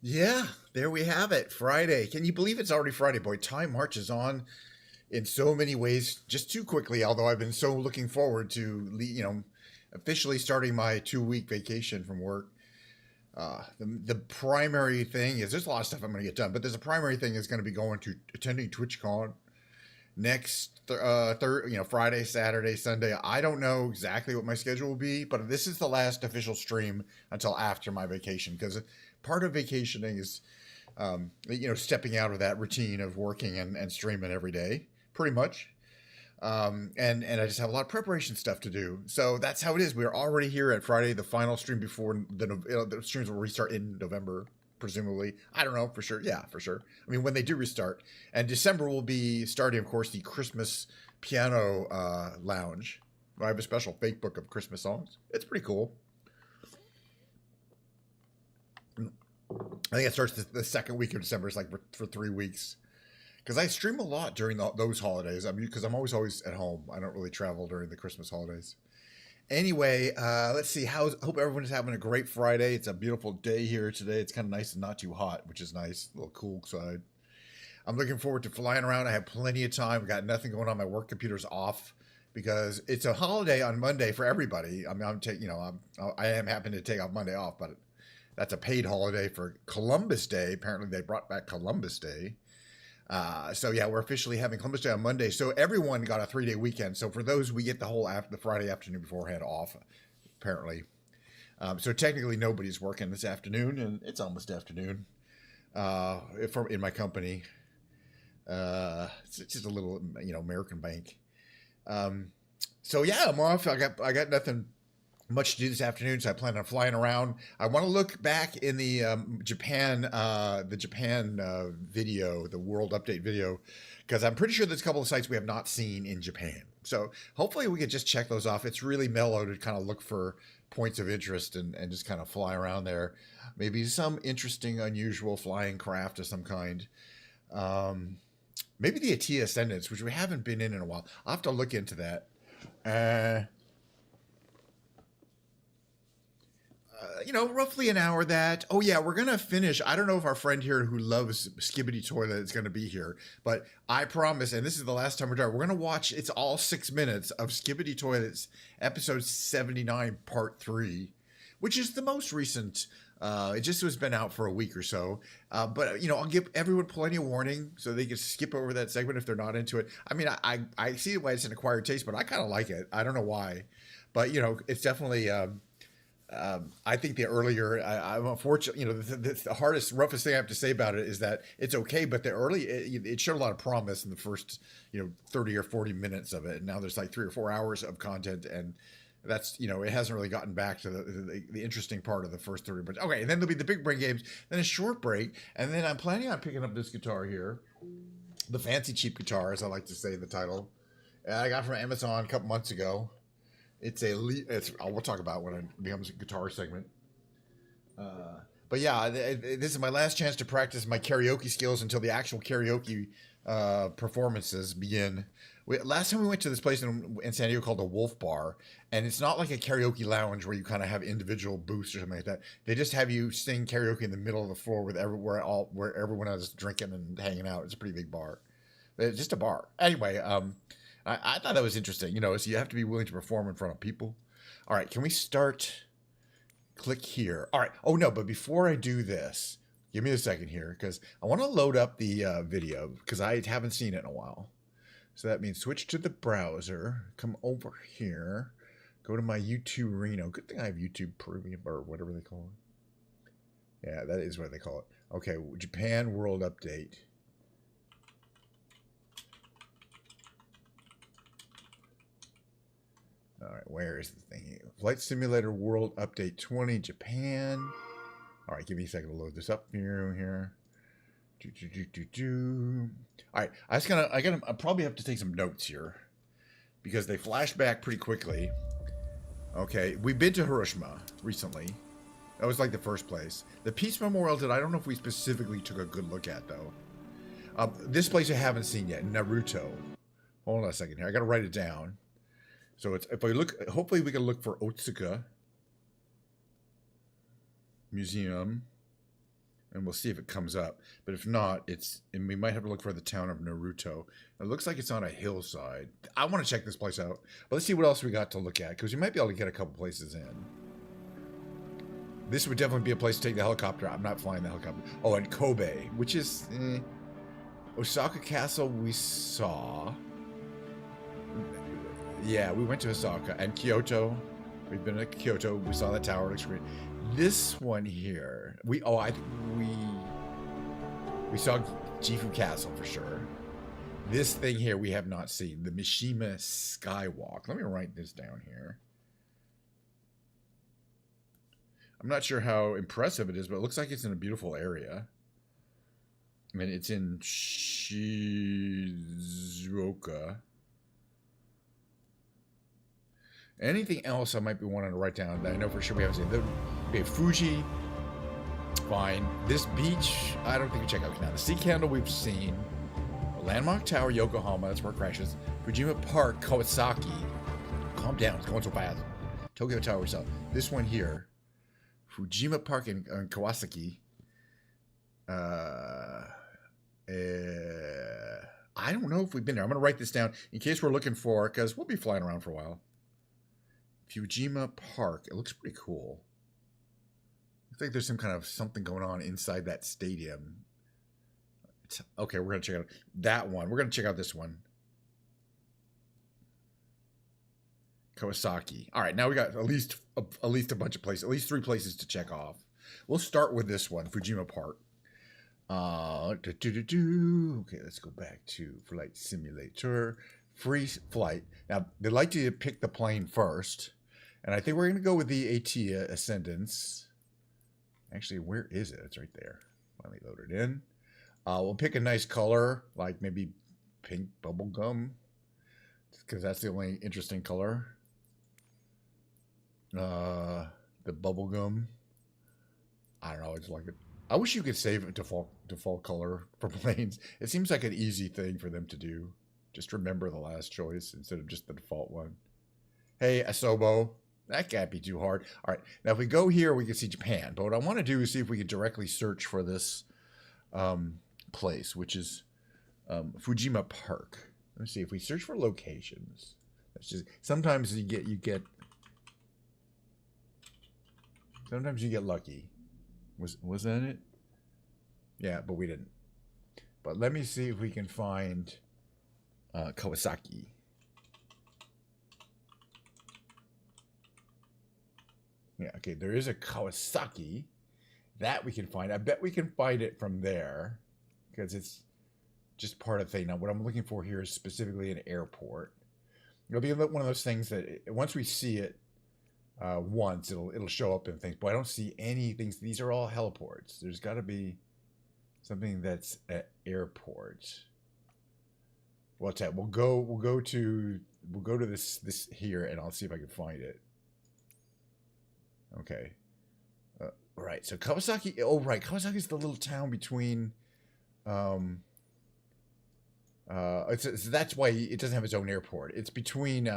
Yeah, there we have it. Friday. Can you believe it's already Friday? Boy, time marches on in so many ways just too quickly, although I've been so looking forward to, officially starting my 2 week vacation from work. The primary thing is there's a lot of stuff I'm going to get done, but there's a primary thing is going to be going to attending TwitchCon next Friday, Saturday, Sunday. I don't know exactly what my schedule will be, but this is the last official stream until after my vacation because part of vacationing is stepping out of that routine of working and streaming every day, pretty much. And I just have a lot of preparation stuff to do. So that's how it is. We're already here at Friday, the final stream before the streams will restart in November, presumably. I don't know for sure. Yeah, for sure. I mean, when they do restart, and December will be starting, of course, the Christmas piano lounge. I have a special fake book of Christmas songs. It's pretty cool. I think it starts the second week of December. It's like for 3 weeks. Because I stream a lot during those holidays. I mean, because I'm always at home. I don't really travel during the Christmas holidays. Anyway, let's see. Hope everyone is having a great Friday. It's a beautiful day here today. It's kind of nice and not too hot, which is nice. A little cool side. I'm looking forward to flying around. I have plenty of time. I've got nothing going on. My work computer's off because it's a holiday on Monday for everybody. I mean, I am happy to take off Monday off, but that's a paid holiday for Columbus Day. Apparently, they brought back Columbus Day. So yeah, we're officially having Columbus Day on Monday. So everyone got a 3-day weekend. So for those, we get the Friday afternoon beforehand off, apparently. So technically nobody's working this afternoon, and it's almost afternoon. In my company, it's just a little, American bank. So yeah, I'm off. I got nothing much to do this afternoon, so I plan on flying around. I want to look back in the Japan video, the World Update video, because I'm pretty sure there's a couple of sites we have not seen in Japan. So hopefully we could just check those off. It's really mellow to kind of look for points of interest and just kind of fly around there. Maybe some interesting, unusual flying craft of some kind. Maybe the Atia Ascendants, which we haven't been in a while. I'll have to look into that. Roughly an hour that. Oh, yeah, we're going to finish. I don't know if our friend here who loves Skibbity Toilet is going to be here, but I promise, and this is the last time we're done, we're going to watch, it's all 6 minutes of Skibbity Toilet's episode 79, part 3, which is the most recent. It just has been out for a week or so. But, I'll give everyone plenty of warning so they can skip over that segment if they're not into it. I mean, I see why it's an acquired taste, but I kind of like it. I don't know why. But, it's definitely... I think the earlier, I'm unfortunate, the hardest, roughest thing I have to say about it is that it's okay, but it showed a lot of promise in the first, 30 or 40 minutes of it. And now there's like 3 or 4 hours of content. And that's, it hasn't really gotten back to the interesting part of the first 30 minutes. Okay. And then there'll be the big brain games, then a short break. And then I'm planning on picking up this guitar here, the fancy cheap guitar, as I like to say in the title. I got from Amazon a couple months ago. We'll talk about when it becomes a guitar segment. But yeah, this is my last chance to practice my karaoke skills until the actual karaoke performances begin. Last time we went to this place in San Diego called the Wolf Bar, and it's not like a karaoke lounge where you kind of have individual booths or something like that. They just have you sing karaoke in the middle of the floor where everyone is drinking and hanging out. It's a pretty big bar. It's just a bar. Anyway, I thought that was interesting. So you have to be willing to perform in front of people. All right, can we start? Click here. All right. Oh, no, but before I do this, give me a second here because I want to load up the video because I haven't seen it in a while. So that means switch to the browser, come over here, go to my YouTube Reno. Good thing I have YouTube Premium or whatever they call it. Yeah, that is what they call it. Okay, Japan World Update. All right, where is the thing here? Flight Simulator World Update 20, Japan. All right, give me a second to load this up here. All right, I probably have to take some notes here because they flash back pretty quickly. Okay, we've been to Hiroshima recently. That was like the first place. The Peace Memorial I don't know if we specifically took a good look at though. This place I haven't seen yet, Naruto. Hold on a second here. I got to write it down. So if I look, hopefully we can look for Otsuka Museum. and we'll see if it comes up. But if not, and we might have to look for the town of Naruto. It looks like it's on a hillside. I want to check this place out. But let's see what else we got to look at, because we might be able to get a couple places in. This would definitely be a place to take the helicopter. I'm not flying the helicopter. Oh, and Kobe, which is Osaka Castle we saw. Yeah, we went to Osaka. And Kyoto. We've been to Kyoto. We saw the tower. It looks great. This one here, we saw Gifu Castle for sure. This thing here we have not seen, the Mishima Skywalk. Let me write this down here. I'm not sure how impressive it is, but it looks like it's in a beautiful area. I mean, it's in Shizuoka. Anything else I might be wanting to write down that I know for sure we haven't seen? We have Fuji. Fine. This beach, I don't think we check out now. The Sea Candle we've seen. Landmark Tower, Yokohama, that's where it crashes. Fujima Park, Kawasaki. Calm down, it's going so fast. Tokyo Tower we saw. This one here. Fujima Park in Kawasaki. I don't know if we've been there. I'm going to write this down in case we're looking for, because we'll be flying around for a while. Fujima Park. It looks pretty cool. Looks like there's some kind of something going on inside that stadium. Okay, we're going to check out that one. We're going to check out this one. Kawasaki. All right, now we got at least a bunch of places, at least 3 places to check off. We'll start with this one, Fujima Park. Okay, let's go back to Flight Simulator. Free flight. Now, they like to pick the plane first. And I think we're going to go with the Atia Ascendance. Actually, where is it? It's right there. Finally loaded in. We'll pick a nice color, like maybe pink bubblegum, because that's the only interesting color. The bubblegum. I don't know. I just like it. I wish you could save it default color for planes. It seems like an easy thing for them to do. Just remember the last choice instead of just the default one. Hey, Asobo. That can't be too hard. All right. Now, if we go here, we can see Japan. But what I want to do is see if we can directly search for this place, which is Fujima Park. Let's see if we search for locations. That's just sometimes you get lucky. Was that it? Yeah, but we didn't. But let me see if we can find Kawasaki. Yeah, okay, there is a Kawasaki that we can find. I bet we can find it from there because it's just part of the thing. Now, what I'm looking for here is specifically an airport. It'll be one of those things that once we see it once, it'll show up in things. But I don't see any things. These are all heliports. There's got to be something that's at airport. What's that? We'll go to this here, and I'll see if I can find it. Okay. Right. So Kawasaki. Oh, right. Kawasaki is the little town between. So that's why it doesn't have its own airport. It's between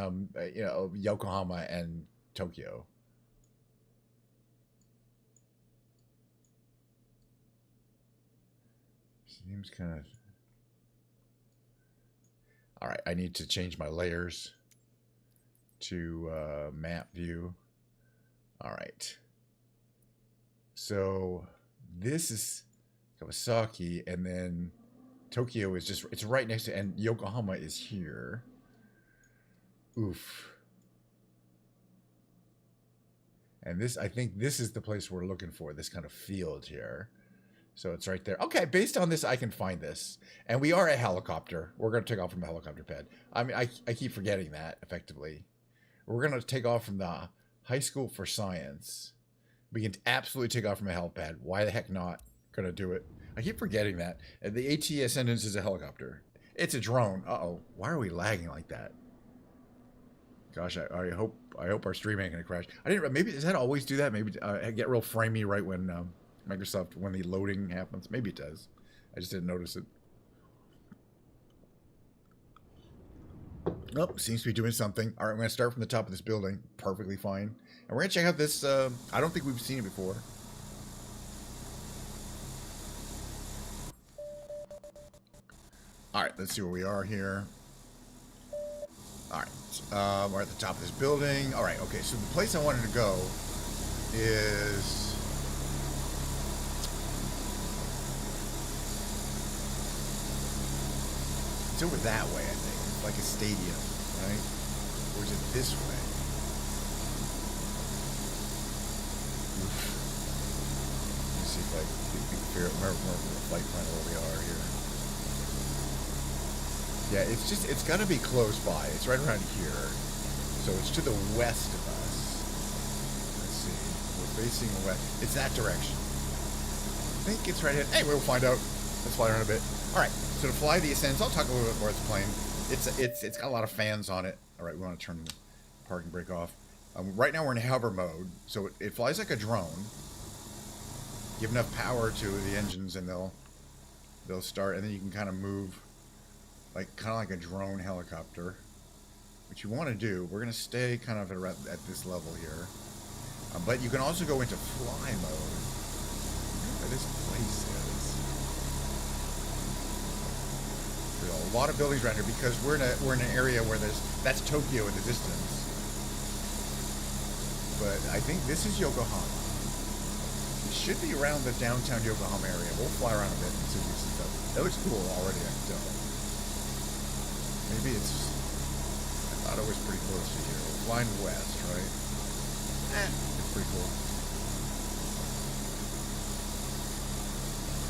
Yokohama and Tokyo. Seems kind of. All right. I need to change my layers to map view. All right. So this is Kawasaki, and then Tokyo is it's right next to, and Yokohama is here. Oof. And I think this is the place we're looking for, this kind of field here. So it's right there. Okay, based on this, I can find this. And we are a helicopter. We're going to take off from a helicopter pad. I mean, I keep forgetting that, effectively. We're going to take off from the High School for Science. We can absolutely take off from a helipad. Why the heck not? Gonna do it. I keep forgetting that. The AT Ascendance is a helicopter. It's a drone. Uh-oh. Why are we lagging like that? Gosh, I hope our stream ain't gonna crash. I didn't. Maybe does that always do that? Maybe I get real framey right when Microsoft, when the loading happens. Maybe it does. I just didn't notice it. Oh, seems to be doing something. All right, I'm going to start from the top of this building. Perfectly fine. And we're going to check out this. I don't think we've seen it before. All right, let's see where we are here. All right, we're at the top of this building. All right, okay, so the place I wanted to go is... It's over that way, I think. It's like a stadium, right? Or is it this way? Oof. Let me see if I can figure out where the flight plan where we are here. Yeah, it's got to be close by. It's right around here. So it's to the west of us. Let's see. We're facing west. It's that direction. I think it's right here. Hey, we'll find out. Let's fly around a bit. All right. So to fly the Ascends, I'll talk a little bit more about the plane. It's got a lot of fans on it. All right, we want to turn the parking brake off. Right now we're in hover mode, so it flies like a drone. Give enough power to the engines, and they'll start, and then you can kind of move, kind of like a drone helicopter. What you want to do, we're going to stay kind of at this level here, but you can also go into fly mode. Where this place is. A lot of buildings around here because we're in an area where that's Tokyo in the distance. But I think this is Yokohama. It should be around the downtown Yokohama area. We'll fly around a bit and see some stuff. That looks cool already, I can tell. Maybe it's... I thought it was pretty close to here. We're flying west, right? It's pretty cool.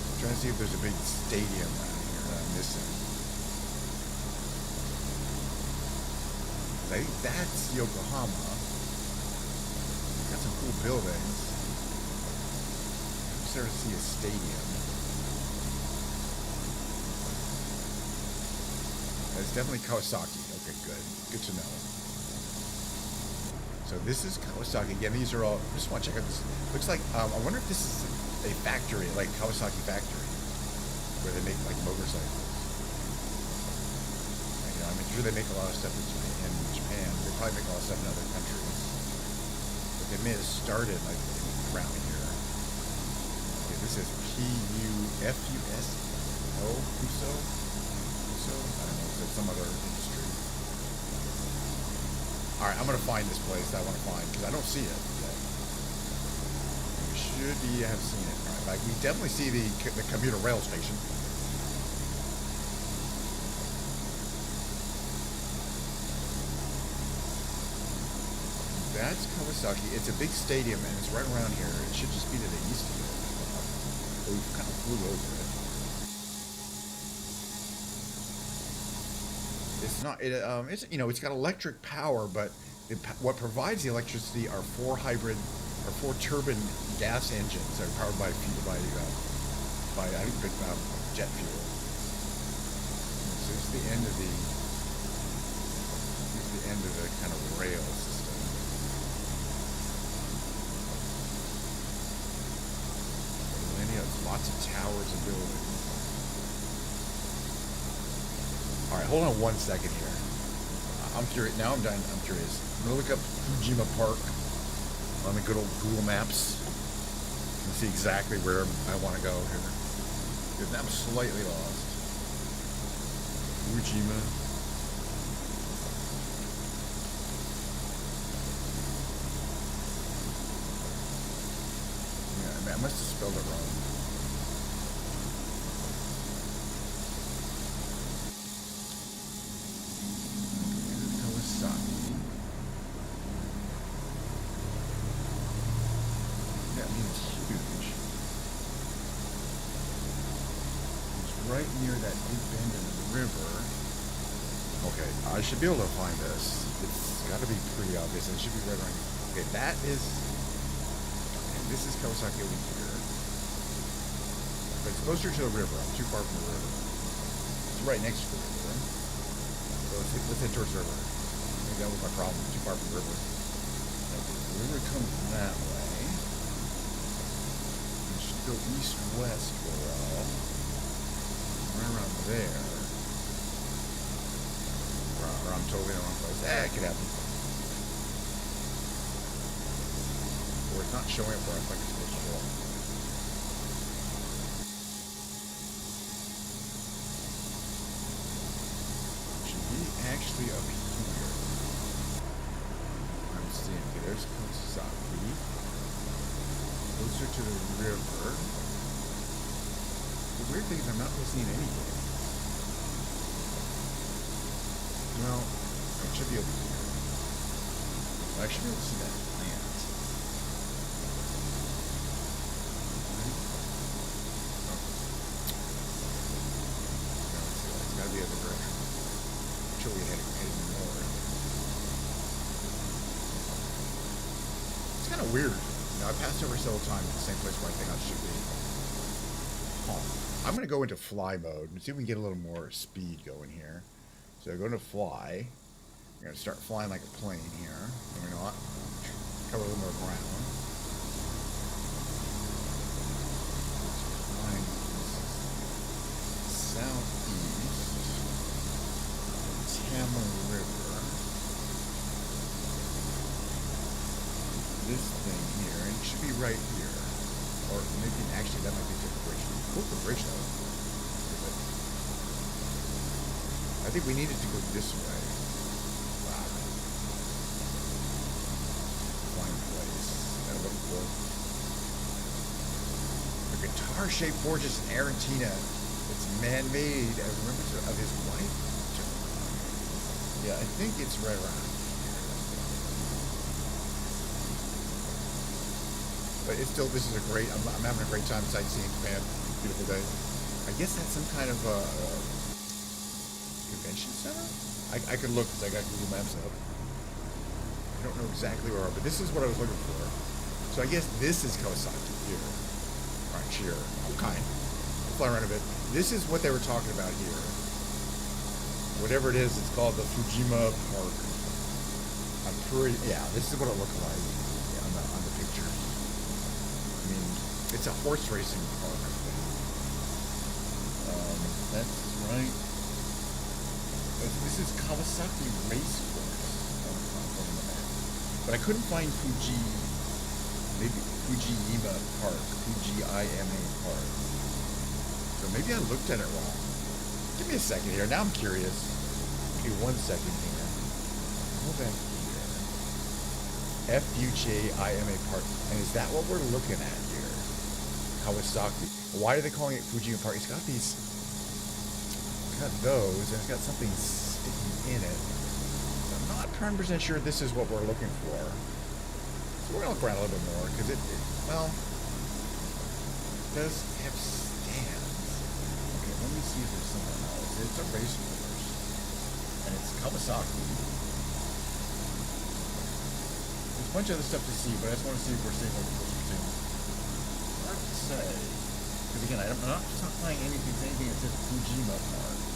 I'm trying to see if there's a big stadium around here that I'm missing. I think that's Yokohama. Got some cool buildings. I'm starting to see a stadium. That's definitely Kawasaki. Okay, good. Good to know. So this is Kawasaki. Again, these are all... I just want to check out this. Looks like... I wonder if this is a factory, like Kawasaki factory, where they make, like, motorcycles. I'm sure they make a lot of stuff in Japan. They probably make a lot of stuff in other countries. But they may have started like around here. Okay, this is P-U-F-U-S-O? Fuso? Fuso? I don't know. It's some other industry. Alright, I'm going to find this place that I want to find because I don't see it yet. We should have seen it. Alright, we definitely see the commuter rail station. That's Kawasaki. It's a big stadium, and it's right around here. It should just be to the east of it. We kind of flew over it. It's not. It's it's got electric power, but what provides the electricity are four turbine gas engines that are powered by I think jet fuel. So it's the end of the kind of rail system. Lots of towers and buildings. All right, hold on 1 second here. I'm curious. Now I'm done. I'm curious. I'm gonna look up Fujima Park on the good old Google Maps and see exactly where I want to go here. Because I'm slightly lost. Fujima. Yeah, I must have spelled it wrong. Right near that big bend in the river. Okay, I should be able to find this. It's got to be pretty obvious. It should be right around here. Okay, that is... Okay, this is Kawasaki over here. But it's closer to the river. I'm too far from the river. It's right next to the river. So let's head towards the river. Maybe that was my problem. Too far from the river. The river comes that way. We should go east-west for a while. Right around there. Or I'm totally in the wrong place. It could happen. Or it's not showing up where I think it's supposed to show up. River. The weird thing is I'm not really seeing anything. Well, I should be able to see it. I should be able to see that plant. It's gotta be the other direction. Actually, heading north. It's kind of weird. You know, I passed over several times at the same place where I think I should be. I'm going to go into fly mode and see if we can get a little more speed going here. So go to fly. I'm going to start flying like a plane here. I'm going to cover a little more ground. Flying southeast. Tama River. This thing here, and it should be right here. Or maybe, actually, that might be a different bridge. Cool for bridge, though. I think we needed to go this way. Wow. Flying place. That I'm looking for. The guitar-shaped fortress in Arantina. It's man-made as remembrance of his wife. Yeah, I think it's right around. But it's still, this is a great, I'm having a great time sightseeing Japan. Beautiful day. I guess that's some kind of convention center? I could look because I got Google Maps up. I don't know exactly where, but this is what I was looking for. So I guess this is Kawasaki here. Alright, here. Okay. I'll fly around a bit. This is what they were talking about here. Whatever it is, it's called the Fujima Park. I'm pretty, yeah, this is what it looked like on the picture. I mean, it's a horse racing park, I think. That's right. This is Kawasaki Race Course on the map. But I couldn't find maybe Fujiyama Park, Fujiyama Park. So maybe I looked at it wrong. Give me a second here. Now I'm curious. Give me 1 second here. Go back here. Fujiyama Park. And is that what we're looking at here? Kawasaki. Why are they calling it Fujiyama Park? It's got these... It's got those, and it's got something sticking in it. So I'm not 100% sure this is what we're looking for. So we're going to look around a little bit more, because it does have stands. Okay, let me see if there's something else. It's a race course. And it's Kawasaki. There's a bunch of other stuff to see, but I just want to see if we're seeing what we're seeing. Hard to say. Because again, I'm not flying anything that says Fujima Park.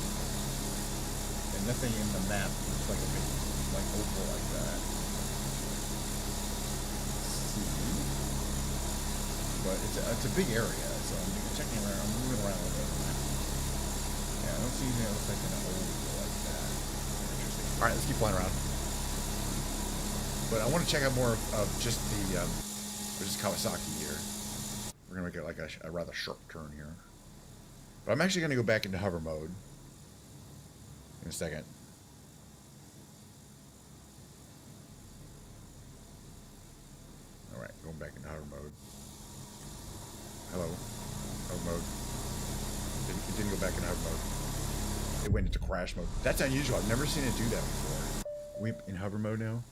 And nothing in the map looks like a big, like oval like that. Let's see. But it's a big area, so I'm checking around. I'm moving around a little bit. Yeah, I don't see anything that looks like an oval like that. Interesting. All right, let's keep flying around. But I want to check out more of just the, which is Kawasaki here. We're going to make it like a rather sharp turn here. But I'm actually going to go back into hover mode in a second. Alright, going back into hover mode. Hello. Hover mode. It didn't go back into hover mode. It went into crash mode. That's unusual. I've never seen it do that before. Are we in hover mode now?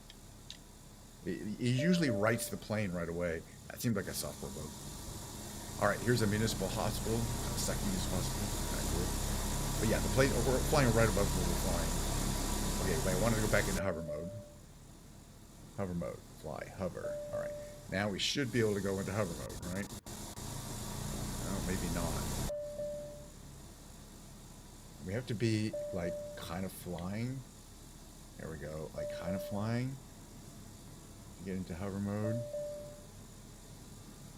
It usually writes the plane right away. That seems like a software bug. Alright, here's a municipal hospital. Kawasaki Municipal Hospital. Kind of cool. But yeah, the plane, we're flying right above where we're flying. Okay, wait, I wanted to go back into hover mode. Hover mode. Fly. Hover. Alright. Now we should be able to go into hover mode, right? Oh, maybe not. We have to be, like, kind of flying. There we go. Like, kind of flying. Get into hover mode.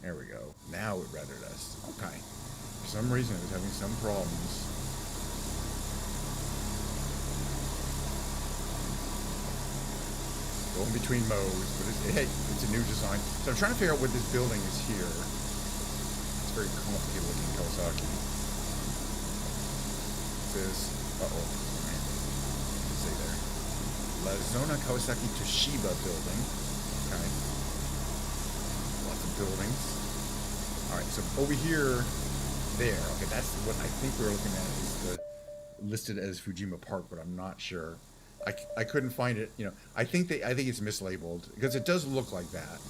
There we go. Now it rendered us. Okay. For some reason it was having some problems. Going between modes, but hey, it's a new design. So I'm trying to figure out what this building is here. It's very complicated looking Kawasaki. It says, uh-oh. What's it say there? La Zona Kawasaki Toshiba building. Okay. Lots of buildings. All right, so over here, there. Okay, that's what I think we're looking at is the listed as Fujima Park, but I'm not sure. I couldn't find it. You know, I think it's mislabeled because it does look like that,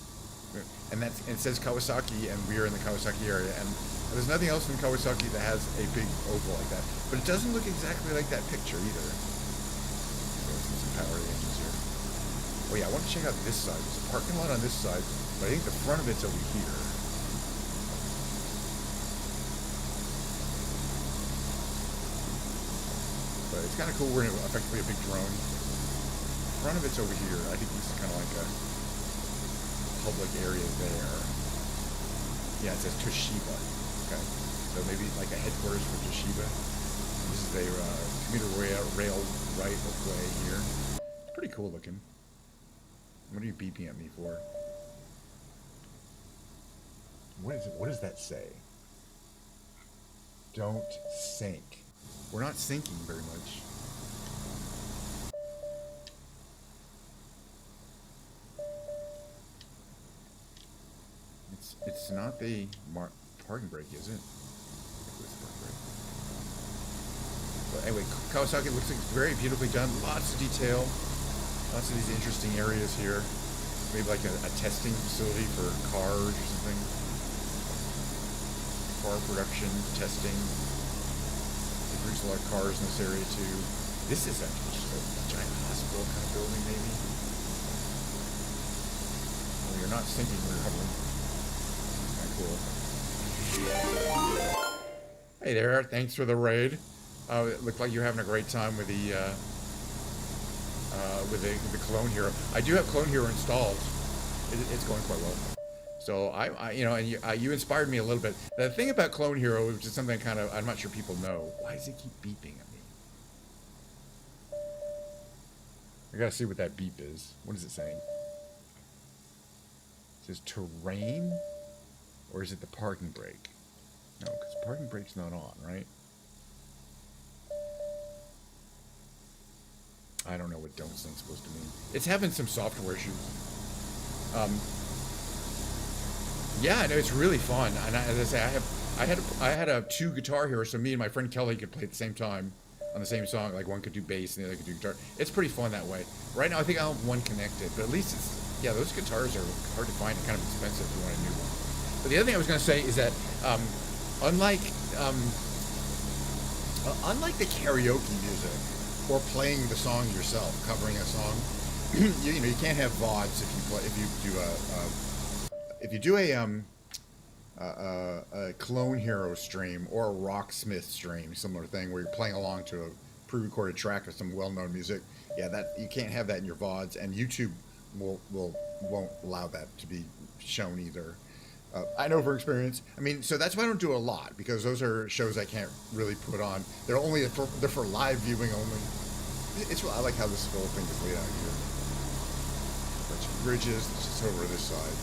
and it says Kawasaki, and we're in the Kawasaki area, and there's nothing else in Kawasaki that has a big oval like that. But it doesn't look exactly like that picture either. Some power of the engines here. Oh yeah, I want to check out this side. There's a parking lot on this side, but I think the front of it's over here. But it's kind of cool. We're in effectively a big drone. The front of it's over here. I think this is kind of like a public area there. Yeah, it says Toshiba. Okay, so maybe like a headquarters for Toshiba. This is a commuter rail right of way here. It's pretty cool looking. What are you beeping at me for? What is it? What does that say? Don't sink. We're not sinking very much. It's not the parking brake, is it? But anyway, Kawasaki looks like it's very beautifully done. Lots of detail. Lots of these interesting areas here. Maybe like a testing facility for cars or something. Car production, testing. They produce a lot of cars in this area too. This is actually just a giant hospital kind of building, maybe. Well, you're not sinking, you're hovering. Kind of cool. Hey there, thanks for the raid. It looked like you're having a great time with the Clone Hero. I do have Clone Hero installed. It's going quite well. So you inspired me a little bit. The thing about Clone Hero, which is something I'm not sure people know. Why does it keep beeping at me? I gotta see what that beep is. What is it saying? It says terrain, or is it the parking brake? No, because parking brake's not on, right? I don't know what don't sink's supposed to mean. It's having some software issues. Yeah, no, it's really fun. And as I say, I had two Guitar Heroes, so me and my friend Kelly could play at the same time on the same song. Like one could do bass and the other could do guitar. It's pretty fun that way. Right now, I think I have one connected, but at least those guitars are hard to find and kind of expensive if you want a new one. But the other thing I was going to say is that unlike the karaoke music or playing the song yourself, covering a song, you can't have VODs if you do a Clone Hero stream or a Rocksmith stream, similar thing where you're playing along to a pre-recorded track of some well-known music. Yeah, that you can't have that in your VODs, and YouTube won't allow that to be shown either. I know from experience. I mean, so that's why I don't do a lot, because those are shows I can't really put on. They're for live viewing only. I like how this whole thing is laid out here. Bunch of bridges. It's just over this side.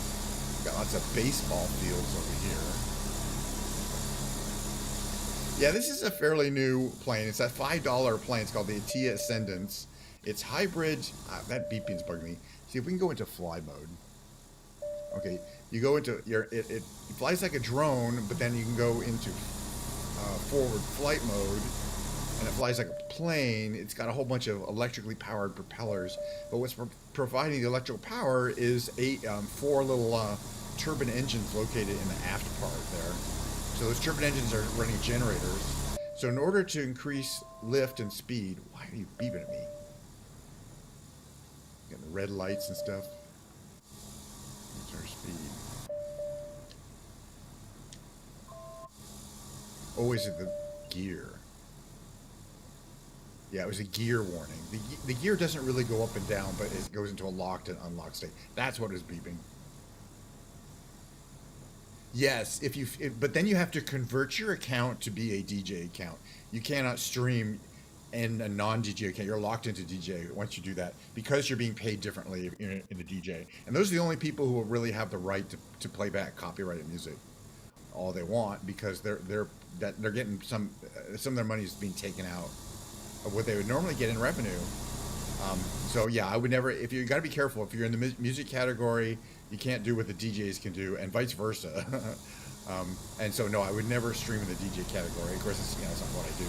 Got lots of baseball fields over here. Yeah, this is a fairly new plane. It's a $5 plane. It's called the Atia Ascendance. It's hybrid. That beeping's bugging me. See if we can go into fly mode. Okay, you go into it flies like a drone, but then you can go into forward flight mode, and it flies like a plane. It's got a whole bunch of electrically powered propellers, but what's providing the electrical power is four little turbine engines located in the aft part there. So those turbine engines are running generators. So in order to increase lift and speed, why are you beeping at me? Getting the red lights and stuff. What's our speed? Oh, is it the gear? Yeah, it was a gear warning. The gear doesn't really go up and down, but it goes into a locked and unlocked state. That's what is beeping. Yes, but then you have to convert your account to be a DJ account. You cannot stream in a non-DJ account. You're locked into DJ once you do that, because you're being paid differently in the DJ. And those are the only people who will really have the right to play back copyrighted music all they want, because they're getting some of their money is being taken out of what they would normally get in revenue. So yeah, I would never. If you got to be careful. If you're in the music category, you can't do what the DJs can do, and vice versa. And so, no, I would never stream in the DJ category. Of course, it's not what I do.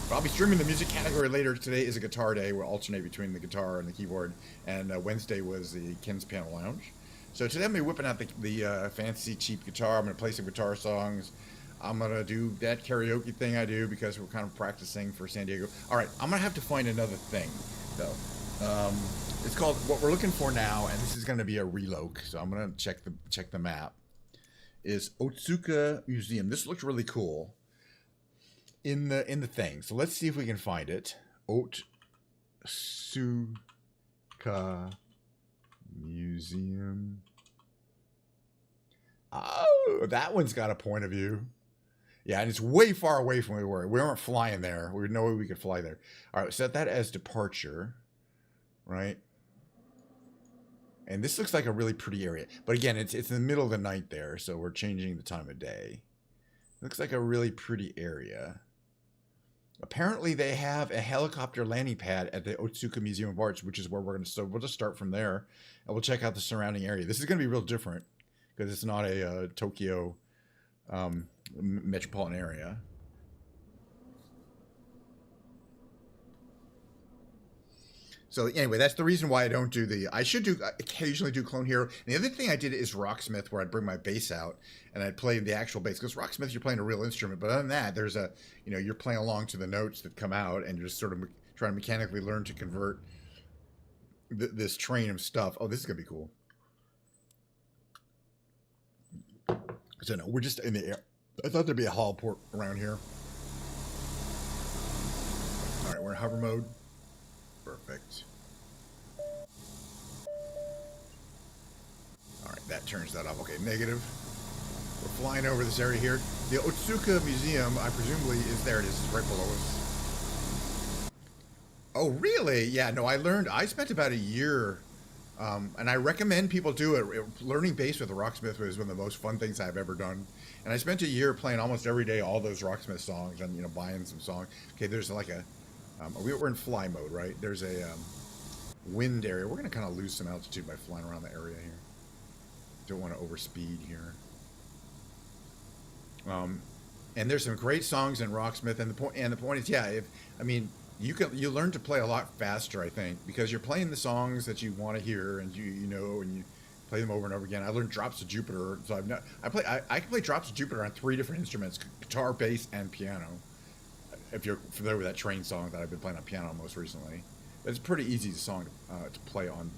But I'll be streaming the music category later. Today is a guitar day. We'll alternate between the guitar and the keyboard. And Wednesday was the Ken's Piano Lounge. So today I'm going to be whipping out the fancy, cheap guitar. I'm going to play some guitar songs. I'm going to do that karaoke thing I do because we're kind of practicing for San Diego. All right, I'm going to have to find another thing, though. It's called, what we're looking for now, and this is going to be a reloc, so I'm going to check the map, is Otsuka Museum. This looks really cool in the thing. So let's see if we can find it. Otsuka Museum. Oh, that one's got a point of view. Yeah, and it's way far away from where we were. We weren't flying there. We had no way we could fly there. All right, set that as departure, right? And this looks like a really pretty area. But again, it's in the middle of the night there, so we're changing the time of day. Looks like a really pretty area. Apparently, they have a helicopter landing pad at the Otsuka Museum of Arts, which is where we're going to start. We'll just start from there, and we'll check out the surrounding area. This is going to be real different because it's not a Tokyo metropolitan area. So anyway, that's the reason why I don't do I should occasionally do Clone Hero. And the other thing I did is Rocksmith, where I'd bring my bass out and I'd play the actual bass. Because Rocksmith, you're playing a real instrument. But other than that, there's you're playing along to the notes that come out and you're just sort of trying to mechanically learn to convert this train of stuff. Oh, this is going to be cool. So no, we're just in the air. I thought there'd be a hall port around here. All right, we're in hover mode. Perfect. All right, that turns that off. Okay, negative. We're flying over this area here. The Otsuka Museum, I presumably, is there. It is right below us. Oh, really? Yeah, no, I spent about a year, and I recommend people do it. Learning bass with a Rocksmith was one of the most fun things I've ever done. And I spent a year playing almost every day all those Rocksmith songs and, buying some songs. Okay, there's like a... we're in fly mode, right? There's a wind area. We're going to kind of lose some altitude by flying around the area here. Don't want to overspeed here. And there's some great songs in Rocksmith, and the point is, yeah, you learn to play a lot faster, I think, because you're playing the songs that you want to hear, and and you play them over and over again. I learned Drops of Jupiter, so I can play Drops of Jupiter on 3 different instruments: guitar, bass, and piano. If you're familiar with that train song that I've been playing on piano most recently. But it's a pretty easy song to play on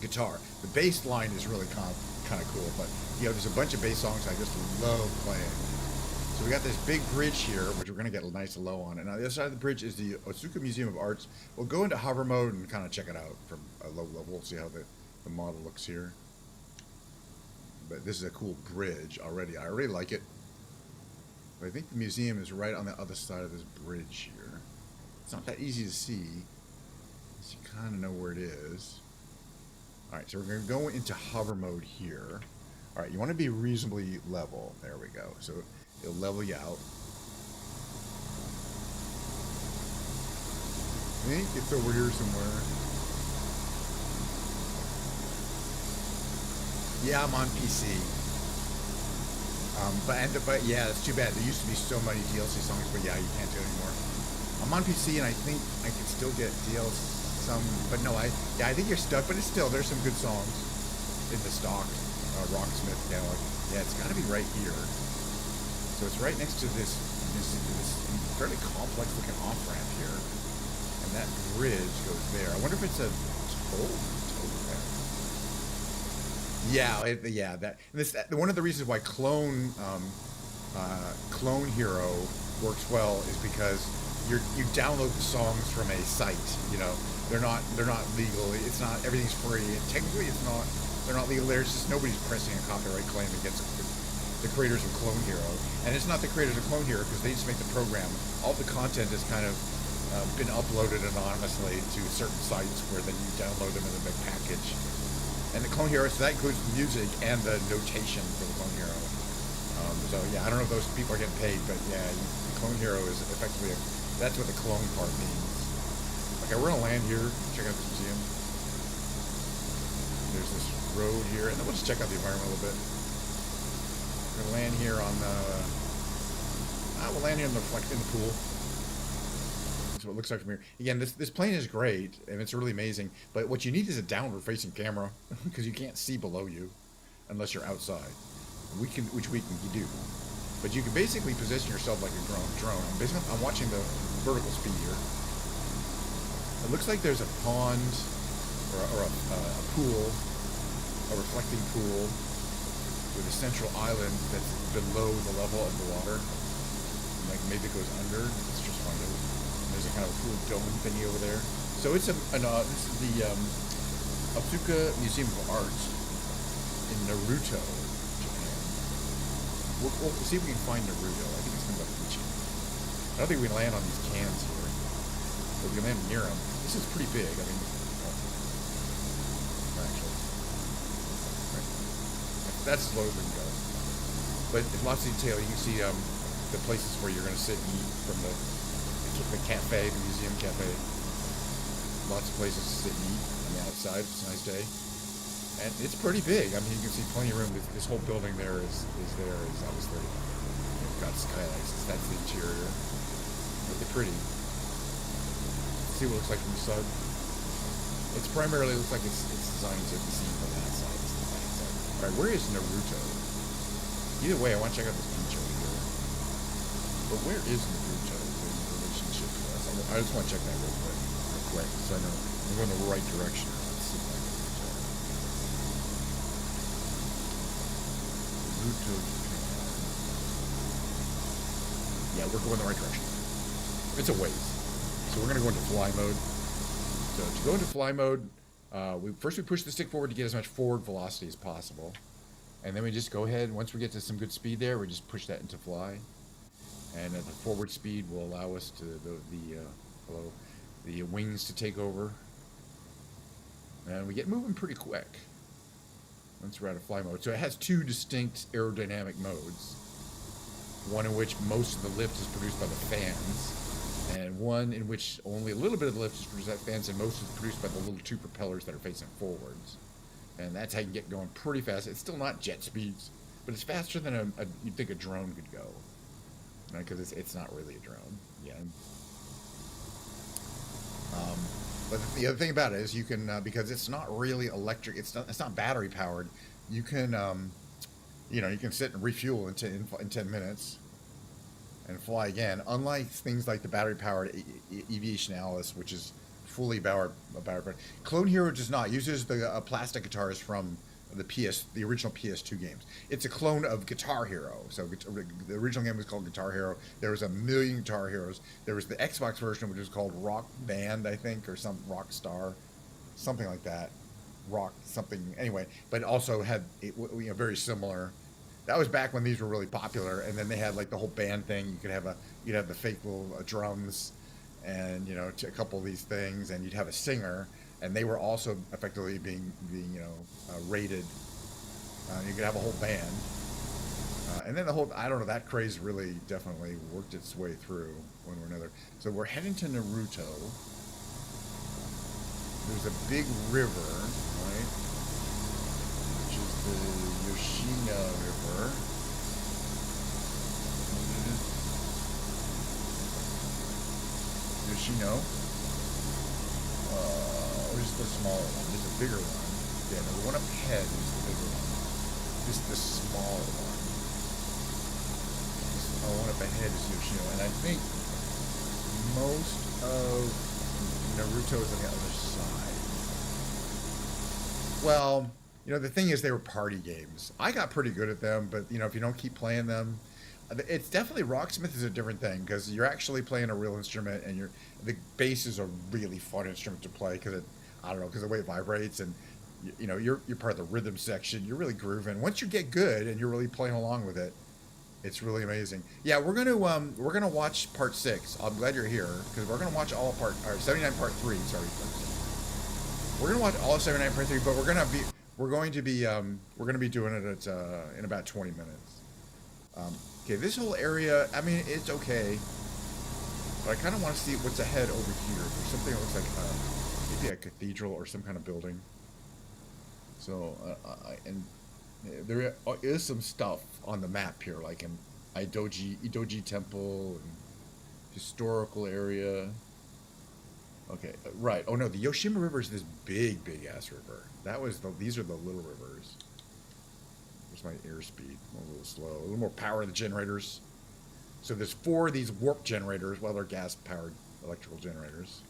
guitar. The bass line is really kind of cool, but there's a bunch of bass songs I just love playing. So we got this big bridge here, which we're going to get a nice low on. And on the other side of the bridge is the Otsuka Museum of Arts. We'll go into hover mode and kind of check it out from a low level. We'll see how the model looks here. But this is a cool bridge already. I really like it. But I think the museum is right on the other side of this bridge here. It's not that easy to see, so you kind of know where it is. All right, so we're going to go into hover mode here. All right, you want to be reasonably level. There we go. So it'll level you out. I think it's over here somewhere. Yeah, I'm on PC. But yeah, it's too bad. There used to be so many DLC songs, but yeah, you can't do it anymore. I'm on PC, and I think I can still get but no, I think you're stuck. But there's some good songs in the stock Rocksmith catalog. Yeah, it's got to be right here. So it's right next to this fairly complex looking off ramp here, and that bridge goes there. I wonder if it's a toll. Yeah, one of the reasons why Clone Hero works well is because you download the songs from a site. They're not legal. It's not, everything's free. Technically, they're not legal. There's just nobody's pressing a copyright claim against the creators of Clone Hero, and it's not the creators of Clone Hero because they just make the program. All the content has kind of been uploaded anonymously to certain sites where then you download them in a big package. And the Clone Hero, so that includes the music and the notation for the Clone Hero. So yeah, I don't know if those people are getting paid, but yeah, the Clone Hero is effectively that's what the clone part means. Okay, we're gonna land here, check out this museum. There's this road here, and then we'll just check out the environment a little bit. gonna land here on the. We'll land here in the pool. That's what it looks like from here. Again, this plane is great and it's really amazing. But what you need is a downward-facing camera because you can't see below you unless you're outside. Which we can do. But you can basically position yourself like a drone. I'm watching the vertical speed here. It looks like there's a pond or a pool, a reflecting pool with a central island that's below the level of the water. And like maybe it goes under. Let's just find out. There's a kind of cool dome thingy over there. So it's this is the Asuka Museum of Art in Naruto, Japan. We'll see if we can find Naruto. I think it's kind of a beach. I don't think we can land on these cans here, but we can land near them. This is pretty big. I mean, actually, right. That's as low as we can go. But in lots of detail, you can see the places where you're going to sit and eat from the cafe, the museum cafe. Lots of places to sit and eat on the outside. It's a nice day. And it's pretty big. I mean, you can see plenty of room. This whole building there is obviously, got skylights. That's the interior. Really pretty. See what it looks like from the side. It's primarily looks like it's designed to be seen from that side. All right, where is Naruto? Either way, I want to check out this beach over here. But where is Naruto in relationship to us? I just want to check that real quick, so I know I'm going the right direction. Let's see if I can Naruto, Japan. Yeah, we're going the right direction. It's a ways. So we're going to go into fly mode. So to go into fly mode, we push the stick forward to get as much forward velocity as possible. And then we just go ahead, once we get to some good speed there, we just push that into fly. And at the forward speed will allow us to the wings to take over. And we get moving pretty quick once we're out of fly mode. So it has two distinct aerodynamic modes. One in which most of the lift is produced by the fans, and one in which only a little bit of the lift is produced by the fans, and most is produced by the little two propellers that are facing forwards. And that's how you can get going pretty fast. It's still not jet speeds, but it's faster than you'd think a drone could go. Because it's not really a drone. Yeah. But the other thing about it is you can, because it's not really electric, it's not battery powered. You can, you can sit and refuel in 10 minutes and fly again. Unlike things like the battery powered Aviation Alice, which is fully battery powered. Clone Hero does not. Uses the plastic guitars from the original PS2 games. It's a clone of Guitar Hero. So the original game was called Guitar Hero. There was a million Guitar Heroes. There was the Xbox version, which was called Rock Band, I think, or some Rock Star, something like that. Rock something. Anyway, but also had very similar. That was back when these were really popular, and then they had like the whole band thing. You'd have the fake little drums, and a couple of these things, and you'd have a singer. And they were also effectively being rated. You could have a whole band, and then that craze really definitely worked its way through one way or another. So we're heading to Naruto. There's a big river, right, which is the Yoshino River. Yoshino. Where's the smaller one? There's a bigger one. Yeah, no, the one up ahead is the bigger one. This is the smaller one. The one up ahead is Yoshino, and I think most of Naruto is on the other side. Well, the thing is, they were party games. I got pretty good at them, but if you don't keep playing them, it's definitely Rocksmith is a different thing because you're actually playing a real instrument, and the bass is a really fun instrument to play because because the way it vibrates, and you're part of the rhythm section. You're really grooving. Once you get good and you're really playing along with it, it's really amazing. Yeah, we're gonna watch part 6. I'm glad you're here because we're gonna watch all 79 part 3. Sorry, we're gonna watch all of 79 part 3, but we're going to be doing it in about 20 minutes. Okay, this whole area, I mean, it's okay, but I kind of want to see what's ahead over here. There's something that looks like maybe a cathedral or some kind of building. So, and There is some stuff on the map here, like in Idoji Temple and historical area. Okay, right. Oh no, the Yoshima River is this big ass river. These are the little rivers. Where's my airspeed? A little slow. A little more power in the generators. So there's 4 of these warp generators. Well, they're gas powered electrical generators.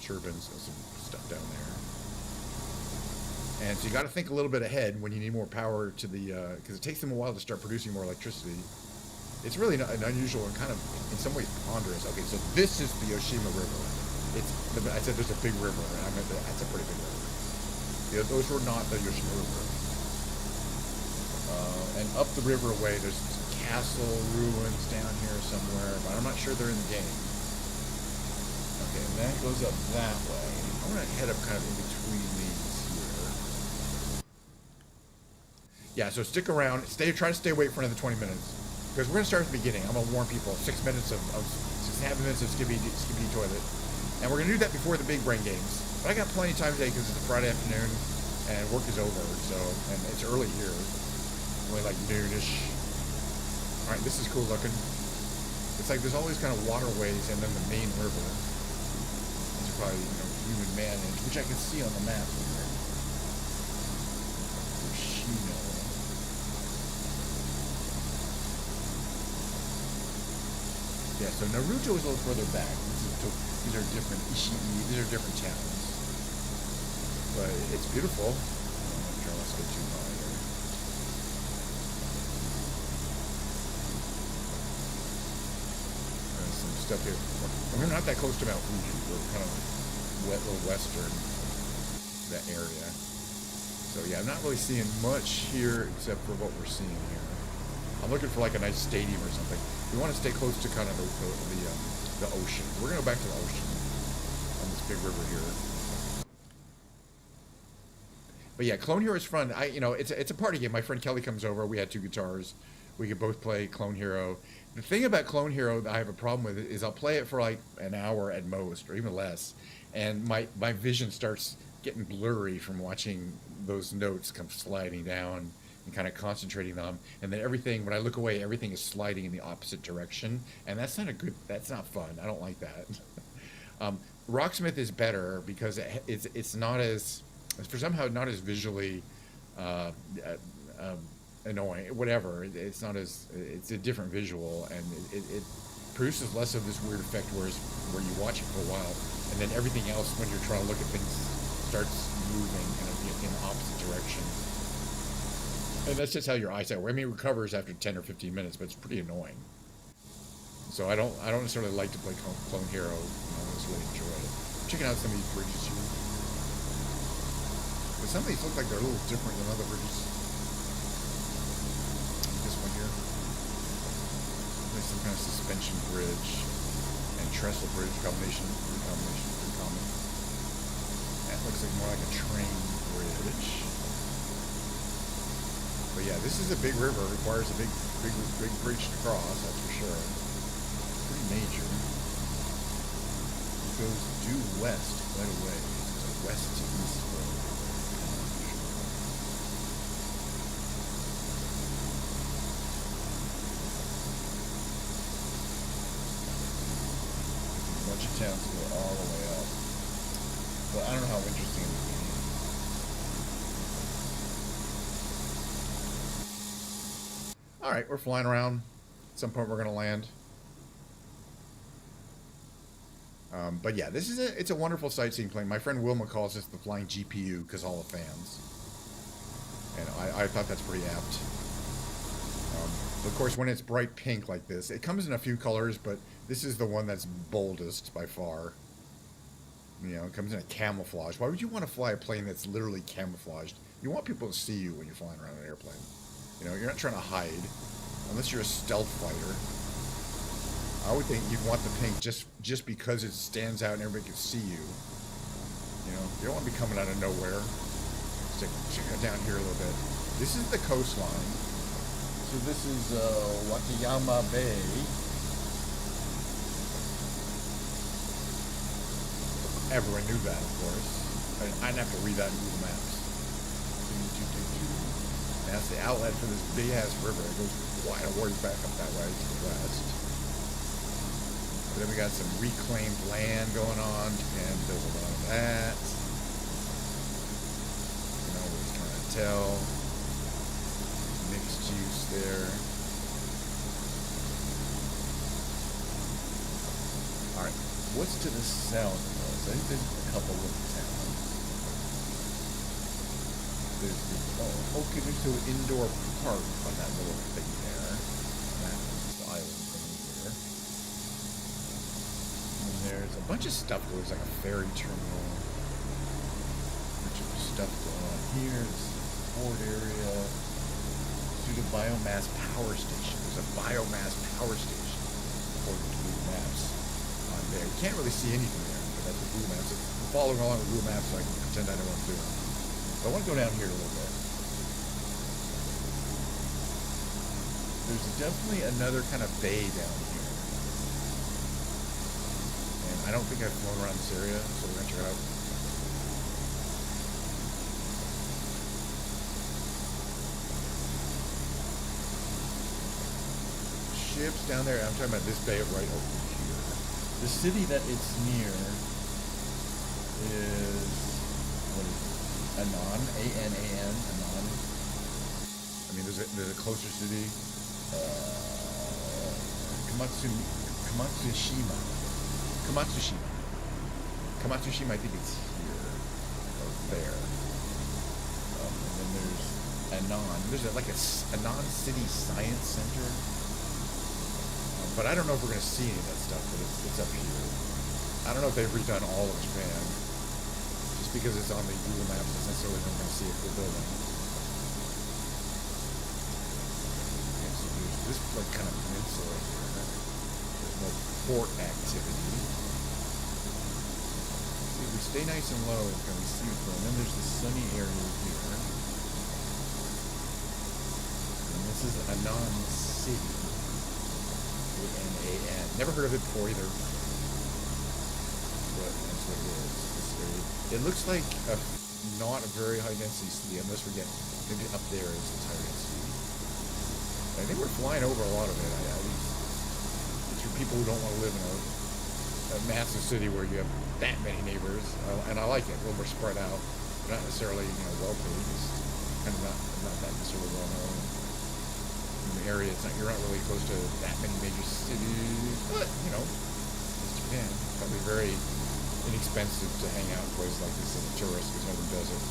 Turbines, some stuff down there. And so you got to think a little bit ahead when you need more power to the, because it takes them a while to start producing more electricity. It's really an unusual and kind of, in some ways, ponderous. Okay, so this is the Yoshima River. I said there's a big river, and I meant that's a pretty big river. Yeah, those were not the Yoshima River. And up the river away, there's castle ruins down here somewhere, but I'm not sure they're in the game. Okay, and that goes up that way. I'm going to head up kind of in between these here. Yeah, so stick around. Try to stay awake for another 20 minutes. Because we're going to start at the beginning. I'm going to warn people. 6 minutes of 6.5 minutes of Skibbity Toilet. And we're going to do that before the big brain games. But I got plenty of time today because it's a Friday afternoon and work is over. And it's early here. Only like noonish. Alright, this is cool looking. It's like there's all these kind of waterways and then the main river. These are probably, human managed, which I can see on the map here. Yoshino. Yeah, so Naruto is a little further back. These are different Ishii, these are different towns. But it's beautiful. I'm not sure let's go too far here. There's some stuff here. We're not that close to Mount Fuji. We're kind of a little western, that area. So yeah, I'm not really seeing much here except for what we're seeing here. I'm looking for like a nice stadium or something. We want to stay close to kind of the ocean. We're going to go back to the ocean on this big river here. But yeah, Clone Hero is fun. It's a party game. My friend Kelly comes over. We had 2 guitars. We could both play Clone Hero. The thing about Clone Hero that I have a problem with is I'll play it for like an hour at most, or even less, and my vision starts getting blurry from watching those notes come sliding down and kind of concentrating on them, and then when I look away, everything is sliding in the opposite direction, and that's not fun. I don't like that. Rocksmith is better because it's not as, for somehow not as visually annoying, whatever. It's a different visual, and it produces less of this weird effect where you watch it for a while, and then everything else, when you're trying to look at things, starts moving in the opposite direction. And that's just how your eyesight works. I mean, it recovers after 10 or 15 minutes, but it's pretty annoying. So I don't necessarily like to play Clone Hero. I just really enjoy it. Checking out some of these bridges here. But some of these look like they're a little different than other bridges. This one here. There's some kind of suspension bridge and trestle bridge combination. Pretty common. That looks like more like a train bridge. But yeah, this is a big river. It requires a big bridge to cross, that's for sure. Pretty major. It goes due west right away. It's a west to east road. A bunch of towns go all the way up. But I don't know how interesting it would be. All right, we're flying around. At some point, we're going to land. But yeah, it's a wonderful sightseeing plane. My friend Wilma calls this the flying GPU because all the fans. And I thought that's pretty apt. Of course, when it's bright pink like this, it comes in a few colors, but this is the one that's boldest by far. It comes in a camouflage. Why would you want to fly a plane that's literally camouflaged? You want people to see you when you're flying around an airplane. You're not trying to hide, unless you're a stealth fighter. I would think you'd want the pink just because it stands out and everybody can see you. You don't want to be coming out of nowhere. Check it down here a little bit. This is the coastline. So this is Wakayama Bay. Everyone knew that, of course. I didn't have to read that in Google Maps. That's the outlet for this big ass river. It goes wide away back up that way to the west. But then we got some reclaimed land going on. Japan does a lot of that. You can always kind of tell. Mixed use there. Alright, what's to the south of us? I think there's a couple of towns. There's the, oh, okay, there's an indoor park on that little thing there. That is the island thing here. And there's a bunch of stuff that looks like a ferry terminal. Bunch of stuff going on here. This is the port area. To the biomass power station. There's a biomass power station according to Google Maps on there. We can't really see anything there, but that's what Google Maps is. I'm following along with Google Maps so I can pretend I know what I'm doing. But I want to go down here a little bit. There's definitely another kind of bay down here. And I don't think I've flown around this area, so we're going to check it out. Ships down there. I'm talking about this bay right over here. The city that it's near is, what is it? Anan, A-N-A-N, Anan. I mean, there's a closer city. Kamatsushima. Kamatsushima, I think it's here. Or there. And then there's Anan. There's like a Anan City Science Center. But I don't know if we're going to see any of that stuff, but it's up here. I don't know if they've redone all of Japan. Just because it's on the Google Maps doesn't necessarily mean we're going to see a full building. Okay, so there's this like kind of peninsula here. There's no port activity. See, if we stay nice and low, can we see it? And then there's the sunny area here. And this is Anan City. A-N-A-N. Never heard of it before either. But that's what it is. This area. It looks like not a very high density city, unless we get maybe up there is the high density. I think we're flying over a lot of it. It's for people who don't want to live in a massive city where you have that many neighbors, and I like it. A little more spread out. Not necessarily well paid. It's kind of not that necessarily well known. Area. You're not really close to that many major cities, but it's Japan. Probably very inexpensive to hang out in places like this as a tourist because no one does it.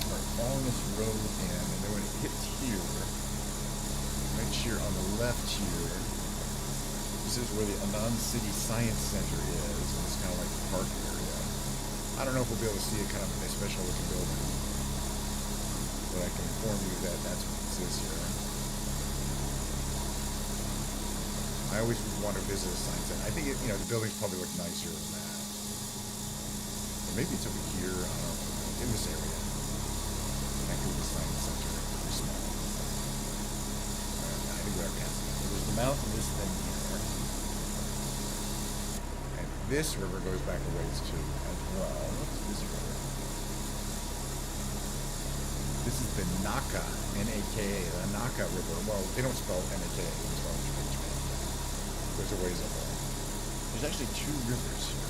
Alright, following this road in, and then when it hits here, right here on the left here, this is where the Anan City Science Center is, and it's kind of like the park area. I don't know if we'll be able to see it kind of in a special looking building, but I can inform you that that's what this is here. I always want to visit a science center. I think the buildings probably look nicer than that. Or maybe it's over here. I don't know. In this area. Connected with the science center. Pretty small. I think we are passing it. So there's the mouth of this thing here. And this river goes back a ways too as well. What's this river? This is the Naka, N-A-K-A, the Naka River. Well, they don't spell N-A-K-A, they spell Japan. There's a ways up there. There's actually two rivers here.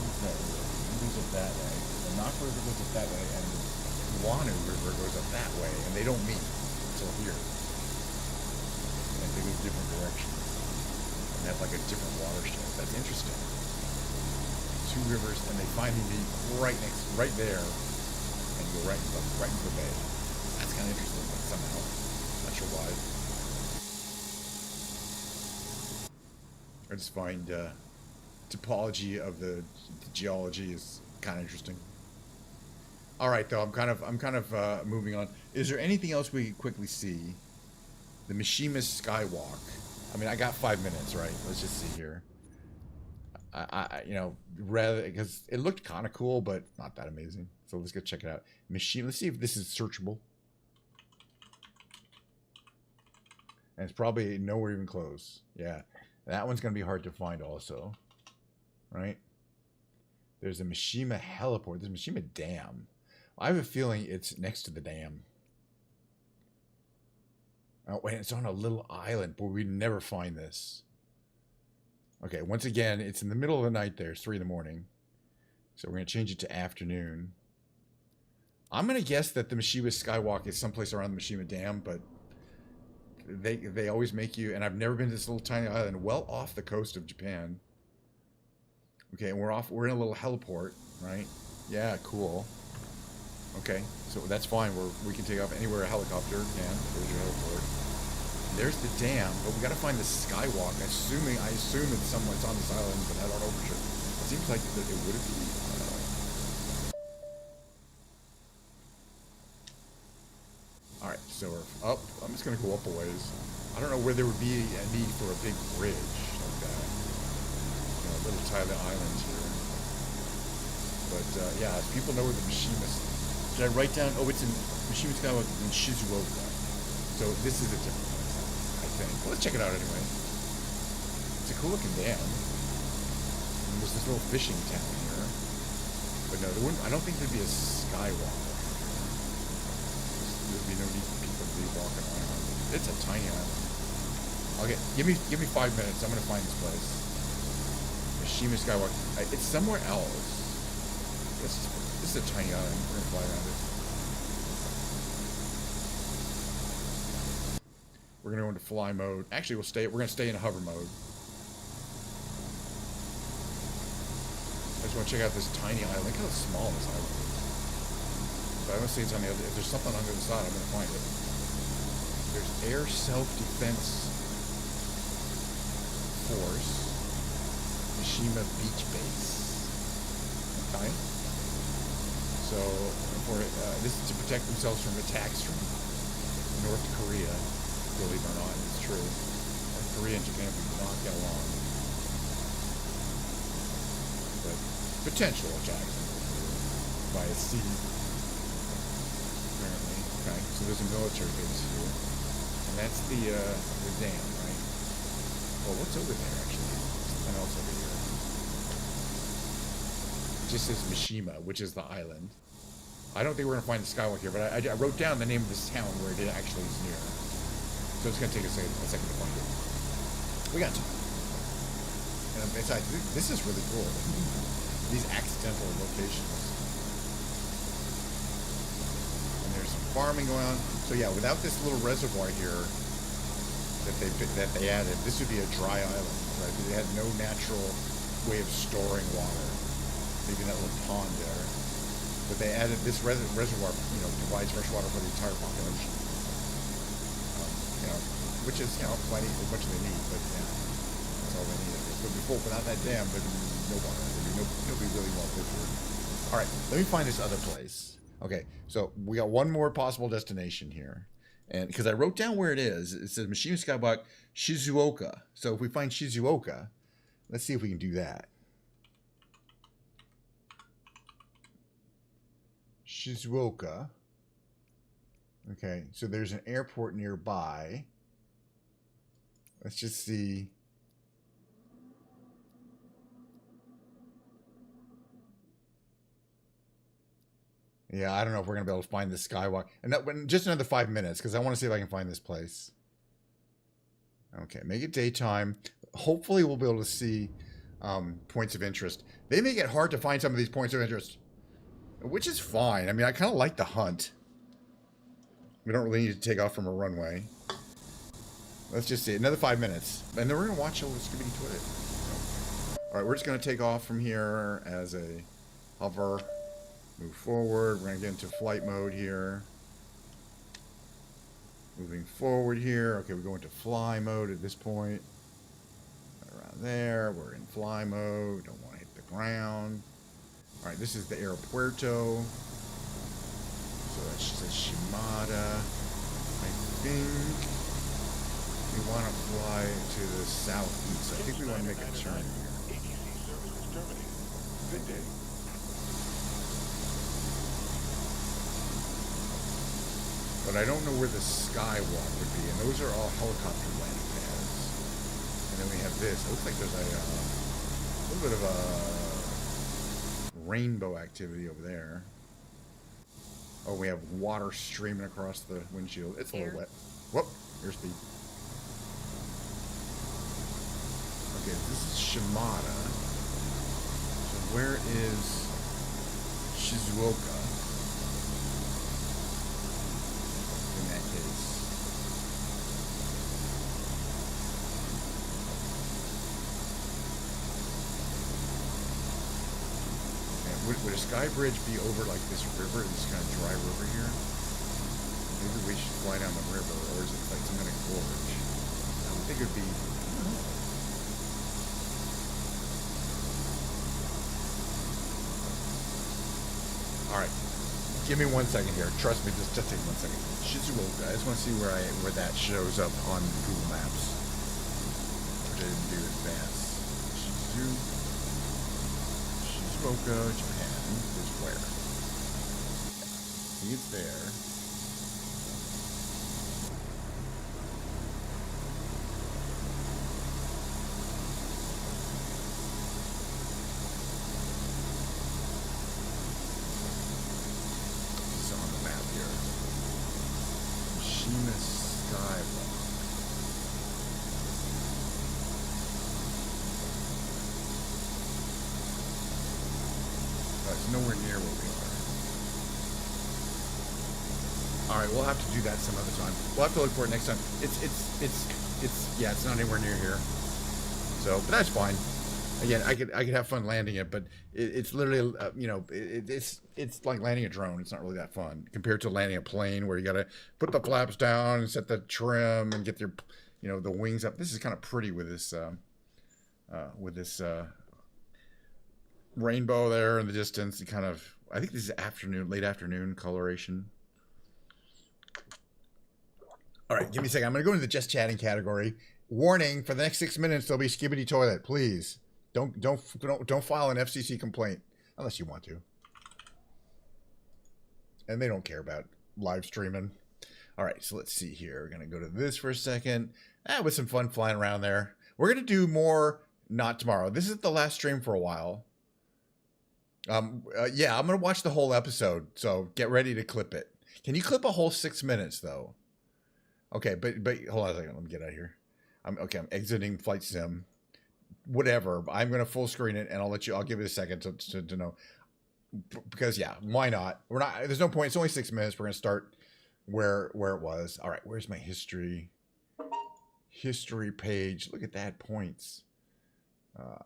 What's that river? One goes up that way. The Naka River goes up that way, and the Wanu River goes up that way, and they don't meet until here. And they go different directions. And they have like a different watershed. That's interesting. Two rivers, and they finally meet right there. And go right into the bay. That's kind of interesting, but somehow. Not sure why. I just find topology of the geology is kind of interesting. All right, though, I'm kind of moving on. Is there anything else we could quickly see? The Mishima Skywalk. I mean, I got 5 minutes, right? Let's just see here. Rather, because it looked kind of cool, but not that amazing. So let's go check it out. Machine. Let's see if this is searchable. And it's probably nowhere even close. Yeah, that one's gonna be hard to find, also. Right? There's a Mishima heliport. There's a Mishima Dam. I have a feeling it's next to the dam. Oh, wait, it's on a little island. Boy, we'd never find this. Okay, once again, it's in the middle of the night there. It's 3 in the morning. So we're going to change it to afternoon. I'm going to guess that the Mishima Skywalk is someplace around the Mishima Dam, but they always make you... And I've never been to this little tiny island well off the coast of Japan. Okay, and we're in a little heliport, right? Yeah, cool. Okay, so that's fine. We can take off anywhere a helicopter can. There's your heliport. There's the dam, but we got to find the skywalk. I assume it's someone's on this island, but I don't know for sure. It seems like that it would be. All right, so we're up. I'm just gonna go up a ways. I don't know where there would be a need for a big bridge like that. You know, little tiny islands here. But yeah, if people know where the Mishima. Did I write down? Oh, it's in Mishima Skywalk in Shizuoka. So this is a different place, I think. Well, let's check it out anyway. It's a cool looking dam. And there's this little fishing town here. But no, I don't think there'd be a skywalk. There'd be no need for people to be walking around. It's a tiny island. Okay, give me 5 minutes. I'm gonna find this place. Mishima Skywalk. It's somewhere else. This is a tiny island. We're gonna fly around it. We're gonna go into fly mode. Actually, we're gonna stay in hover mode. I just want to check out this tiny island. Look how small this island is. But I don't see it's on the other. If there's something on the other side, I'm gonna find it. There's Air Self-Defense Force, Mishima Beach Base. Okay. So, this is to protect themselves from attacks from North Korea. Believe it or not, it's true. North Korea and Japan do not get along. But potential attacks by a sea, apparently. Okay, so there's a military base here, and that's the dam, right? Well, what's over there actually? Something else over here. It just says Mishima, which is the island. I don't think we're gonna find the skywalk here, but I wrote down the name of this town where it actually is near. So it's going to take a second to find it. We got time. And besides, this is really cool. These accidental locations. And there's some farming going on. So yeah, without this little reservoir here that they added, this would be a dry island, right? They had no natural way of storing water. Maybe that little pond there. But they added this reservoir, you know, provides fresh water for the entire population. You know, which is, you know, plenty, as much as they need, but yeah, that's all they need. But before, without that dam, there'd be no water. Nobody really want to live here. All right, let me find this other place. Okay, so we got one more possible destination here. And because I wrote down where it is, it says Mishima Skywalk, Shizuoka. So if we find Shizuoka, let's see if we can do that. Shizuoka. Okay, so there's an airport nearby. Let's just see. Yeah, I don't know if we're going to be able to find the skywalk. And just another 5 minutes, because I want to see if I can find this place. Okay, make it daytime. Hopefully we'll be able to see points of interest. They make it hard to find some of these points of interest, which is fine. I mean, I kind of like the hunt. We don't really need to take off from a runway. Let's just see. Another 5 minutes. And then we're going to watch a little Scooby Twitter. All right, we're just going to take off from here as a hover. Move forward. We're going to get into flight mode here. Moving forward here. Okay, we go into fly mode at this point. Around there. We're in fly mode. Don't want to hit the ground. All right, this is the aeropuerto. So that says Shimada. I think we want to fly to the southeast. I think we want to make a turn here. Good day. But I don't know where the skywalk would be. And those are all helicopter landing pads. And then we have this. It looks like there's a little bit of a rainbow activity over there. Oh, we have water streaming across the windshield. It's a little wet. Whoop, airspeed. Okay, this is Shimada. So where is Shizuoka? In that case. And would a sky bridge be over like this river, this kind of dry river here? Maybe we should fly down the river, or is it like some kind of gorge? I would think it would be. Alright, give me 1 second here. Trust me, just take 1 second. Shizuoka, I just want to see where that shows up on Google Maps. Which I didn't do in advance. Shizuoka, Japan is where? I think it's there. Nowhere near where we are. All right, we'll have to do that some other time. We'll have to look for it next time. Yeah, it's not anywhere near here. So, but that's fine. Again, I could have fun landing it, but it's literally it's like landing a drone. It's not really that fun compared to landing a plane where you got to put the flaps down and set the trim and get your the wings up. This is kind of pretty with this rainbow there in the distance. And kind of, I think this is late afternoon coloration. All right, give me a second. I'm going to go into the just chatting category. Warning: for the next 6 minutes, there'll be Skibbity Toilet. Please don't file an FCC complaint unless you want to. And they don't care about live streaming. All right, so let's see here. We're going to go to this for a second. With some fun flying around there. We're going to do more. Not tomorrow. This is the last stream for a while. Yeah, I'm gonna watch the whole episode, so get ready to clip it. Can you clip a whole 6 minutes though? Okay, but hold on a second. Let me get out of here. I'm exiting Flight Sim. Whatever. I'm gonna full screen it, and I'll give it a second to know. Because yeah, why not? We're not. There's no point. It's only 6 minutes. We're gonna start where it was. All right. Where's my history? History page. Look at that, points.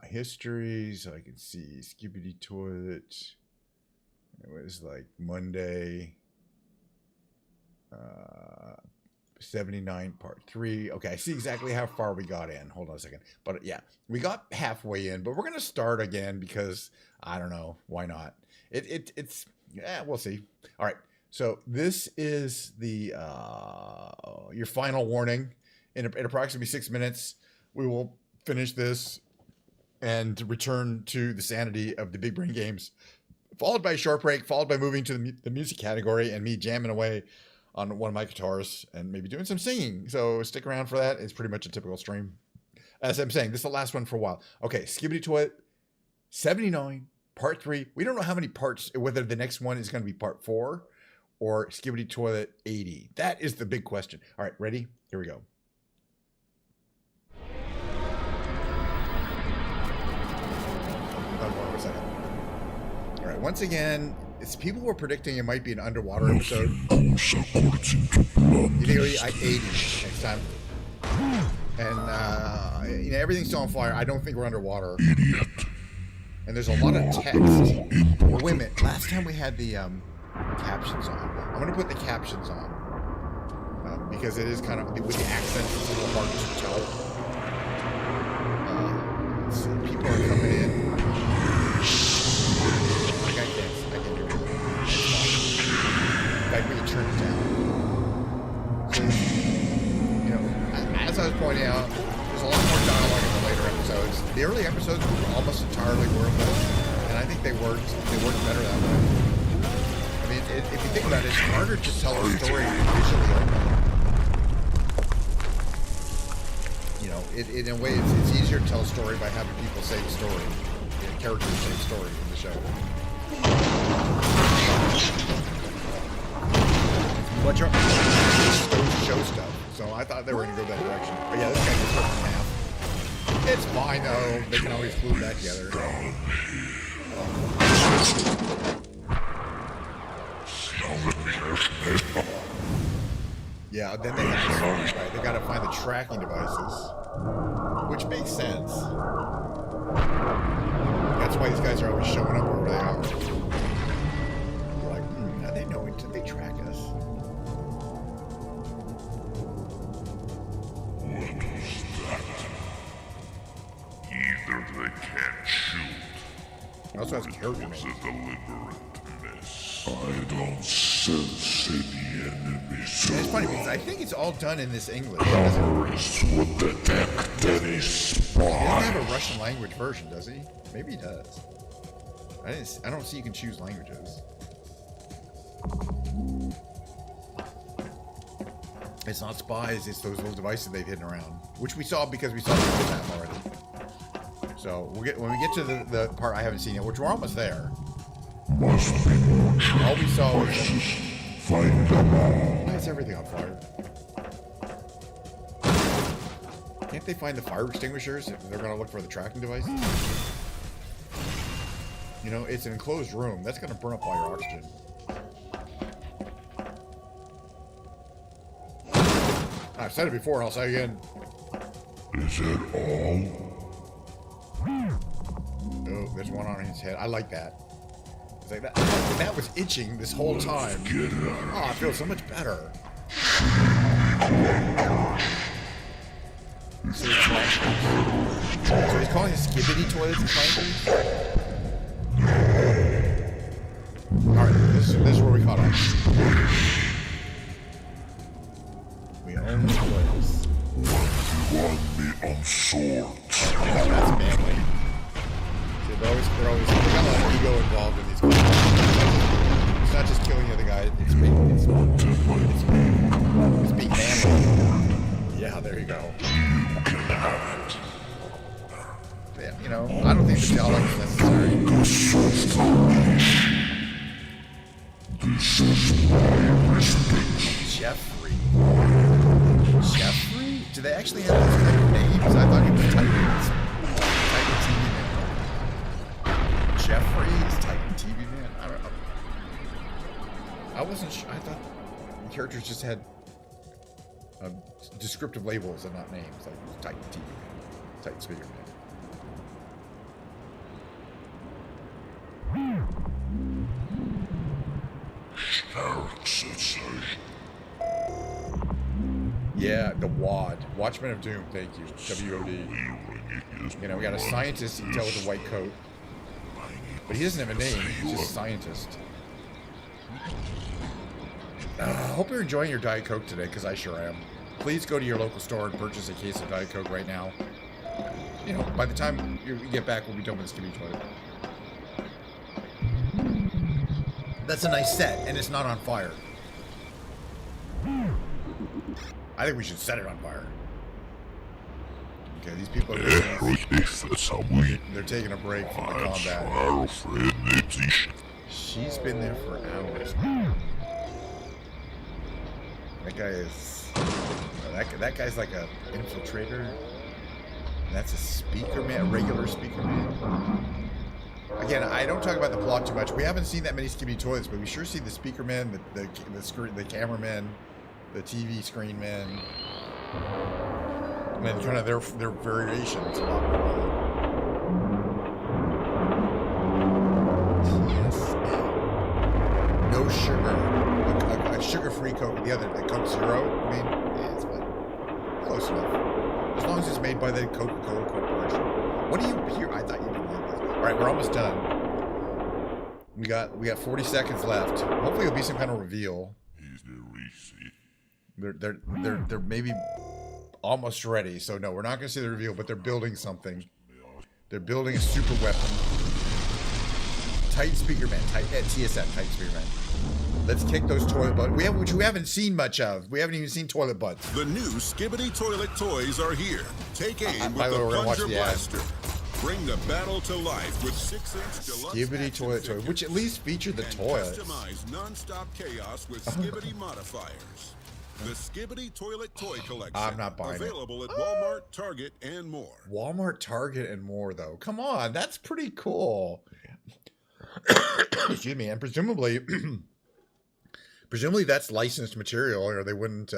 History, so I can see Skibbity Toilet. It was like Monday, 79 part 3. Okay, I see exactly how far we got in. Hold on a second. But yeah, we got halfway in, but we're gonna start again because I don't know, why not? It's we'll see. All right, so this is the your final warning. In approximately 6 minutes, we will finish this and return to the sanity of the Big Brain Games, followed by a short break, followed by moving to the music category and me jamming away on one of my guitars and maybe doing some singing. So stick around for that. It's pretty much a typical stream. As I'm saying, this is the last one for a while. Okay, Skibbity Toilet, 79, part 3. We don't know how many parts, whether the next one is going to be part 4 or Skibbity Toilet 80. That is the big question. All right, ready? Here we go. Hold on a second. All right, once again, people were predicting it might be an underwater episode. You think 80 next time? And everything's still on fire. I don't think we're underwater. Idiot. And there's a lot of text. Wait a minute. Last time we had the captions on. I'm gonna put the captions on because it is kind of with the accents. It's a little hard to tell. Let's see. People are coming in. I can hear it. In fact, we can turn it down. So, as I was pointing out, there's a lot more dialogue in the later episodes. The early episodes were almost entirely wordless, and I think they worked better that way. I mean, if you think about it, it's harder to tell a story visually. In a way, it's easier to tell a story by having people say the story. Characters say the story in the show. But you're show stuff, so I thought they were going to go that direction. But yeah, this guy gets cut in half. It's fine though. They can always glue that together. Yeah, then they got to find the tracking devices, which makes sense. That's why these guys are always showing up wherever they are. They're like, how they know it? Did they track us? What is that? Either they can't shoot. Also has character It's a names. deliberate miss. I don't sense any enemies. Yeah, it's funny because I think it's all done in this English. Terrorists would detect any He spy. doesn't have a Russian language version, does he? Maybe he does. I don't see you can choose languages. It's not spies, it's those little devices they've hidden around. Which we saw because we saw the map already. So when we get to the part I haven't seen yet, which we're almost there. Must be more All we saw was Find them all. why is everything on fire? Can't they find the fire extinguishers if they're gonna look for the tracking devices? You know, it's an enclosed room. That's gonna burn up all your oxygen. I've said it before and I'll say it again. Is it all? Oh, there's one on his head. I like that. It's like that was itching this whole time. Get out. Oh, I feel so much better. So he's calling it skibbity toilets and clankers? Alright, this is where we caught up. We own the place. Want me on swords? That's manly. See, they got a lot of ego involved in these questions. It's not just killing the other guy, it's being manly. Yeah, there you go. Yeah, you know, I don't think the dialogue is necessary. This is my respect. Jeffrey. Jeffrey? Do they actually have those kind of names? I thought he was Titan's TV Man. Jeffrey is Titan TV Man? I don't know. I wasn't sure. I thought the characters just had descriptive labels and not names, like Titan TV Man, Titan Speaker Man. Yeah, the WAD. Watchmen of Doom, thank you. WOD. You know, we got a scientist you can tell with a white coat. But he doesn't have a name, he's just a scientist. Hope you're enjoying your Diet Coke today, because I sure am. Please go to your local store and purchase a case of Diet Coke right now. You know, by the time you get back, we'll be done with the skibbity toilet. That's a nice set, and it's not on fire. I think we should set it on fire. Okay, these people are they're taking a break from the combat. She's been there for hours. That guy is... That guy's like a infiltrator. And that's a speaker man, a regular speaker man. Again, I don't talk about the plot too much. We haven't seen that many skibbity toilets, but we sure see the speaker man, the cameraman, the TV screen man, and then kind of their variations a lot more. Yes. No sugar. A sugar-free Coke. The other, the Coke Zero. I mean, yeah, it's fine. Close enough. As long as it's made by the Coca-Cola Corporation. What do you hear? I thought you didn't like this. All right, we're almost done. We got 40 seconds left. Hopefully, it'll be some kind of reveal. They're maybe almost ready. So no, we're not going to see the reveal, but they're building something. They're building a super weapon. Titan Speaker Man, TSM, Titan Speaker Man. Let's kick those toilet butts, which we haven't seen much of. We haven't even seen toilet butts. The new Skibbity Toilet toys are here. Take aim By with the way, the we're gonna watch Plunger the ad. Blaster. Bring the battle to life with 6-inch deluxe Skibbity action toilet toy, figures which at least featured the and toilets. customize non-stop chaos with Skibbity modifiers. The Skibbity Toilet Toy Collection. I'm not buying available at Walmart, Target, and more. Walmart, Target, and more, though. Come on, that's pretty cool. Excuse me, and presumably that's licensed material, or they wouldn't.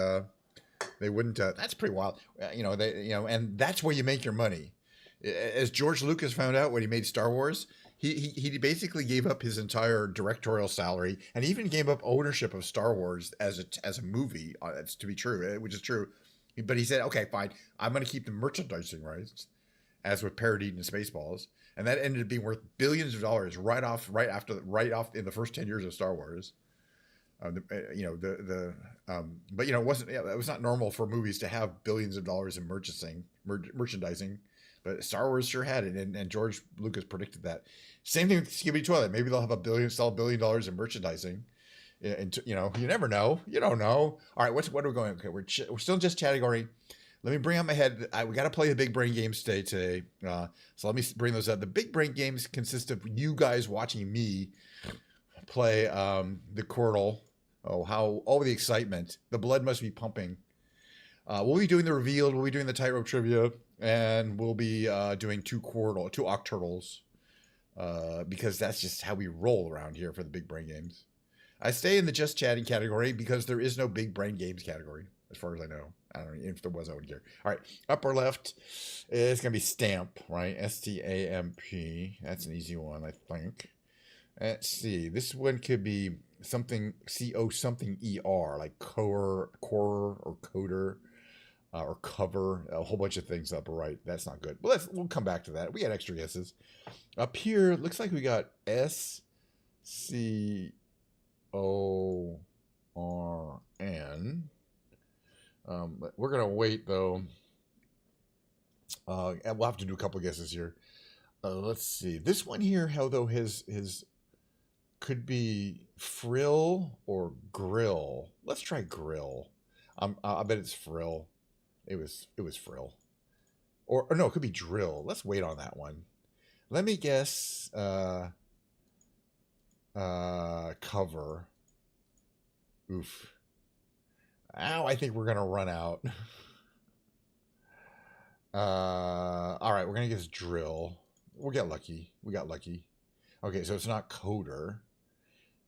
That's pretty wild. And that's where you make your money. As George Lucas found out when he made Star Wars, he basically gave up his entire directorial salary, and even gave up ownership of Star Wars as a movie. That's to be true, which is true. But he said, okay, fine, I'm going to keep the merchandising rights, as with Parodied and Spaceballs, and that ended up being worth billions of dollars right off in the first 10 years of Star Wars. But it was not normal for movies to have billions of dollars in merchandising, but Star Wars sure had it, and George Lucas predicted that. Same thing with Skibbity Toilet. Maybe they'll have $1 billion in merchandising. And you never know. You don't know. All right, what are we going? Okay, we're still just category. Let me bring up my head. We got to play the big brain games today. So let me bring those up. The big brain games consist of you guys watching me play the Quirtle. Oh, the excitement. The blood must be pumping. We'll be doing the revealed. We'll be doing the tightrope trivia, and we'll be doing two Octurtles, because that's just how we roll around here for the big brain games. I stay in the just chatting category because there is no big brain games category, as far as I know. I don't know if there was, I wouldn't care. All right, upper left is going to be Stamp, right? STAMP. That's an easy one, I think. Let's see. This one could be something CO something ER, like core or coder, or cover, a whole bunch of things up right. That's not good. But we'll come back to that. We got extra guesses. Up here, looks like we got SCORN. But we're gonna wait though. And we'll have to do a couple guesses here. Let's see. This one here, how though his could be frill or grill. Let's try grill. I bet it's frill. It was frill. Or no, it could be drill. Let's wait on that one. Let me guess cover. Oof. Ow, I think we're gonna run out. All right, we're gonna guess drill. We'll get lucky. We got lucky. Okay, so it's not coder.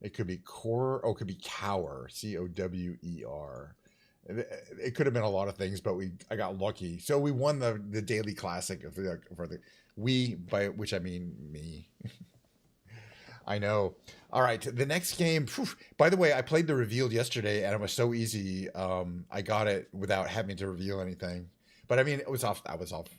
It could be core. Oh, it could be cower. COWER. It could have been a lot of things, but I got lucky. So we won the daily classic for the we, by which I mean me. I know. All right, the next game. By the way, I played the revealed yesterday, and it was so easy. I got it without having to reveal anything. But I mean, it was off. That was off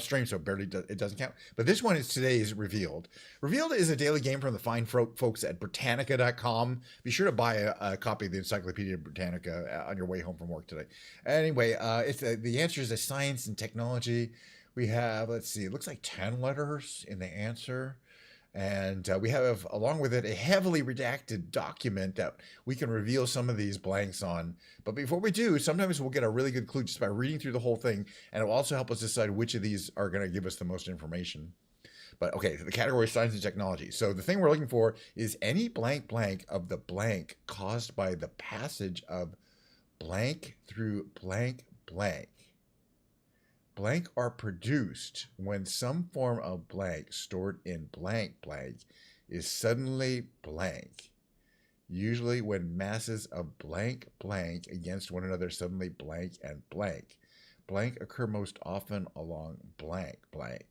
stream, so it doesn't count. But this one is today's revealed. Revealed is a daily game from the fine folks at Britannica.com. Be sure to buy a copy of the Encyclopedia Britannica on your way home from work today. Anyway, it's the answer is science and technology. We have, let's see, it looks like 10 letters in the answer. And we have, along with it, a heavily redacted document that we can reveal some of these blanks on. But before we do, sometimes we'll get a really good clue just by reading through the whole thing. And it will also help us decide which of these are going to give us the most information. But okay, the category is science and technology. So the thing we're looking for is any blank blank of the blank caused by the passage of blank through blank blank. Blank are produced when some form of blank stored in blank blank is suddenly blank. Usually when masses of blank blank against one another suddenly blank and blank. Blank occur most often along blank blank.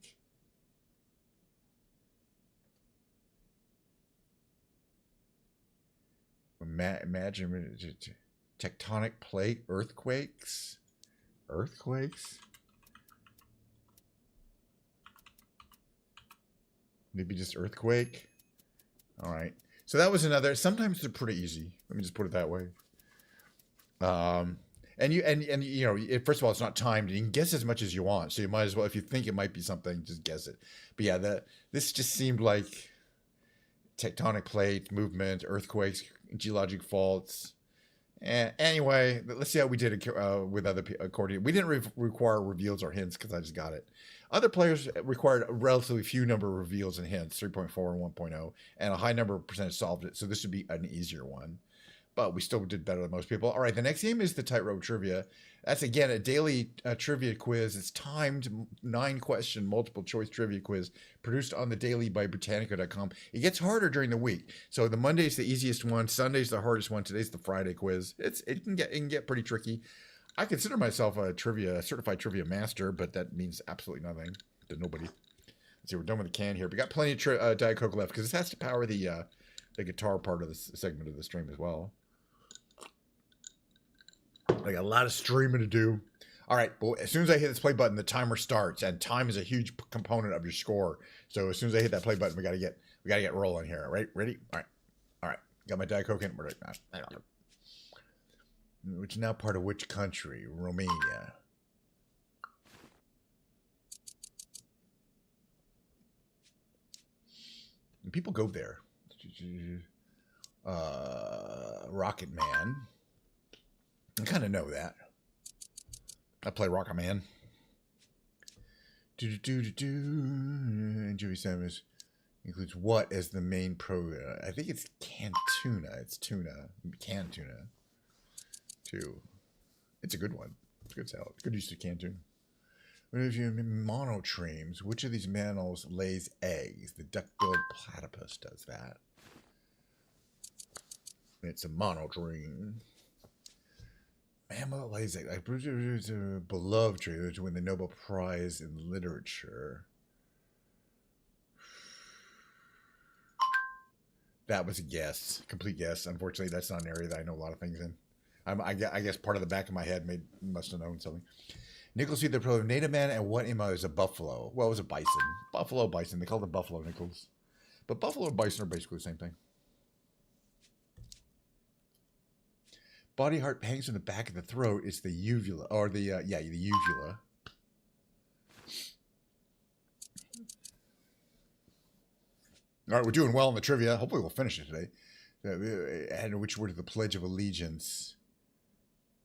Imagine tectonic plate, earthquakes. Earthquakes? Maybe just earthquake. All right. So that was another. Sometimes they're pretty easy. Let me just put it that way. And you know, first of all, it's not timed. You can guess as much as you want. So you might as well, if you think it might be something, just guess it. But yeah, this just seemed like tectonic plate movement, earthquakes, geologic faults. Anyway, let's see how we did with other accordion. We didn't require reveals or hints because I just got it. Other players required a relatively few number of reveals and hints, 3.4 and 1.0, and a high number of percentage solved it. So this would be an easier one. But we still did better than most people. All right, the next game is the Tightrope Trivia. That's, again, a daily trivia quiz. It's timed 9-question multiple choice trivia quiz produced on the daily by Britannica.com. It gets harder during the week. So the Monday's the easiest one. Sunday's the hardest one. Today's the Friday quiz. It can get pretty tricky. I consider myself a certified trivia master, but that means absolutely nothing to nobody. Let's see, we're done with the can here. We got plenty of Diet Coke left because this has to power the guitar part of this segment of the stream as well. I got a lot of streaming to do. All right, well, as soon as I hit this play button, the timer starts, and time is a huge component of your score. So as soon as I hit that play button, we gotta get rolling here. Right, ready? All right. Got my Diet Coke in. Which is now part of which country? Romania. And people go there. Rocket Man. I kind of know that. I play Rocket Man. And Joey Samus includes what as the main program? I think it's Cantuna. It's tuna. Canned tuna. Too. It's a good one. It's a good salad. Good use of canned tuna. If you're monotremes, which of these mammals lays eggs? The duck-billed platypus does that. It's a monotreme. Mammal lays eggs. It's a beloved tree, which win the Nobel Prize in Literature. That was a guess. Complete guess. Unfortunately, that's not an area that I know a lot of things in. I guess part of the back of my head must have known something. Nichols see the pro native man, and what am I? Is a buffalo. Well, it was a bison. Buffalo, bison. They call them buffalo Nichols. But buffalo and bison are basically the same thing. Body heart hangs in the back of the throat. It's the uvula, or the uvula. All right, we're doing well in the trivia. Hopefully, we'll finish it today. And which word of the Pledge of Allegiance?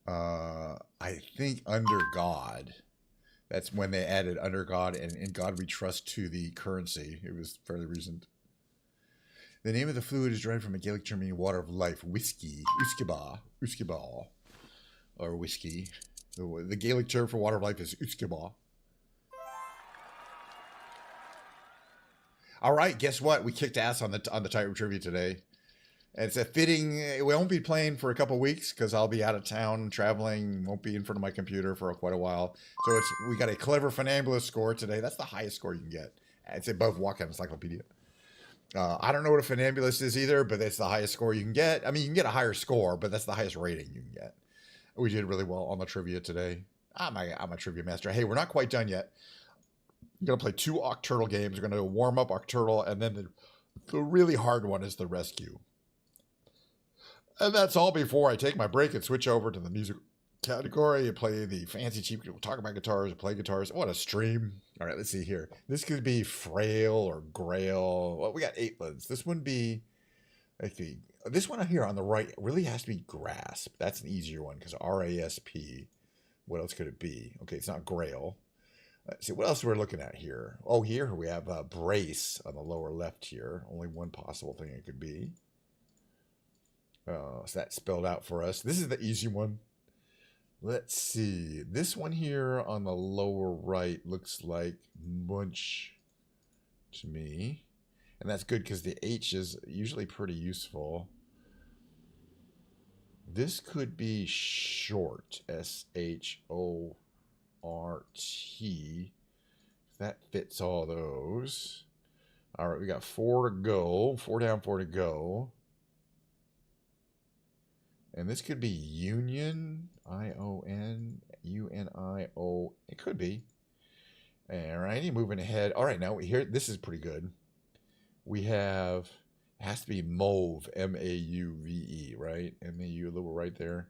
I think under God. That's when they added under God and in God we trust to the currency. It was fairly recent. The name of the fluid is derived from a Gaelic term meaning water of life, whiskey, uskibal, or whiskey. The Gaelic term for water of life is uskibal. All right, guess what? We kicked ass on the Tightrope Trivia today. It's a fitting. We won't be playing for a couple weeks because I'll be out of town traveling. Won't be in front of my computer for quite a while. So we got a clever funambulist score today. That's the highest score you can get. It's above Walkout Encyclopedia. I don't know what a funambulist is either, but that's the highest score you can get. I mean, you can get a higher score, but that's the highest rating you can get. We did really well on the trivia today. I'm a trivia master. Hey, we're not quite done yet. We're going to play 2 Octurtle games. We're going to warm up Octurtle, and then the really hard one is the rescue. And that's all before I take my break and switch over to the music category and play the fancy cheap. We'll talk about guitars, play guitars. What a stream. All right, let's see here. This could be frail or grail. Well, we got 8 lids. This one be, this one here on the right really has to be grasp. That's an easier one because RASP. What else could it be? Okay, it's not grail. Let's see, what else we're looking at here? Oh, here we have a brace on the lower left here. Only one possible thing it could be. So that's spelled out for us. This is the easy one. Let's see. This one here on the lower right looks like munch to me. And that's good because the H is usually pretty useful. This could be short. S-H-O-R-T. That fits all those. All right, we got 4 to go. 4 down, 4 to go. And this could be union, I-O-N-U-N-I-O. It could be. All righty, moving ahead. All right, now here, this is pretty good. We have, it has to be mauve, M-A-U-V-E, right? M-A-U, a little right there.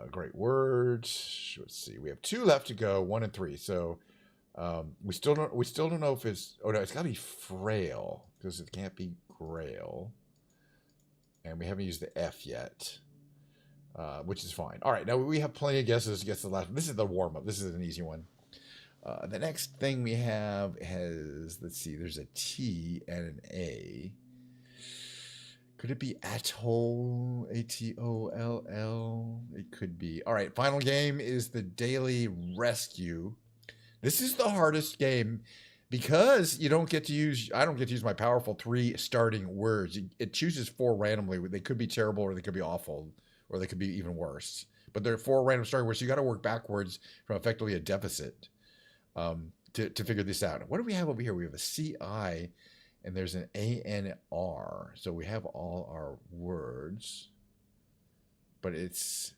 Great words. Let's see. We have 2 left to go, 1 and 3. So we still don't know if it's. Oh no, it's got to be frail because it can't be grail. And we haven't used the F yet. which is fine. All right, now we have plenty of guesses. Guess the last. This is the warm up. This is an easy one. The next thing we have has, let's see, there's a T and an A. Could it be Atoll? Atoll? It could be. All right, final game is the Daily Rescue. This is the hardest game because you don't get to use, I don't get to use my powerful 3 starting words. It chooses 4 randomly. They could be terrible or they could be awful or they could be even worse. But they're 4 random starting words, so you got to work backwards from effectively a deficit to figure this out. What do we have over here? We have a CI and there's an ANR. So we have all our words, but it's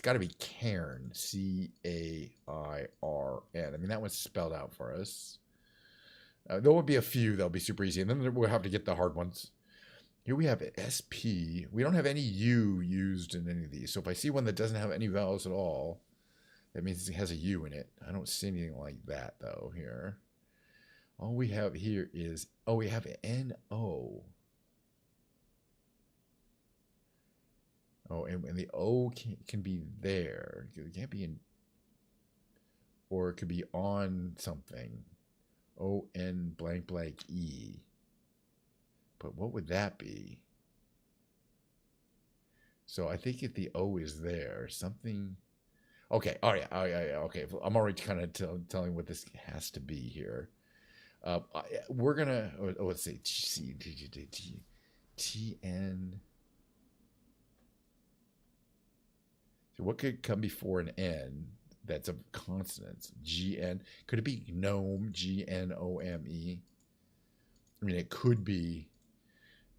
got to be Cairn, CAIRN. I mean, that one's spelled out for us. There will be a few that'll be super easy, and then we'll have to get the hard ones. Here we have SP. We don't have any U used in any of these. So if I see one that doesn't have any vowels at all, that means it has a U in it. I don't see anything like that, though, here. All we have here is, oh, we have NO. Oh, and the O can be there. It can't be in, or it could be on something. ON blank blank E. But what would that be? So I think if the O is there, something. Okay, oh yeah, okay. I'm already kind of telling what this has to be here. We're gonna, let's say TN. So what could come before an N that's a consonant? GN. Could it be gnome? GNOME. I mean, it could be.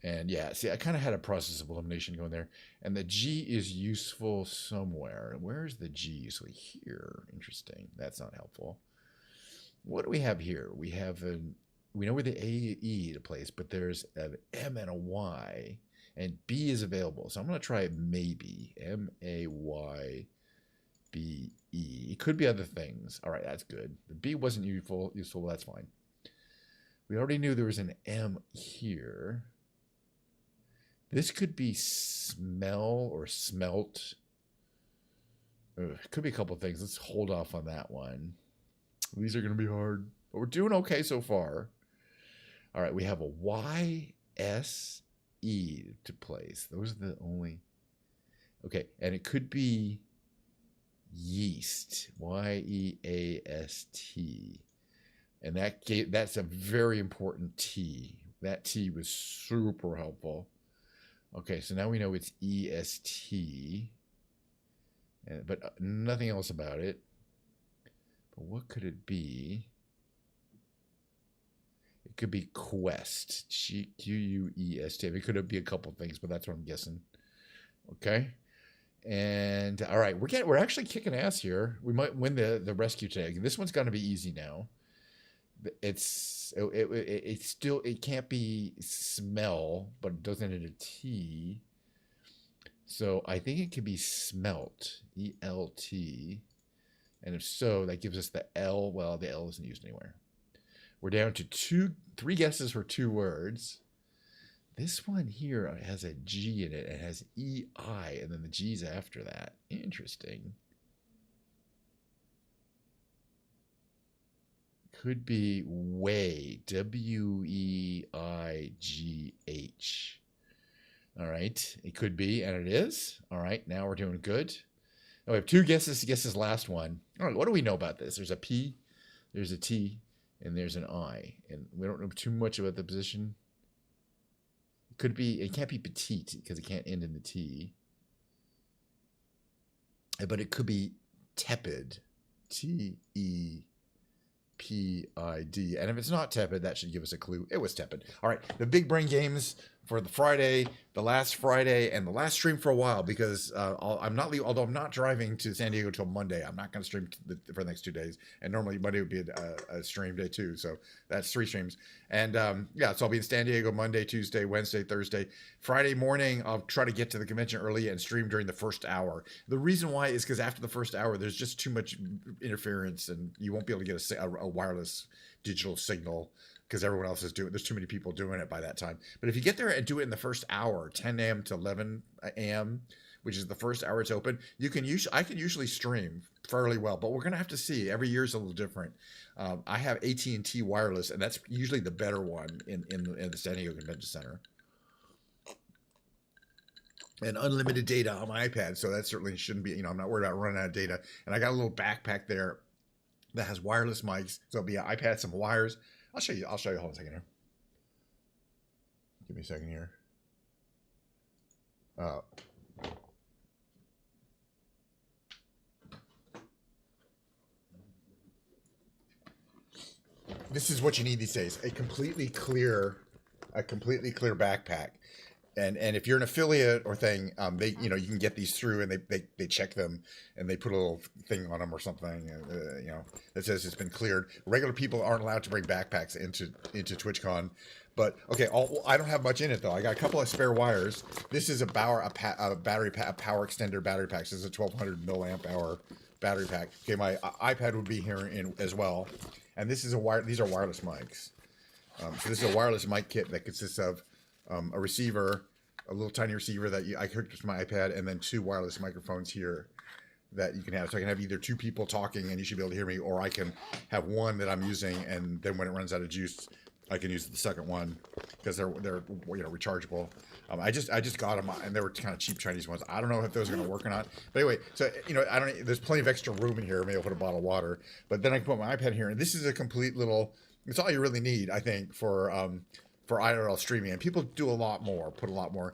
And yeah, see, I kind of had a process of elimination going there. And the G is useful somewhere. Where's the G? So here. Interesting. That's not helpful. What do we have here? We have we know where the AE to place, but there's an M and a Y. And B is available. So I'm going to try maybe. MAYBE. It could be other things. All right, that's good. The B wasn't useful. That's fine. We already knew there was an M here. This could be smell or smelt. It could be a couple of things. Let's hold off on that one. These are going to be hard. But we're doing okay so far. All right, we have a YS. To place. Those are the only. Okay, and it could be yeast. YEAST. And that's a very important T. That T was super helpful. Okay, so now we know it's EST. But nothing else about it. But what could it be? It could be quest. QUEST. It could be a couple things, but that's what I'm guessing. Okay. And all right, we're actually kicking ass here. We might win the rescue today. This one's gonna be easy now. It still can't be smell, but it doesn't have a T. So I think it could be smelt. ELT. And if so, that gives us the L. Well, the L isn't used anywhere. We're down to 3 guesses for 2 words. This one here has a G in it. It has EI, and then the G's after that. Interesting. Could be weigh. WEIGH. All right. It could be, and it is. All right. Now we're doing good. Now we have 2 guesses to guess this last one. All right. What do we know about this? There's a P, there's a T, and there's an I, and we don't know too much about the position. It could be, it can't be petite because it can't end in the T. But it could be tepid. TEPID. And if it's not tepid, that should give us a clue. It was tepid. All right, the big brain games for the Friday, the last Friday, and the last stream for a while because although I'm not driving to San Diego till Monday, I'm not going to stream for the next 2 days. And normally Monday would be a stream day too, so that's 3 streams. And yeah, so I'll be in San Diego Monday, Tuesday, Wednesday, Thursday. Friday morning, I'll try to get to the convention early and stream during the first hour. The reason why is because after the first hour, there's just too much interference, and you won't be able to get a wireless digital signal because everyone else is doing it. There's too many people doing it by that time. But if you get there and do it in the first hour, 10 a.m. to 11 a.m., which is the first hour it's open, I can usually stream fairly well, but we're gonna have to see. Every year is a little different. I have AT&T wireless, and that's usually the better one in the San Diego Convention Center. And unlimited data on my iPad, so that certainly shouldn't be. I'm not worried about running out of data. And I got a little backpack there that has wireless mics, so it'll be an iPad, some wires. I'll show you. Hold on a second here. Give me a second here. This is what you need these days: a completely clear backpack. And if you're an affiliate or thing, they you can get these through, and they check them, and they put a little thing on them or something, that says it's been cleared. Regular people aren't allowed to bring backpacks into TwitchCon, but okay, I don't have much in it though. I got a couple of spare wires. This is a power extender battery pack. This is a 1200 milliamp hour battery pack. Okay, my iPad would be here in as well, and this is these are wireless mics. So this is a wireless mic kit that consists of a receiver, a little tiny receiver that I hooked up to my iPad, and then 2 wireless microphones here that you can have. So I can have either 2 people talking, and you should be able to hear me, or I can have one that I'm using, and then when it runs out of juice, I can use the second one because they're rechargeable. I just got them, and they were kind of cheap Chinese ones. I don't know if those are going to work or not. But anyway, so I don't. There's plenty of extra room in here. Maybe I'll put a bottle of water, but then I can put my iPad here, and this is a complete little. It's all you really need, I think, for IRL streaming. And people do put a lot more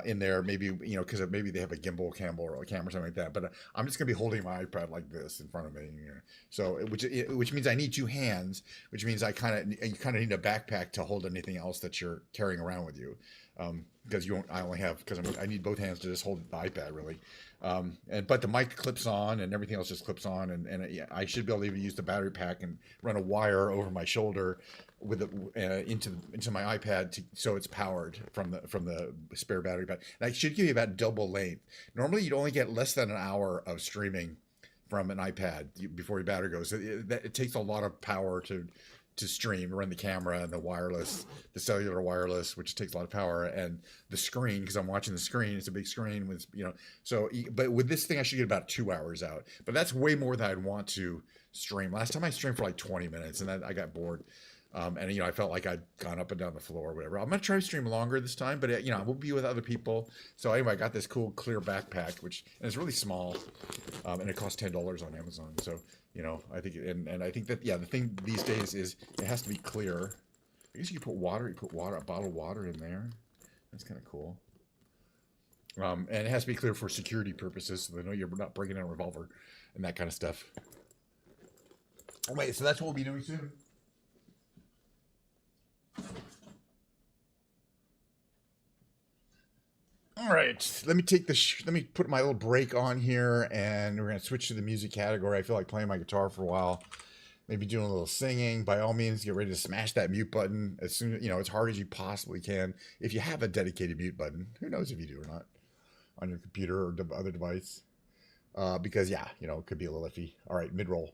in there. Maybe because maybe they have a gimbal camera or something like that. But I'm just going to be holding my iPad like this in front of me. So which means I need 2 hands, which means you kind of need a backpack to hold anything else that you're carrying around with you. Because I need both hands to just hold the iPad really. But the mic clips on and everything else just clips on, and I should be able to even use the battery pack and run a wire over my shoulder with into my iPad so it's powered from the spare battery pack. And I should give you about double length. Normally you'd only get less than an hour of streaming from an iPad before your battery goes. It takes a lot of power to stream, run the camera and the cellular wireless, which takes a lot of power, and the screen, because I'm watching the screen. It's a big screen with, but with this thing, I should get about 2 hours out, but that's way more than I'd want to stream. Last time I streamed for like 20 minutes and I got bored. And I felt like I'd gone up and down the floor or whatever. I'm going to try to stream longer this time, but I will be with other people. So anyway, I got this cool clear backpack, and it's really small. And it costs $10 on Amazon. So, I think, and I think that, the thing these days is it has to be clear. I guess you put a bottle of water in there. That's kind of cool. And it has to be clear for security purposes, so they know you're not bringing in a revolver and that kind of stuff. Oh, wait, so that's what we'll be doing soon. All right, let me put my little break on here, and we're gonna switch to the music category. I feel like playing my guitar for a while, maybe doing a little singing. By all means, get ready to smash that mute button as soon as hard as you possibly can. If you have a dedicated mute button, who knows if you do or not, on your computer or other device, because it could be a little iffy. All right, mid roll.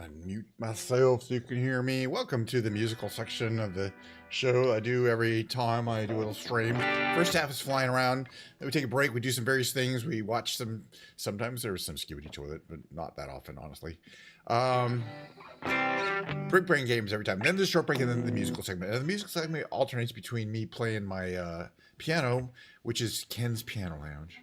Unmute myself so you can hear me. Welcome to the musical section of the show I do every time I do a little stream. First half is flying around. Then we take a break. We do some various things. We watch some. Sometimes there's some Skibidi Toilet, but not that often, honestly. Brick brain games every time. Then there's a short break, and then the musical segment. And the musical segment alternates between me playing my piano, which is Ken's Piano Lounge.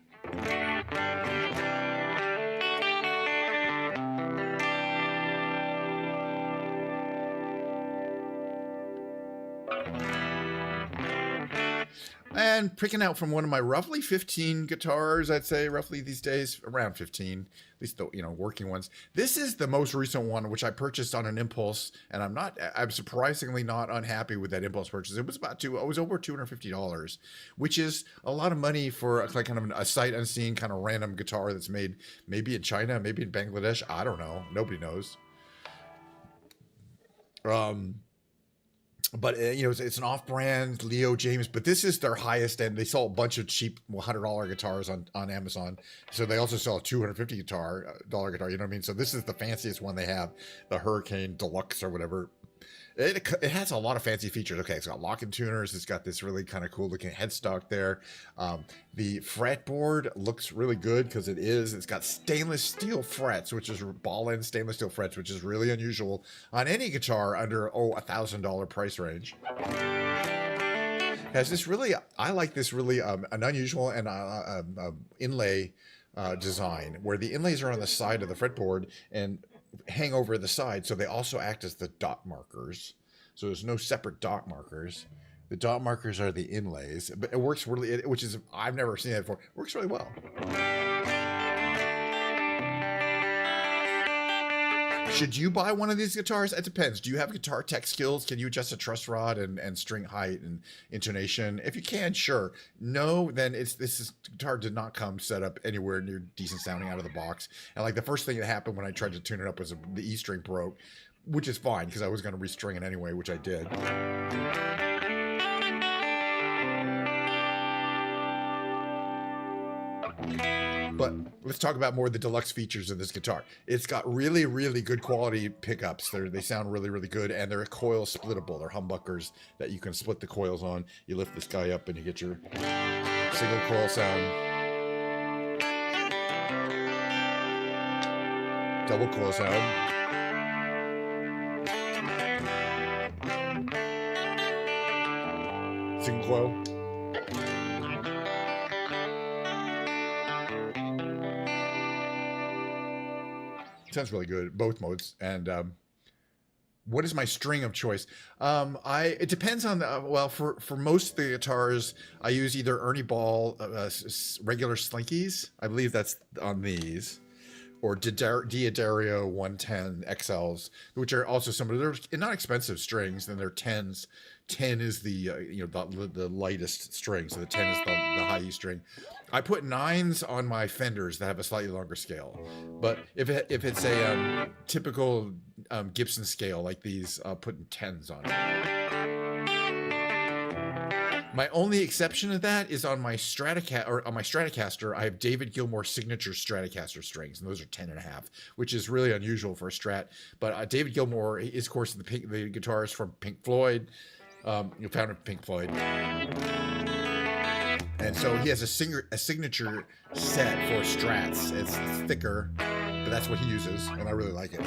And picking out from one of my roughly 15 guitars, I'd say roughly these days, around 15, at least the working ones. This is the most recent one, which I purchased on an impulse, and I'm surprisingly not unhappy with that impulse purchase. It was over $250, which is a lot of money for like kind of a sight unseen kind of random guitar that's made maybe in China, maybe in Bangladesh. I don't know. Nobody knows. But it's an off-brand Leo James, but this is their highest end. They sell a bunch of cheap $100 guitars on Amazon. So they also sell a $250 dollar guitar. You know what I mean? So this is the fanciest one they have, the Hurricane Deluxe or whatever. It has a lot of fancy features. Okay, it's got locking tuners. It's got this really kind of cool looking headstock there. The fretboard looks really good because it's got stainless steel frets, which is ball-end stainless steel frets, which is really unusual on any guitar under $1,000 price range. Has this really, I like this really an unusual and inlay design where the inlays are on the side of the fretboard and hang over the side, so they also act as the dot markers. So there's no separate dot markers. The dot markers are the inlays, but it works really, which is, I've never seen that before. It works really well. Should you buy one of these guitars? It depends. Do you have guitar tech skills? Can you adjust a truss rod and string height and intonation? If you can, sure. No, then this guitar did not come set up anywhere near decent sounding out of the box. And like the first thing that happened when I tried to tune it up was the E string broke, which is fine because I was going to restring it anyway, which I did. But let's talk about more of the deluxe features of this guitar. It's got really, really good quality pickups. They sound really, really good, and they're coil splittable. They're humbuckers that you can split the coils on. You lift this guy up and you get your single coil sound. Double coil sound. Single coil. Sounds really good, both modes. And what is my string of choice? It depends on for most of the guitars, I use either Ernie Ball regular Slinkies. I believe that's on these, or D'Addario 110 XLs, which are also they're not expensive strings. Then they're 10s. 10 is the the lightest string, so the 10 is the high E string. I put 9s on my Fenders that have a slightly longer scale, but if it's a typical Gibson scale like these, I'll put 10s on it. My only exception to that is on my Stratocaster. I have David Gilmour signature Stratocaster strings, and those are 10.5, which is really unusual for a Strat. But David Gilmour is, of course, the guitarist from Pink Floyd. Founder of Pink Floyd, and so he has a signature set for Strats. It's thicker, but that's what he uses, and I really like it.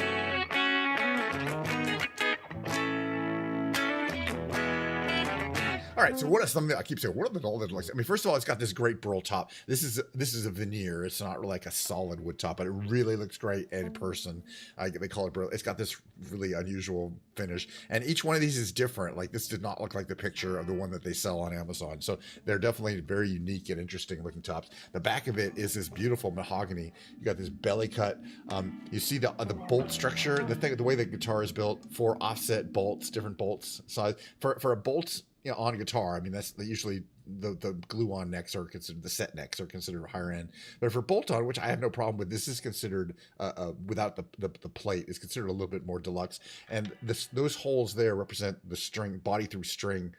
All right, so what is something I keep saying? What are the all that looks? I mean, first of all, it's got this great burl top. This is a veneer. It's not like a solid wood top, but it really looks great in person. They call it burl. It's got this really unusual finish, and each one of these is different. Like this did not look like the picture of the one that they sell on Amazon. So they're definitely very unique and interesting looking tops. The back of it is this beautiful mahogany. You got this belly cut. You see the bolt structure. The way the guitar is built, 4 offset bolts, different bolts size for a bolt. On a guitar, I mean, that's usually the glue-on necks are considered, the set necks are considered higher end. But for bolt-on, which I have no problem with, this is considered without the plate is considered a little bit more deluxe. And those holes there represent the string body through string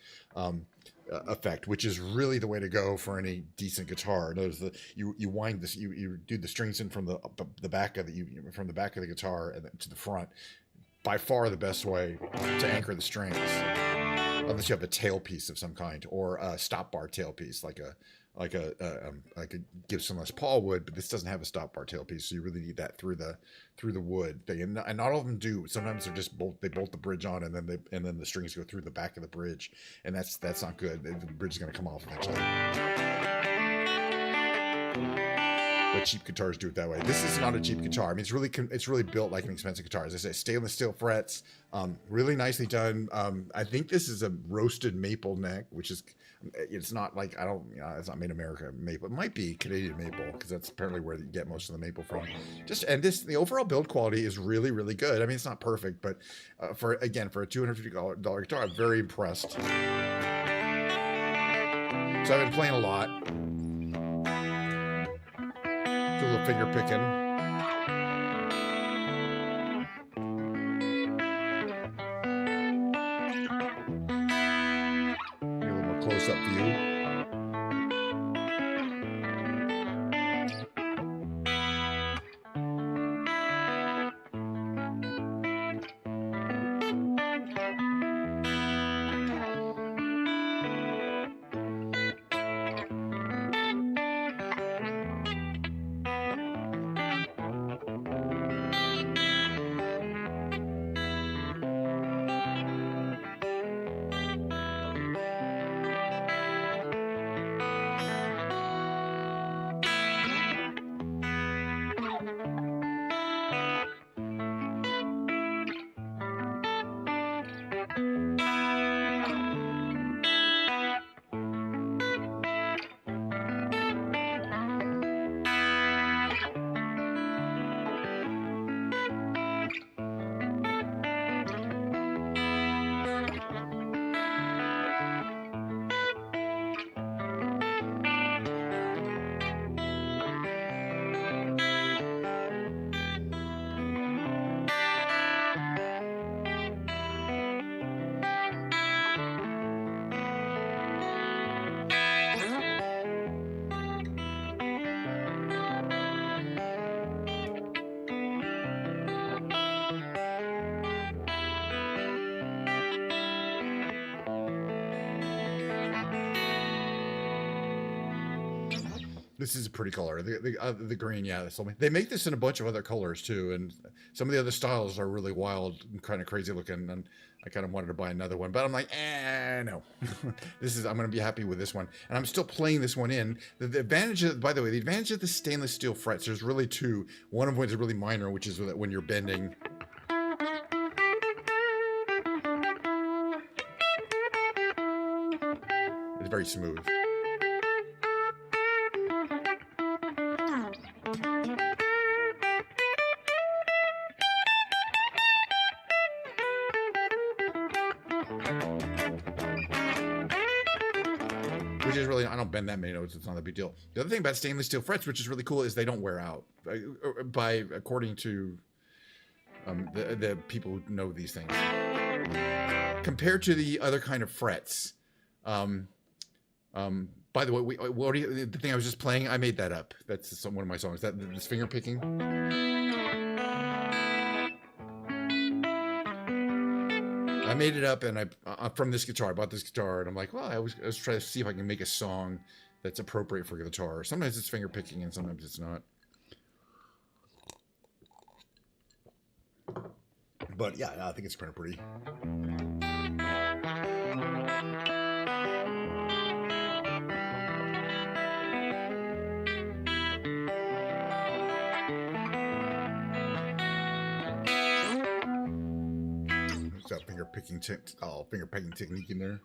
effect, which is really the way to go for any decent guitar. Notice that you wind this, you do the strings in from the back of from the back of the guitar and then to the front. By far the best way to anchor the strings, unless you have a tailpiece of some kind or a stop bar tailpiece like a Gibson Les Paul would, but this doesn't have a stop bar tailpiece, so you really need that through the wood thing. And not all of them do. Sometimes they're just bolt the bridge on, and then the strings go through the back of the bridge, and that's not good. The bridge is going to come off eventually. But cheap guitars do it that way. This is not a cheap guitar. I mean, it's really built like an expensive guitar. As I say, stainless steel frets, really nicely done. I think this is a roasted maple neck, which is, it's not like, it's not made in America maple. It might be Canadian maple, because that's apparently where you get most of the maple from. The overall build quality is really, really good. I mean, it's not perfect, but for a $250 guitar, I'm very impressed. So I've been playing a lot. Do a little finger picking. Get a little more close-up view. This is a pretty color. The green, yeah. They make this in a bunch of other colors too, and some of the other styles are really wild and kind of crazy looking. And I kind of wanted to buy another one, but I'm like, no. I'm going to be happy with this one, and I'm still playing this one in. The advantage of, by the way, the advantage of the stainless steel frets. There's really two. One of which is really minor, which is when you're bending. It's very smooth. Which is really, I don't bend that many notes, it's not a big deal. The other thing about stainless steel frets, which is really cool, is they don't wear out. According to the people who know these things. Compared to the other kind of frets. By the way, the thing I was just playing, I made that up. That's one of my songs. This finger picking. I made it up, and I from this guitar. I bought this guitar, and I'm like, well, I was trying to see if I can make a song that's appropriate for guitar. Sometimes it's finger picking, and sometimes it's not. But yeah, I think it's kind of pretty. That finger picking technique in there.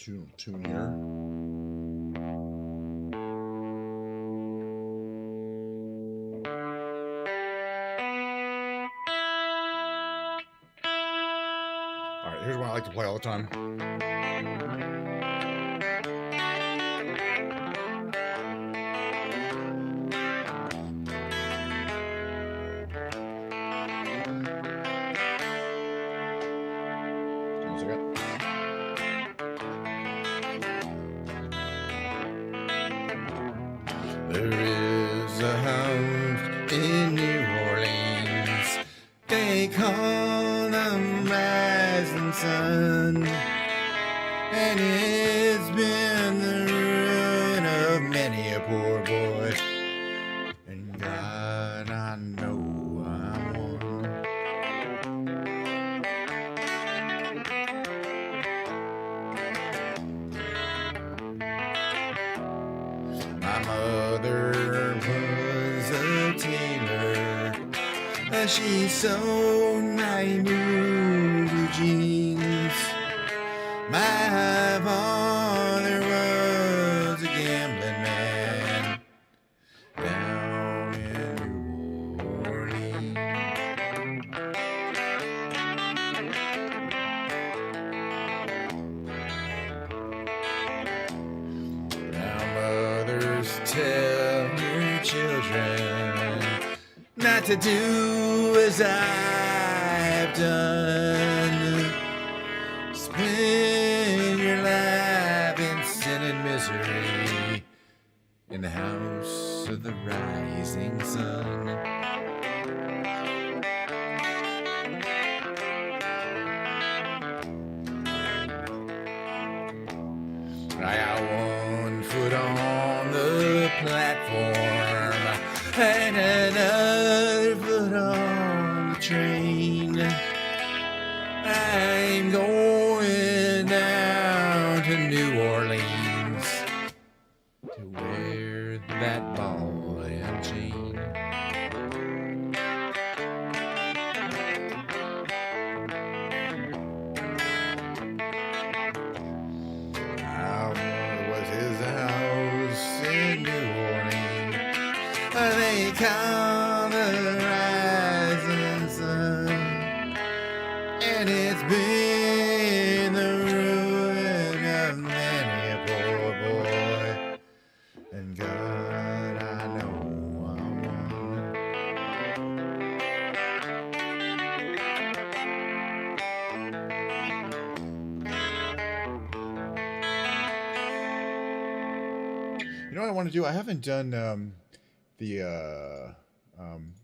tune here. All right, here's one I like to play all the time. One second. There is a house in New Orleans. They call them Rising Sun. And it's been the ruin of many a poor boy. And God, I know I'm one. My mother was a tailor. She sewed my new blue jeans. My father was a gambling man down in New Orleans. Now mothers tell your children not to do as I've done. Spend your life in sin and misery in the house of the rising sun. I got one foot on the platform and another foot on the train. I'm going down to New Orleans to wear that ball and chain. How was his house in New Orleans? They call the rising sun. And it's been the ruin of many a poor boy. And God, I know I'm one. You know what I want to do? I haven't done the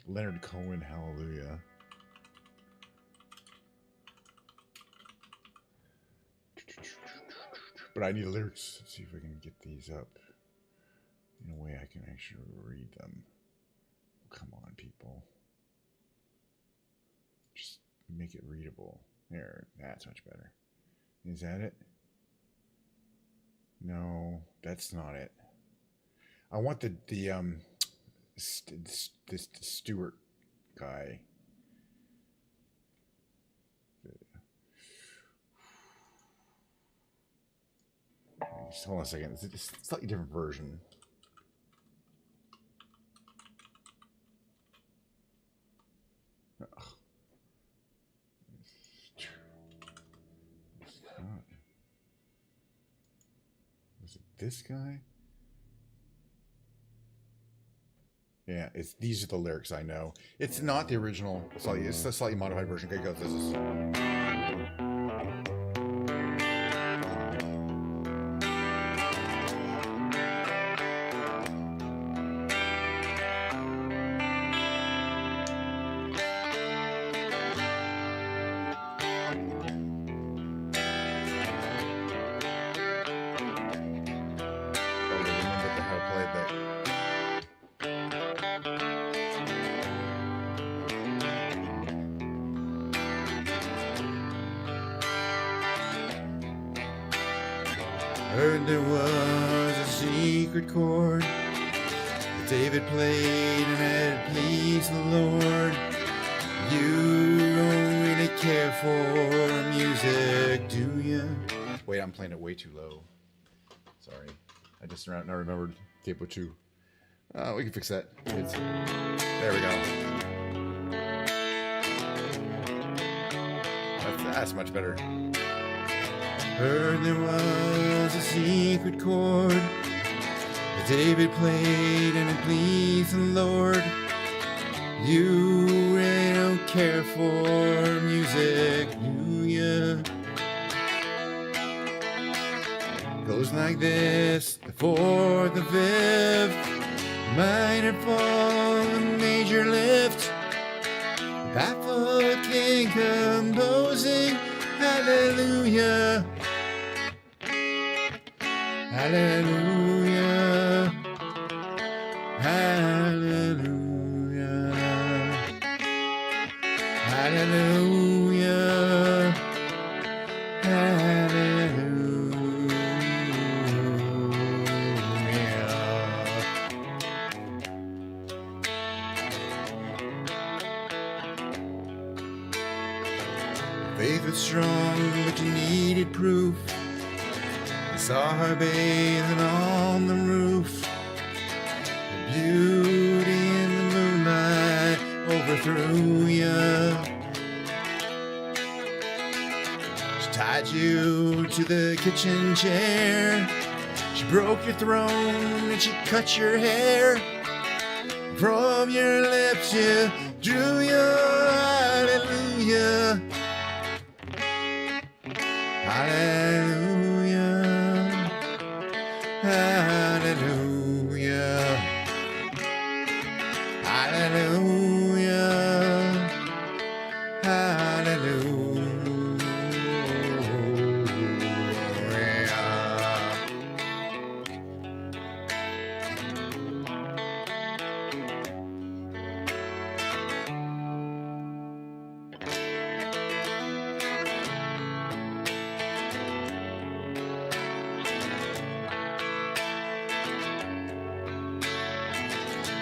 Leonard Cohen Hallelujah. But I need lyrics. Let's see if I can get these up in a way I can actually read them. Come on, people. Just make it readable. There, that's much better. Is that it? No, that's not it. I want the Stewart guy. Just hold on a second. It's a slightly different version. Ugh. It's not. Was it this guy? Yeah, these are the lyrics I know. It's not the original. It's a slightly modified version. Okay, go. This is. Heard there was a secret chord that David played and had pleased the Lord. You don't really care for music, do you? Wait, I'm playing it way too low. Sorry. I just now remembered capo 2. We can fix that. There we go. That's much better. Heard there was a secret chord that David played and it pleased the Lord. You really don't care for music, do ya? Goes like this: the 4th, the 5th, minor fall, and major lift. Baffled king composing, hallelujah, hallelujah, hallelujah, hallelujah, hallelujah. Faith was strong, but you needed proof. I saw her bathing on the roof. The beauty in the moonlight overthrew you. She tied you to the kitchen chair. She broke your throne and she cut your hair. From your lips you drew your hallelujah. Hallelujah, hallelujah, hallelujah,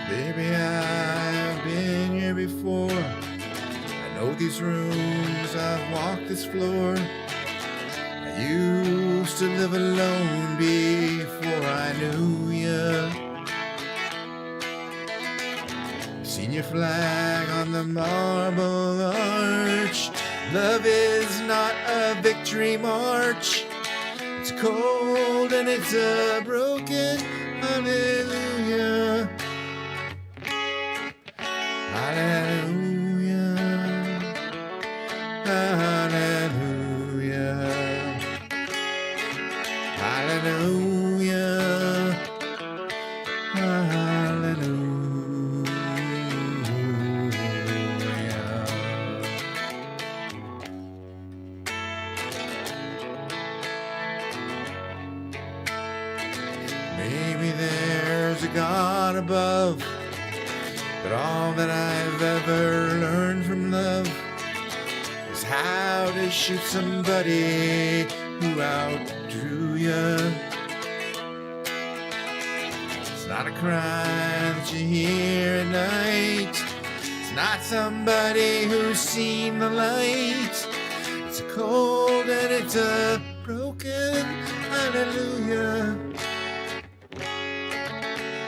Baby, I've been here before. I know these rooms, I've walked this floor. I used to live alone before I knew you. Seen your flag on the marble arch. Love is not a victory march. It's cold and it's a broken hallelujah. Hallelujah, hallelujah, hallelujah, Maybe there's a God above, but all that I've ever learned from love is how to shoot somebody who outdrew you. It's not a cry that you hear at night. It's not somebody who's seen the light. It's a cold and it's a broken hallelujah.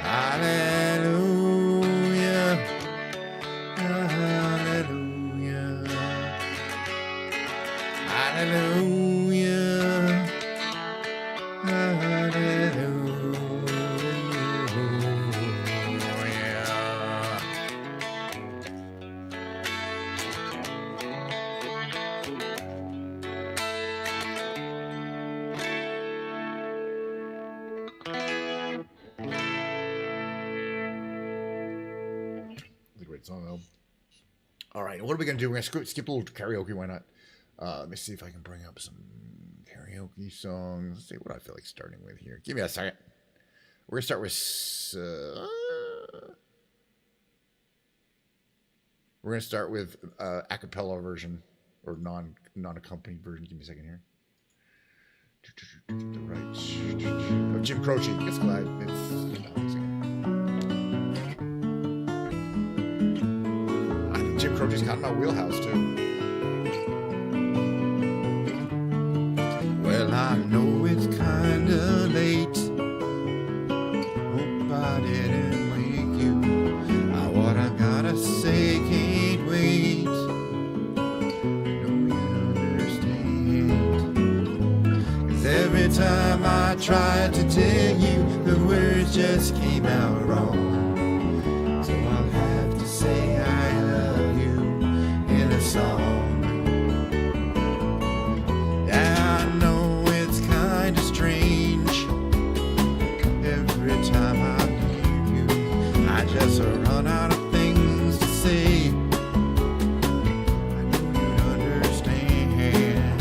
Hallelujah. Hallelujah. Hallelujah. Great song though. All right, what are we gonna do? We're gonna skip a little karaoke. Why not? Let me see if I can bring up some karaoke songs. Let's see what I feel like starting with here. Give me a second. We're gonna start with. We're gonna start with a cappella version or non-accompanied version. Give me a second here. Right. Oh, Jim Croce. It's glad. Jim Croce's kind of my wheelhouse too. Well, I know it's kinda late. Hope I didn't wake you. What I gotta say can't wait. No, you understand. 'Cause every time I tried to tell you, the words just came out wrong. So I'll have to say I love you in a song. Yeah, I know it's kinda strange. Every time I'm near you, I just run out of things to say. I know you'd understand.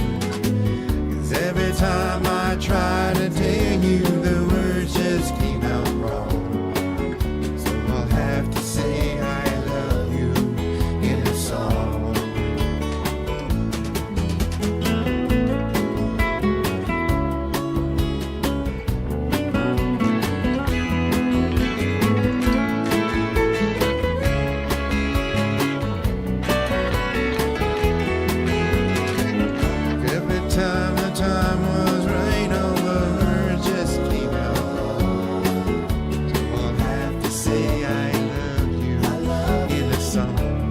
'Cause every time I try to tell you, the words just came out wrong. So I'll have to say I love you in a song. Every time the time was right, all the words just came out wrong. So I'll have to say I love you in a song.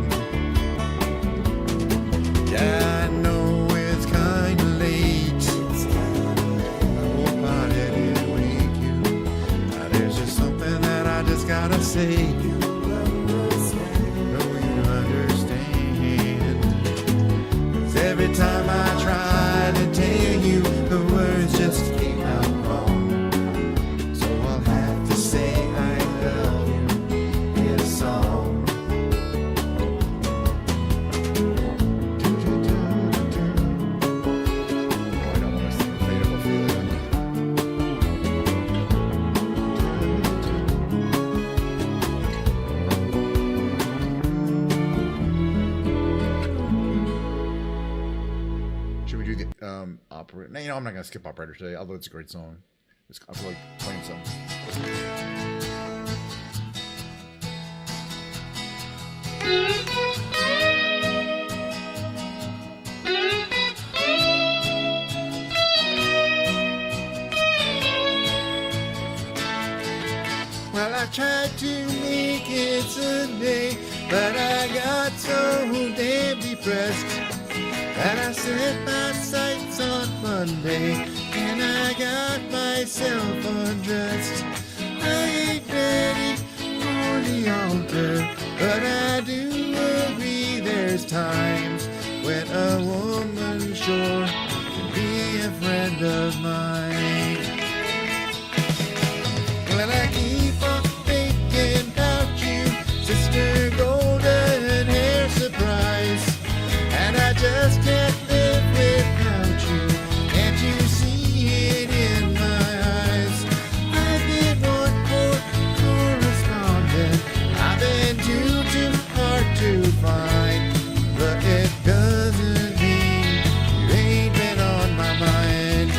Yeah, I know it's kinda late. I hope I didn't wake you. There's just something that I just gotta say. No, you understand. 'Cause every time I try to tell you, the words just came out wrong. So I'll have to say I love you in a song. Oh, I don't want to sing a fade of Ophelia. Should we do the opera? No, I'm not gonna skip operator today, although it's a great song. I feel like playing some. Well, I tried to make it Sunday, but I got so damn depressed that I set my sights on Monday, and I got myself undressed. I ain't ready for the altar, but I do agree there's times when a woman sure can be a friend of mine. Well, I keep on thinking about you, Sister Golden Hair Surprise, and I just can't live without you. Can't you see it in my eyes? I've been one more correspondent. I've been too hard to find, but it doesn't mean you ain't been on my mind.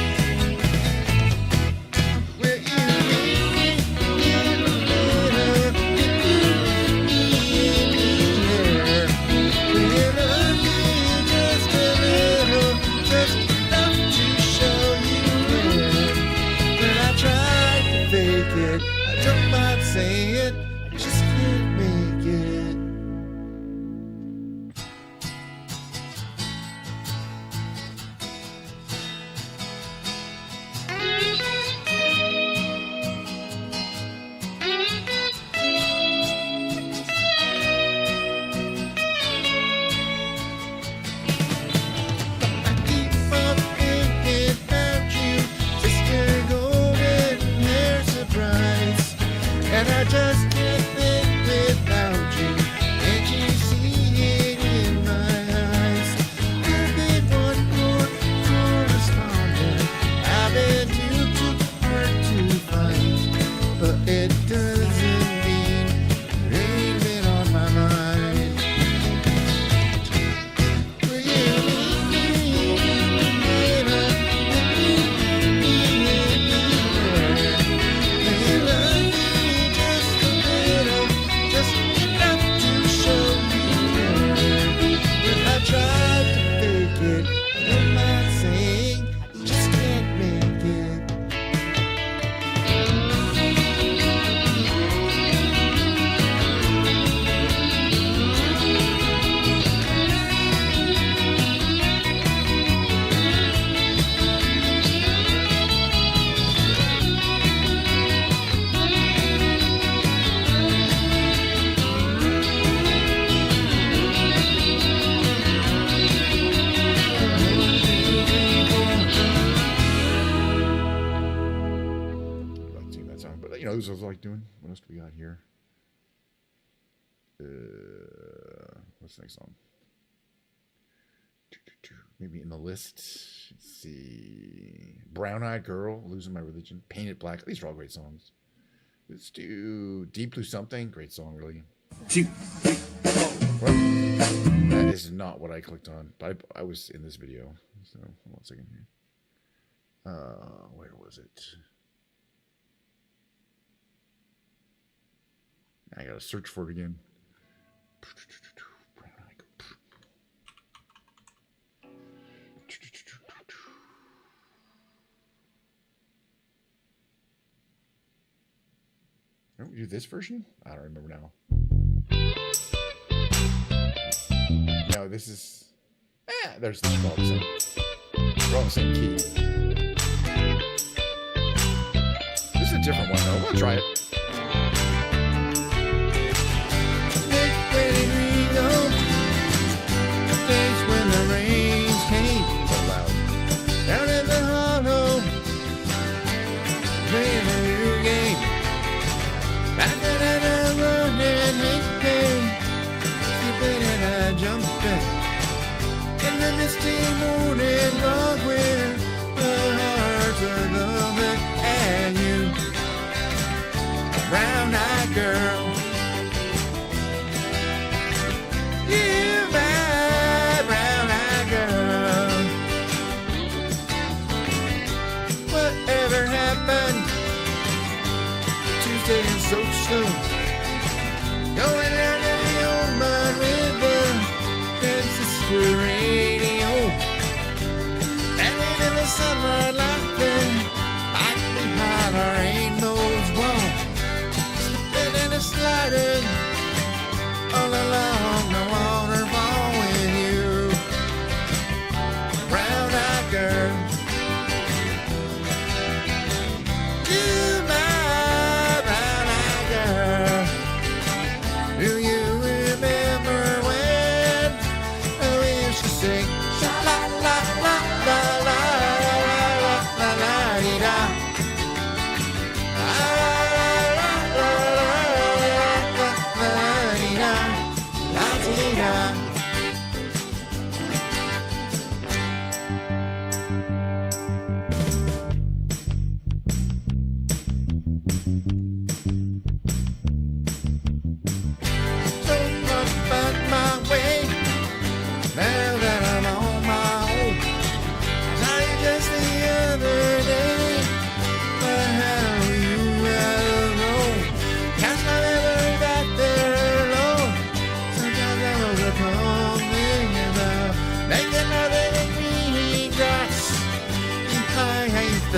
episodes I like doing. What else do we got here? What's the next song? Maybe in the list. Let's see. Brown Eyed Girl, Losing My Religion. Painted Black. These are all great songs. Let's do Deep Blue Something. Great song, really. 2, 3, 4. That is not what I clicked on, but I was in this video. So, hold on a second here. Where was it? I gotta search for it again. Don't we do this version? I don't remember now. No, this is... there's the all the same. We're all the same key. This is a different one, though. I'm gonna try it. When the rains came so loud down in the hollow, playing a new game. Back in a running, hey, skipping and a jumping in the misty morning log where the hearts are glowing, and you, brown-eyed girl, you my brown-eyed girl. Whatever happened? Tuesday and so slow. Going down to the old mud river, transistor radio. Standing in the sunlight laughing, like behind a rainbow's wall. Slipping and sliding all along the waterfall with you, brown-eyed girl. You my brown-eyed girl. Do you remember when we used to sing sha la la la la la la la la dee da?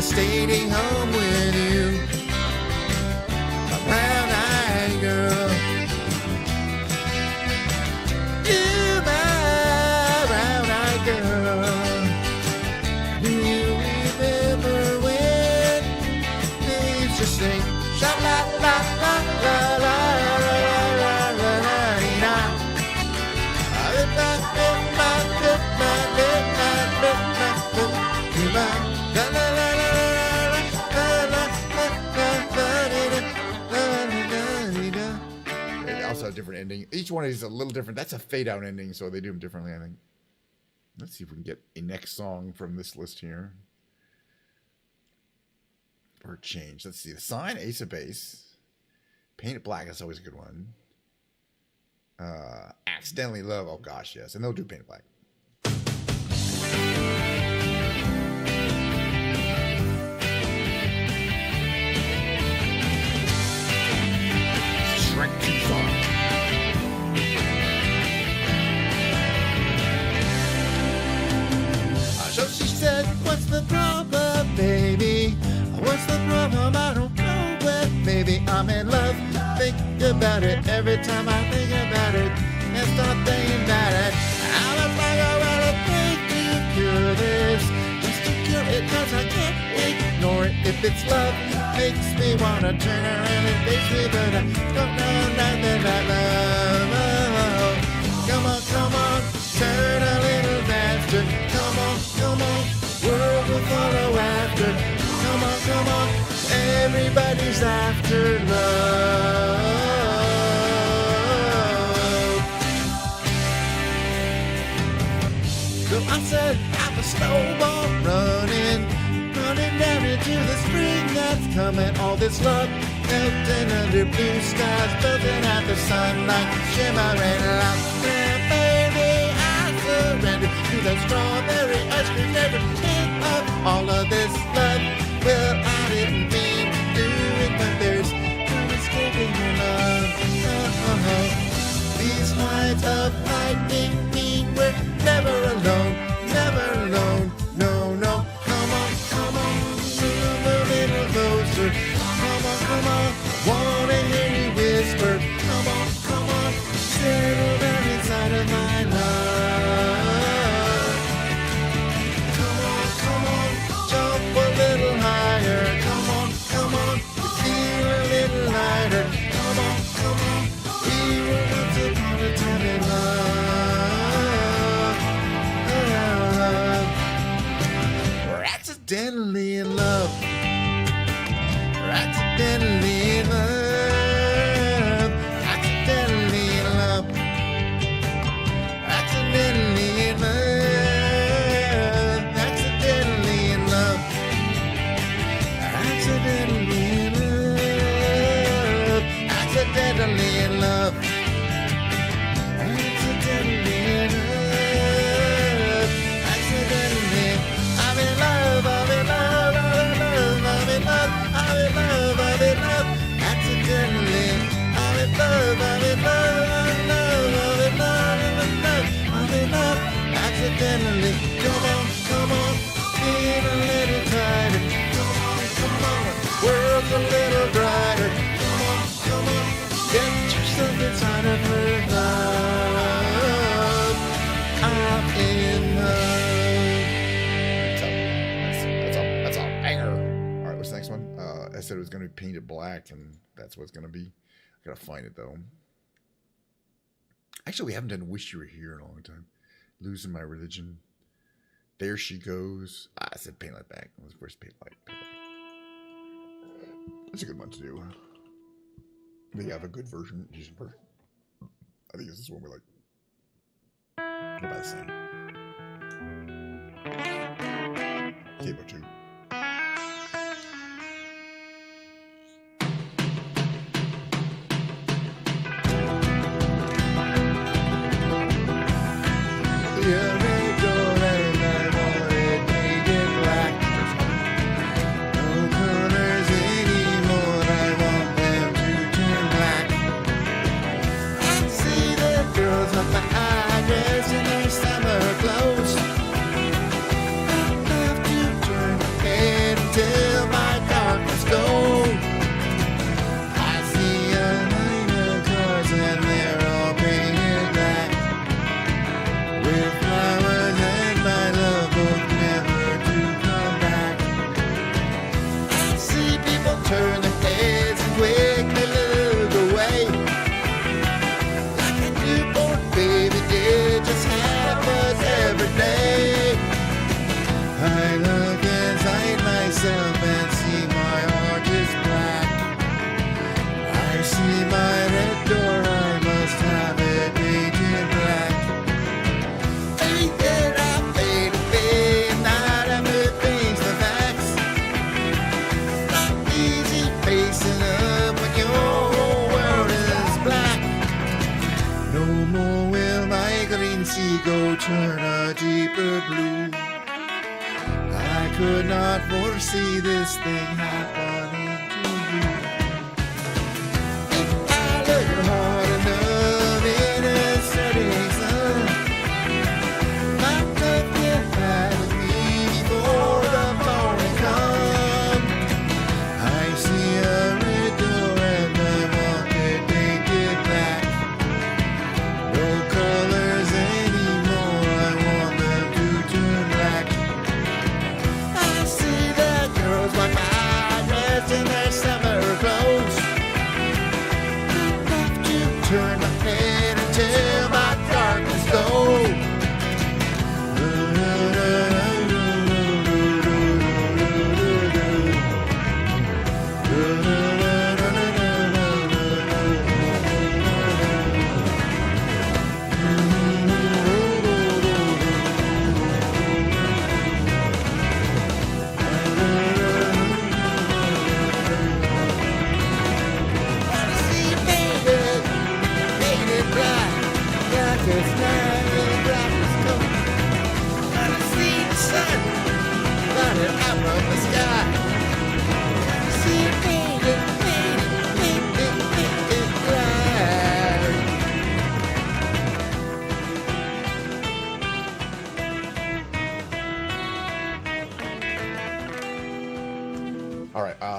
Staying home with you, my brown-eyed girl. You my brown-eyed girl. Do you remember when they used to sing sha la la la la la la la la la la? Also a different ending. Each one is a little different. That's a fade out ending, so they do them differently, I think. Let's see if we can get a next song from this list here. Or change. Let's see. The Sign, Ace of Base. Painted Black, that's always a good one. Accidentally Love, oh gosh, yes. And they'll do Painted Black. Shrek 2 song. So she said, what's the problem, baby? What's the problem? I don't know, but maybe I'm in love. Think about it every time I think about it and start thinking about it. I was like, I wanna think to cure this, just to cure it, cause I can't ignore it. If it's love, makes me wanna turn around and face me, but I don't know nothing about love. Come on, turn a little faster. Come on, world will follow after. Come on, everybody's after her love. So I said, I'm a snowball running down into the spring that's coming. All this love melting under blue skies, buzzing at the sunlight, shimmering like baby, I surrender to the strawberry ice cream flavor of all of this love. Well, I didn't mean to do it, but there's no escaping your love. These nights of lightning mean we're never alone, never alone. No, no, come on, move a little closer. Come on, wanna hear you whisper. Come on, settle down inside of my love. Come on, jump a little higher. Come on, feel a little lighter. Come on, we were once upon a time in love. We're accidentally in love. Accidentally in love. Accidentally in love. Accidentally in love. Accidentally in love. Accidentally in love. Accidentally in love. Accidentally in love. Accidentally. I'm in love. I'm in love. I'm in love. I'm in love. I'm in love, I'm in love, accidentally. I'm in love, I'm in love, I'm in love, I'm in love, I'm in love, I'm in love, accidentally. Come on, feel a little tighter. Come on, world's a little brighter. Come on, get yourself inside of her love. I'm in love. That's a banger. What's the next one? I said it was going to be painted black, and that's what it's going to be. I got to find it, though. Actually, we haven't done Wish You Were Here in a long time. Losing My Religion. There She Goes. I said paint like black. Where's paint like? That's a good one to do. They have a good version. Decent version. I think this is one we like. They're about the same. Cable 2. Go turn a deeper blue. I could not foresee this thing happening to you. If I look hard enough in a setting sun, my love can hide with me before the morning comes. I see a red door and I want it painted black. No colors anymore, I want them to turn black. I see that girls like my dress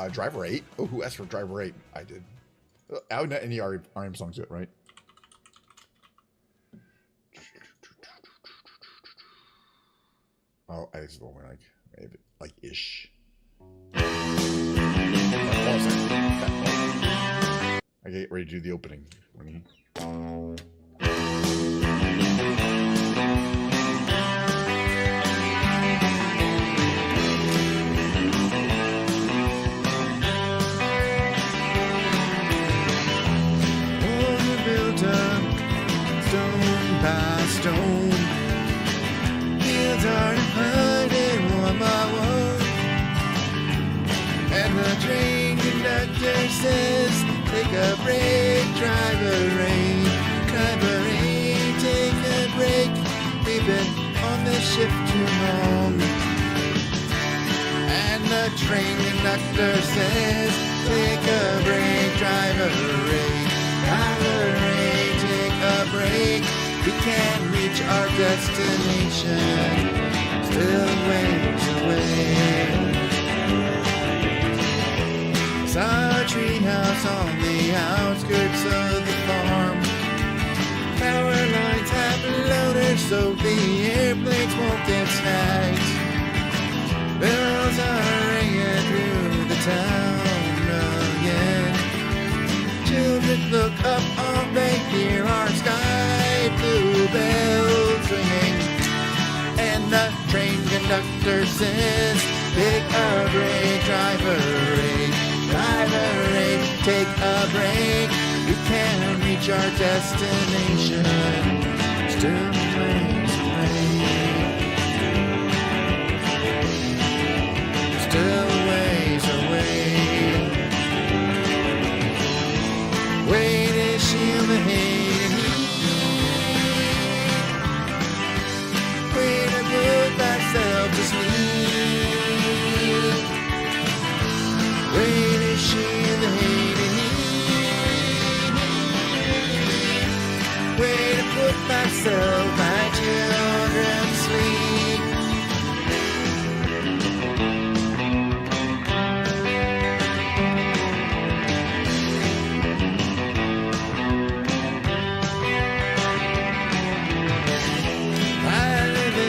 Driver 8. Oh, who asked for Driver 8? I did. Any RM songs do it, right? Oh, I just want like maybe like ish. I get ready to do the opening. Built up stone by stone. Fields are divided one by one, and the train conductor says, "Take a break, driver rain, take a break. We've been on this ship too long." And the train conductor says, "Take a break, driver rain, take a break. We can't reach our destination, still ways away." Saw a treehouse on the outskirts of the farm. Power lines have loaders so the airplanes won't get snagged. Bells are ringing through the town again. Children look up, all they hear are sky blue bells ringing. And the train conductor says, "Take a break, driver rain, take a break. We can't reach our destination, still ways away, still ways away." Wait is shield the hate and heat. Wait to put myself to sleep. Wait is shield the hate and heat. Wait to put myself, my children sleep.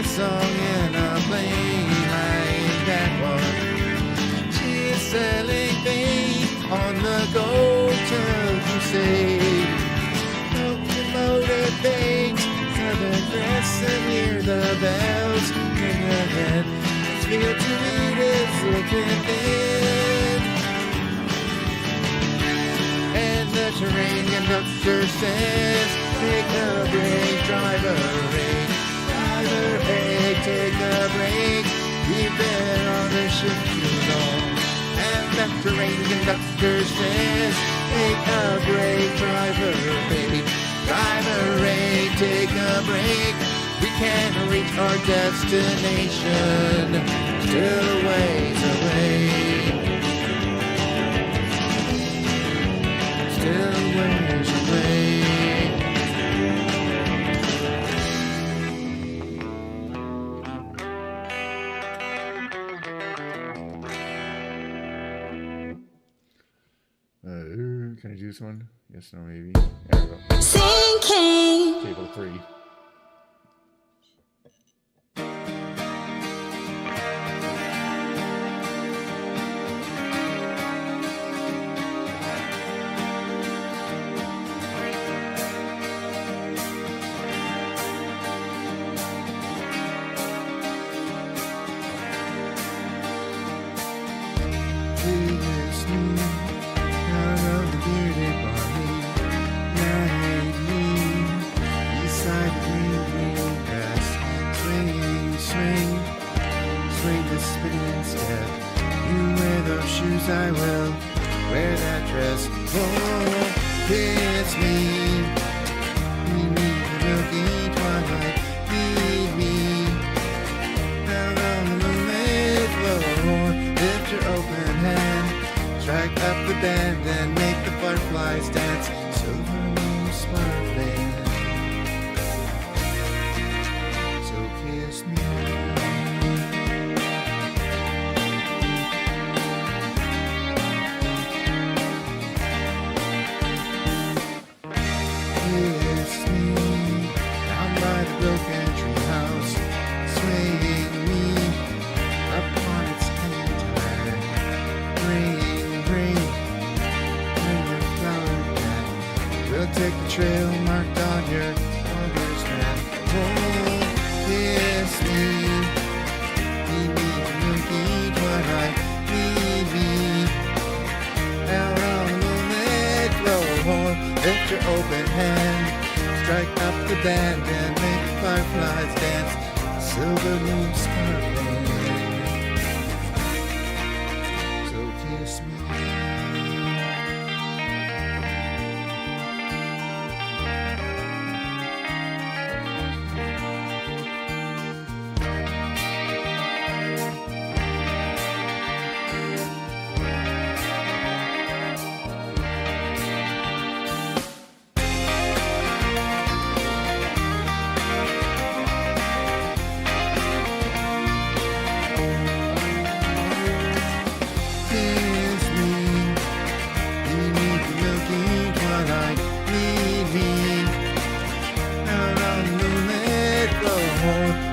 Song in a plane like that one. She is selling faith on the go till crusade. Locomotive banks, southern crescent, hear the bells ring ahead. Feel to meet is looking thin. And the train conductor says, "Take a break, driver rain. Take a break, we've been on the ship too long." And the train conductor says, "Take a break, driver rain, take a break. We can't reach our destination, still ways away, still ways away." Can I do this one? Yes, no, maybe. There we go. Sinking. Table 3. I will wear that dress. Oh, it's me. Beneath the milky twilight, lead me out on the moonlit floor. Lift your open hand, strike up the band, and make the butterflies dance. Silver moon sparkling, so kiss me. up the band and make the fireflies dance. Silver moon sparkling. So kiss me.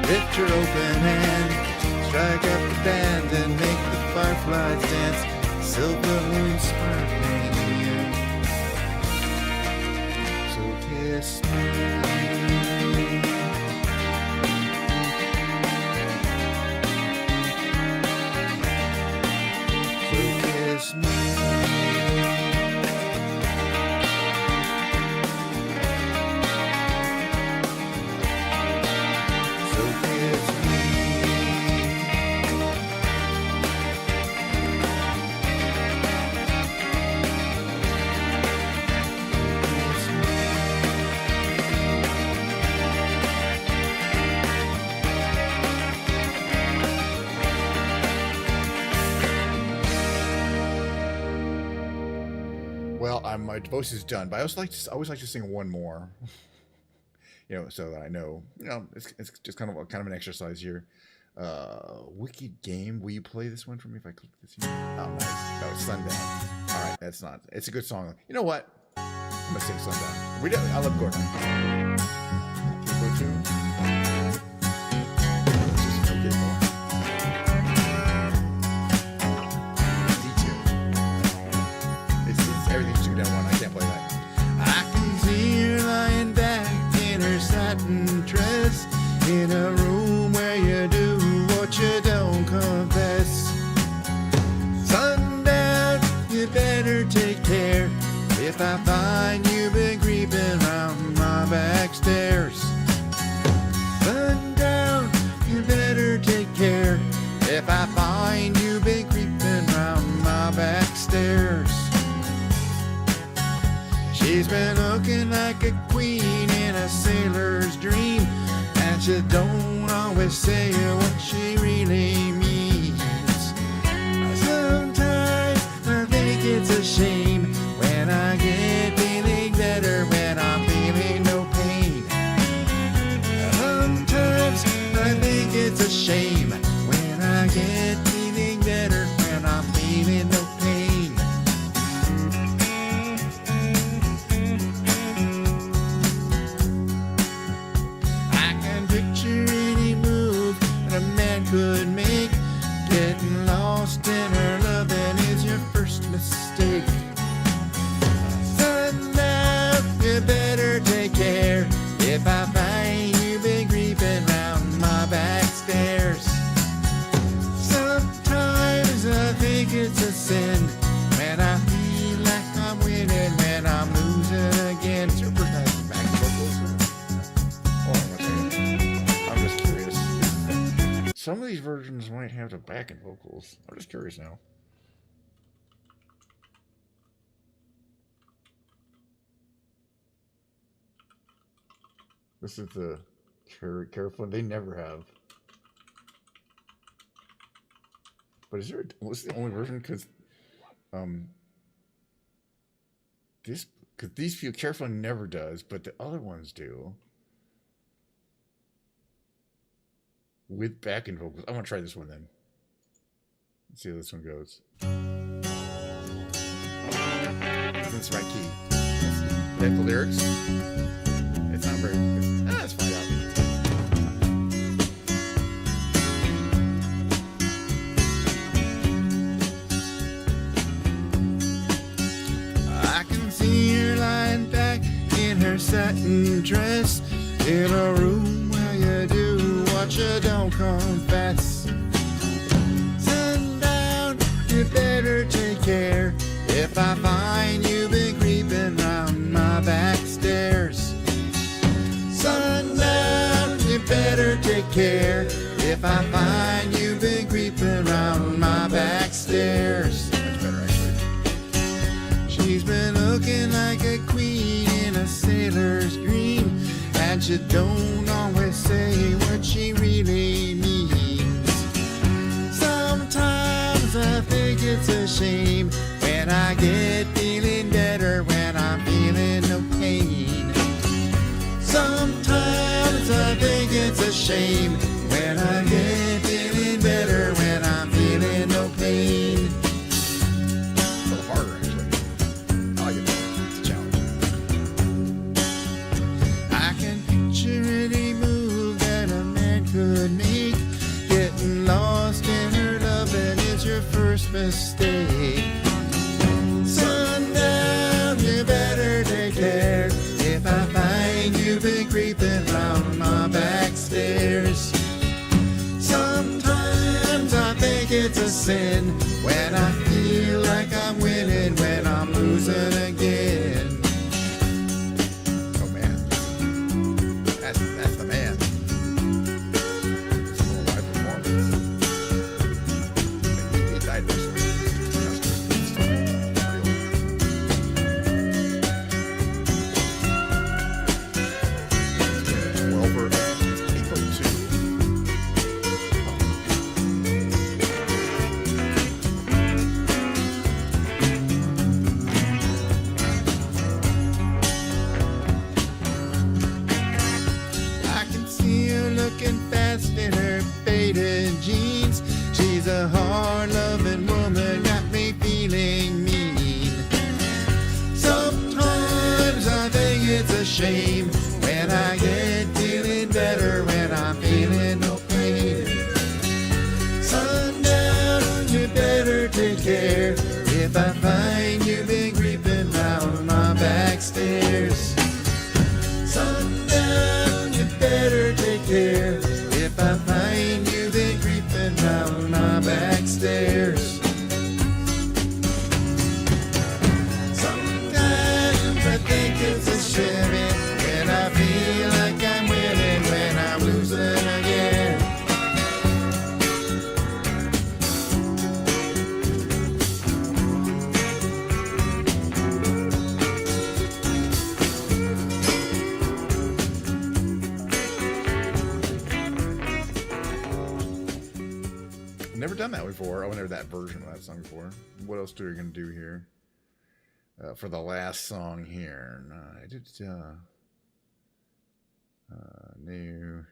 Lift your open hand, strike up the band and make the fireflies dance. Silver moon sparkling here. So kiss me. So kiss me. Well, my voice is done, but I always like to sing one more, so that I know, it's just kind of an exercise here. Wicked Game. Will you play this one for me if I click this here? Oh, nice. That was Sundown. All right, that's not. It's a good song. You know what? I'm gonna sing Sundown. I love Gordon. Go to. Just okay, boy. Everything's two down one. I can't play that. I can see her lying back in her satin dress in a room where you do what you don't confess. Sundown, you better take care if I find you been creeping round my back stairs. Sundown, you better take care if I find you been creeping round my back stairs. She's been looking like a queen in a sailor's dream, and she don't always say what she really means. Sometimes I think it's a shame when I get feeling better when I'm feeling no pain. Sometimes I think it's a shame when I get feeling better when I'm feeling no pain. Could make getting lost in her loving is your first mistake. Sundown, you better take care if I find you been creeping round my back stairs. Sometimes I think it's a sin when I feel like I'm winning when I'm losing again. It's your first time back vocals. Hold on 1 second. I'm just curious. Some of these versions might have the backing vocals. I'm just curious now. This is the careful. They never have. But is there? What's the only version? Because these feel careful never does, but the other ones do. With backing vocals. I want to try this one then. Let's see how this one goes. That's the right key. Is that the lyrics? It's not very good. Let's find out. I can see her lying back in her satin dress in a room where you do what you don't confess. Sundown, you better take care if I find you been creeping round my back stairs. take care if I find you've been creeping around my back stairs. That's better, actually. She's been looking like a queen in a sailor's dream, and she don't always say what she really means. Sometimes I think it's a shame when I get feeling better when I'm feeling no pain. Sometimes I think it's a shame when I get feeling better when I'm feeling no pain. A little harder, actually. I like it. It's a challenge. I can picture any move that a man could make. Getting lost in her loving is your first mistake. Sundown, you better take care if I find you've been creeping round my back stairs. Sometimes I think it's a sin when I feel like I'm winning when I'm losing again. Oh man, that's the man. It's a little live performance. He died recently. In her faded jeans, she's a hard-loving woman, got me feeling mean. Sometimes I think it's a shame when I get feeling better when I'm feeling no pain. Sundown, you better take care if I find you've been creeping round my back stairs. Sundown, you better take care if I find you've been creeping round my back stairs. Sometimes I think it's a shame when I feel like I'm winning when I'm losing again. Never done that before. Oh, never that version of that song before. What else are we gonna do here? For the last song here, no, I did new.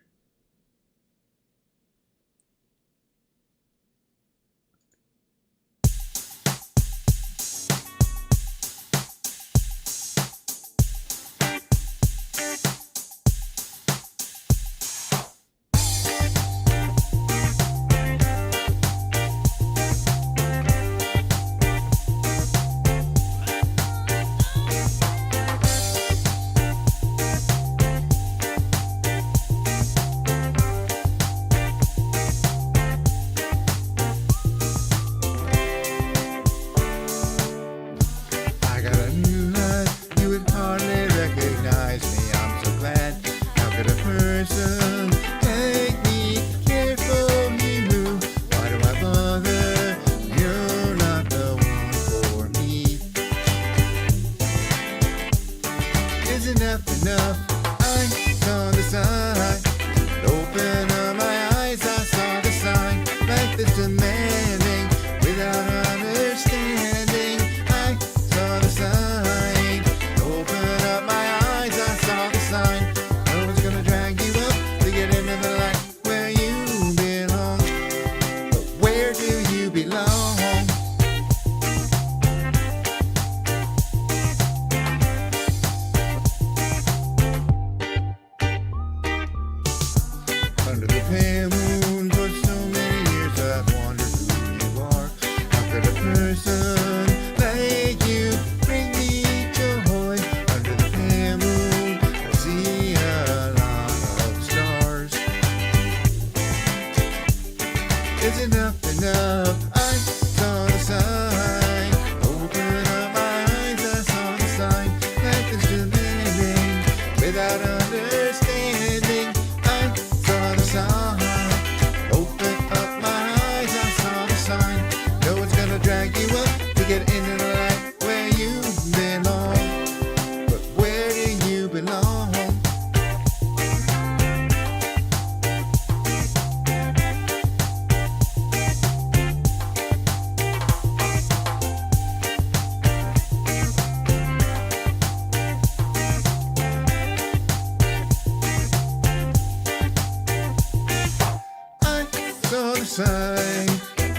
sign.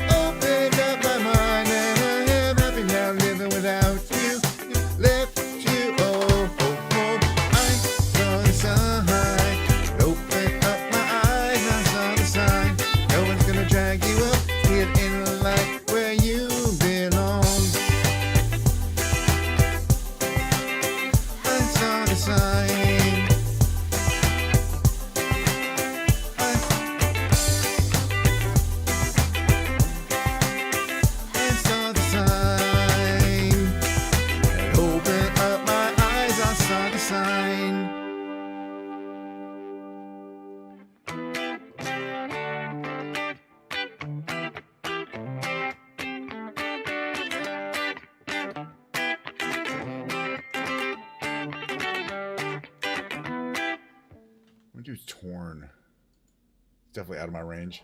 Opened up my mind and I am happy now living without you. Left you, oh, oh, oh. I saw the sign. Open up my eyes, I saw the sign. No one's gonna drag you up. Get in the light where you belong. I saw the sign. I saw the sign. And open up my eyes, I saw the sign. I'm gonna do Torn. It's definitely out of my range.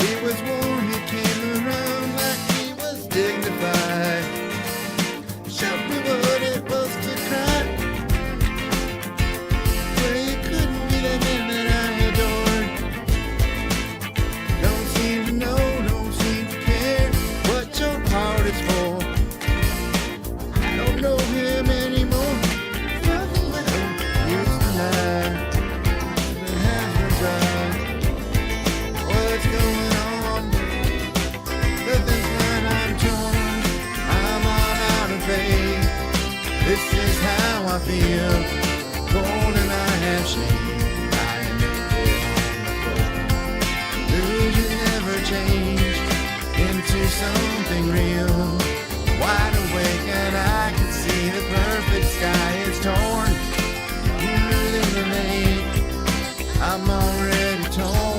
He was warm, he came around like he was dignified. Showed me what it was to cry. Where you couldn't be the man that I adored. Don't seem to know, don't seem to care what your heart is for. I don't know him anymore. Nothing but used to lie. The hands are dry. What's going on? Nothing's fine, I'm torn. I'm all out of faith. This is how I feel. Cold and I have shame. I am naked on the floor. Illusion never changed into something real. Wide awake and I can see the perfect sky is torn. Illuminate. I'm already torn.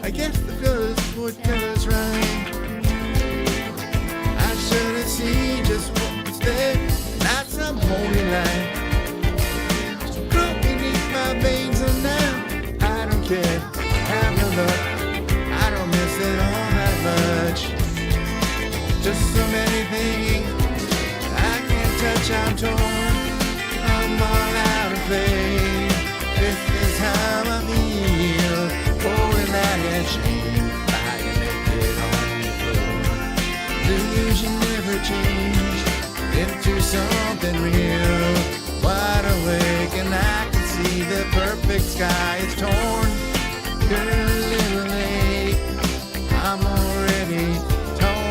I guess the colors would colors right. I should have seen just what was there, not some holy light. Grow beneath my veins and now I don't care. Have no luck. I don't miss it all that much. Just so many things I can't touch. I'm torn. I'm all out of faith. This is how I feel. Oh, and I have shame. Lying naked on the floor. Illusion never changed into something real. Wide awake and I can see the perfect sky is torn. You're a little late. I'm already torn.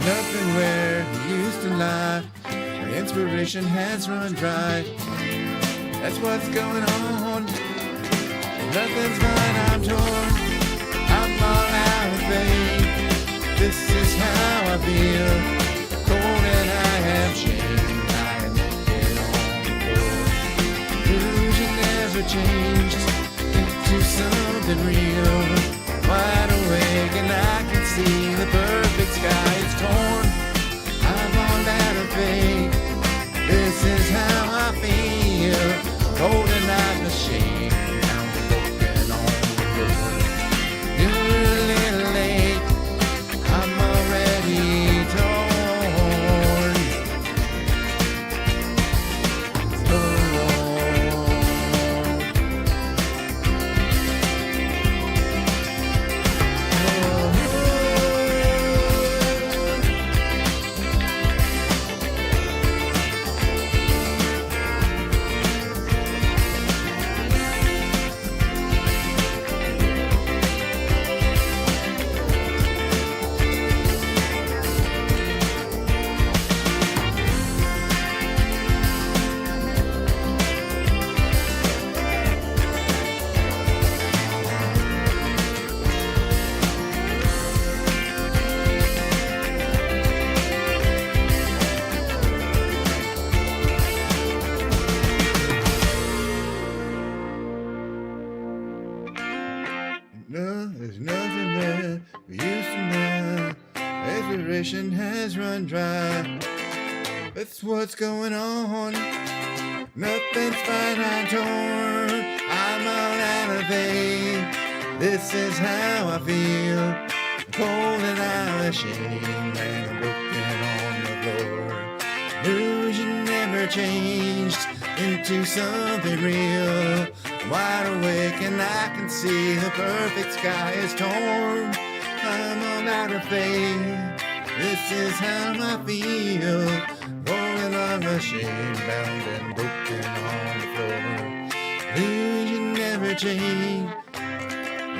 Nothing where he used to lie. My inspiration has run dry. That's what's going on. Nothing's fine, I'm torn. I'm all out of faith. This is how I feel. Cold and I have shame. I am naked on the floor. Illusion never changed into something real. Wide awake and I can see the perfect sky is torn. I'm all out of faith. This is how I feel. Cold and I'm ashamed. Now I'm broken on the road. You're a little late. I'm already torn. There's nothing that we used to know. Expiration has run dry. That's what's going on. Nothing's fine, I'm torn. I'm all out of faith. This is how I feel. Cold and I'm ashamed and I'm broken on the floor. Illusion never changed into something real. I'm wide awake and I can see the perfect sky is torn. I'm all out of faith. This is how I feel. Rolling on the shade, bound and broken on the floor. Illusion never changed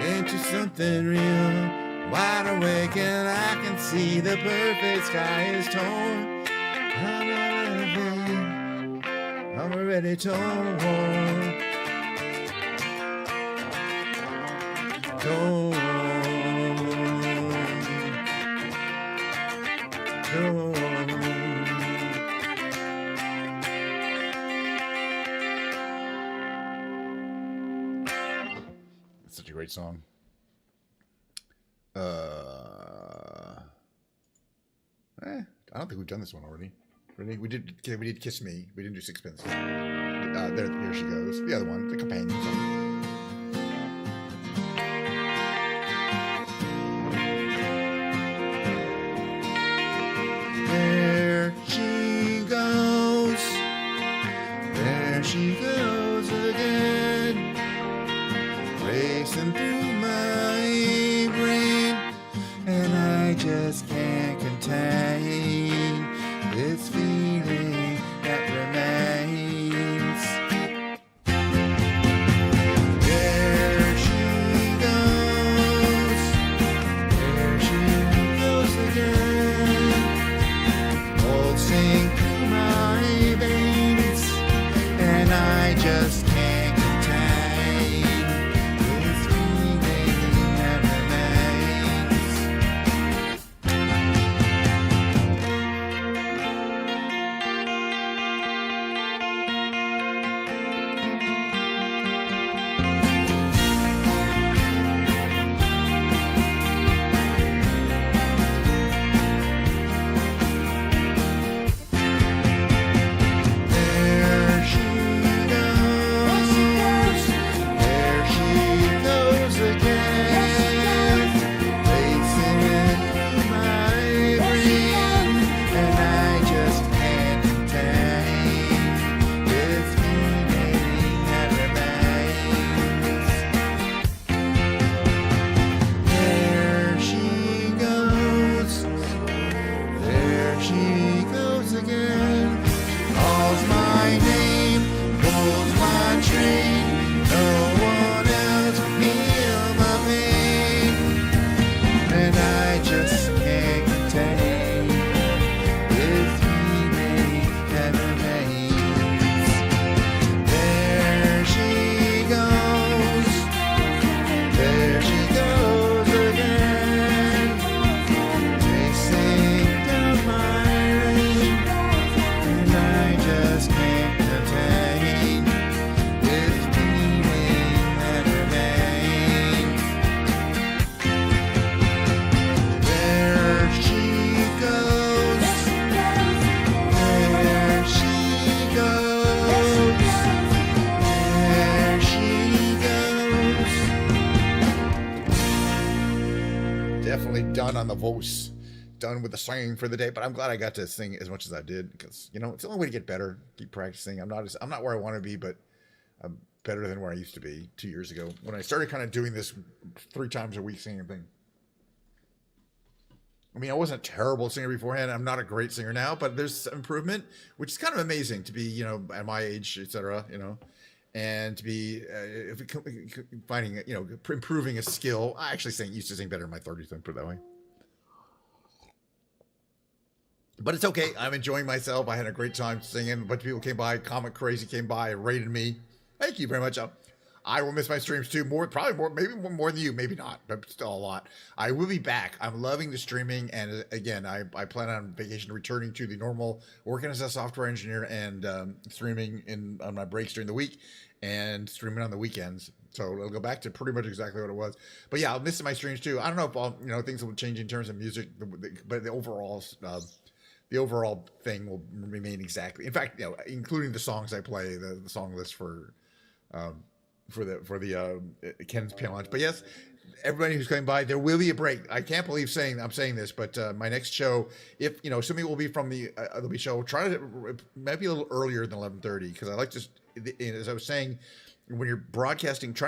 into something real. Wide awake and I can see the perfect sky is torn. I'm out of faith. I'm already torn. Torn. It's such a great song. I don't think we've done this one already. Really? We did Kiss Me. We didn't do Sixpence. Here she goes. The other one, the companion song. There she goes. There she goes again. Racing through my brain. And I just can't contain this feeling that remains. There she goes. There she goes again. Pulsing through my veins, and I just can't contain this feeling that remains. There she goes. There she goes again. Racing through my brain, and I just can't contain this feeling that remains. There she goes. There she goes again. Calls my name, pulls my train. No one else can heal my pain, and I just can't contain this feeling that remains. There she goes. There she goes again. Racing down my lane, and I just can't contain this feeling that remains. There she goes. There she goes. There she goes. Definitely done on the voice. Done with the singing for the day, but I'm glad I got to sing as much as I did because it's the only way to get better. Keep practicing. I'm not where I want to be, but I'm better than where I used to be 2 years ago when I started kind of doing this 3 times a week singing thing. I mean, I wasn't a terrible singer beforehand. I'm not a great singer now, but there's improvement, which is kind of amazing to be, at my age, etc. And to be finding, improving a skill. I actually used to sing better in my 30s. Put it that way. But it's okay. I'm enjoying myself. I had a great time singing. A bunch of people came by. Comic Crazy came by and rated me. Thank you very much. I will miss my streams too. Probably more than you. Maybe not, but still a lot. I will be back. I'm loving the streaming. And again, I plan on vacation returning to the normal working as a software engineer and streaming on my breaks during the week and streaming on the weekends. So it'll go back to pretty much exactly what it was. But yeah, I'll miss my streams too. I don't know if things will change in terms of music, but the overall thing will remain exactly. In fact, including the songs I play, the song list for the Ken's Piano Lounge. But yes, everybody who's coming by, there will be a break. I can't believe I'm saying this, but my next show, if assuming it will be from the there'll be show, try to maybe a little earlier than 11:30 because I like to, as I was saying, when you're trying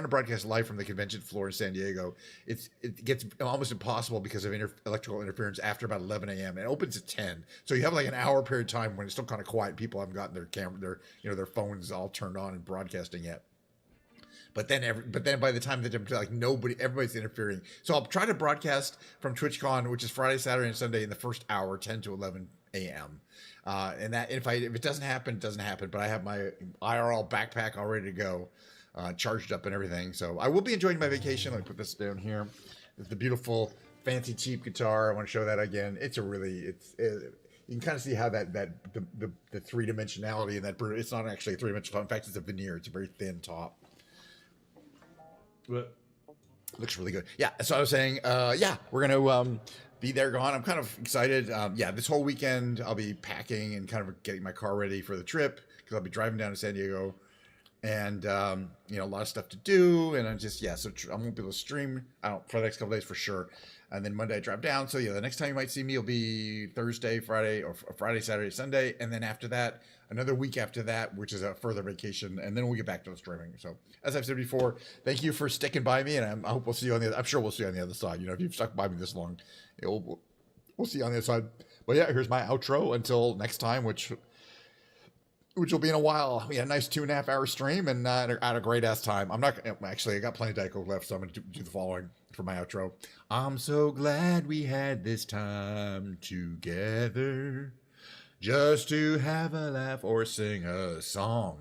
to broadcast live from the convention floor in San Diego, it gets almost impossible because of electrical interference after about 11 a.m. It opens at 10, so you have like an hour period of time when it's still kind of quiet. People haven't gotten their camera, their phones all turned on and broadcasting yet. But then by the time that everybody's interfering. So I'll try to broadcast from TwitchCon, which is Friday, Saturday, and Sunday in the first hour, 10 to 11 a.m. And that if it doesn't happen, it doesn't happen. But I have my IRL backpack all ready to go, charged up and everything. So I will be enjoying my vacation. Let me put this down here. It's the beautiful, fancy, cheap guitar. I want to show that again. You can kind of see how the three dimensionality and that it's not actually a three dimensional. In fact, it's a veneer. It's a very thin top. But looks really good. Yeah. So I was saying, we're gonna be there gone. I'm kind of excited. This whole weekend I'll be packing and kind of getting my car ready for the trip because I'll be driving down to San Diego, and a lot of stuff to do. And I'm just so I won't be able to stream for the next couple days for sure. And then Monday I drive down. So the next time you might see me will be Thursday, Friday, or Friday, Saturday, Sunday. And then after that, another week after that, which is a further vacation. And then we'll get back to the streaming. So as I've said before, thank you for sticking by me. And I hope we'll see you I'm sure we'll see you on the other side. If you've stuck by me this long, we'll see you on the other side. But yeah, here's my outro until next time, which will be in a while. We had a nice 2.5 hour stream and had a great ass time. I got plenty of Diet Coke left, so I'm going to do the following for my outro. I'm so glad we had this time together just to have a laugh or sing a song.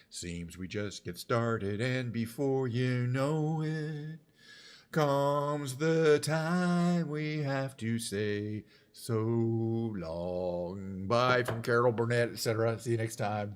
Seems we just get started, and before you know it, comes the time we have to say so long. Bye from Carol Burnett, etc. See you next time.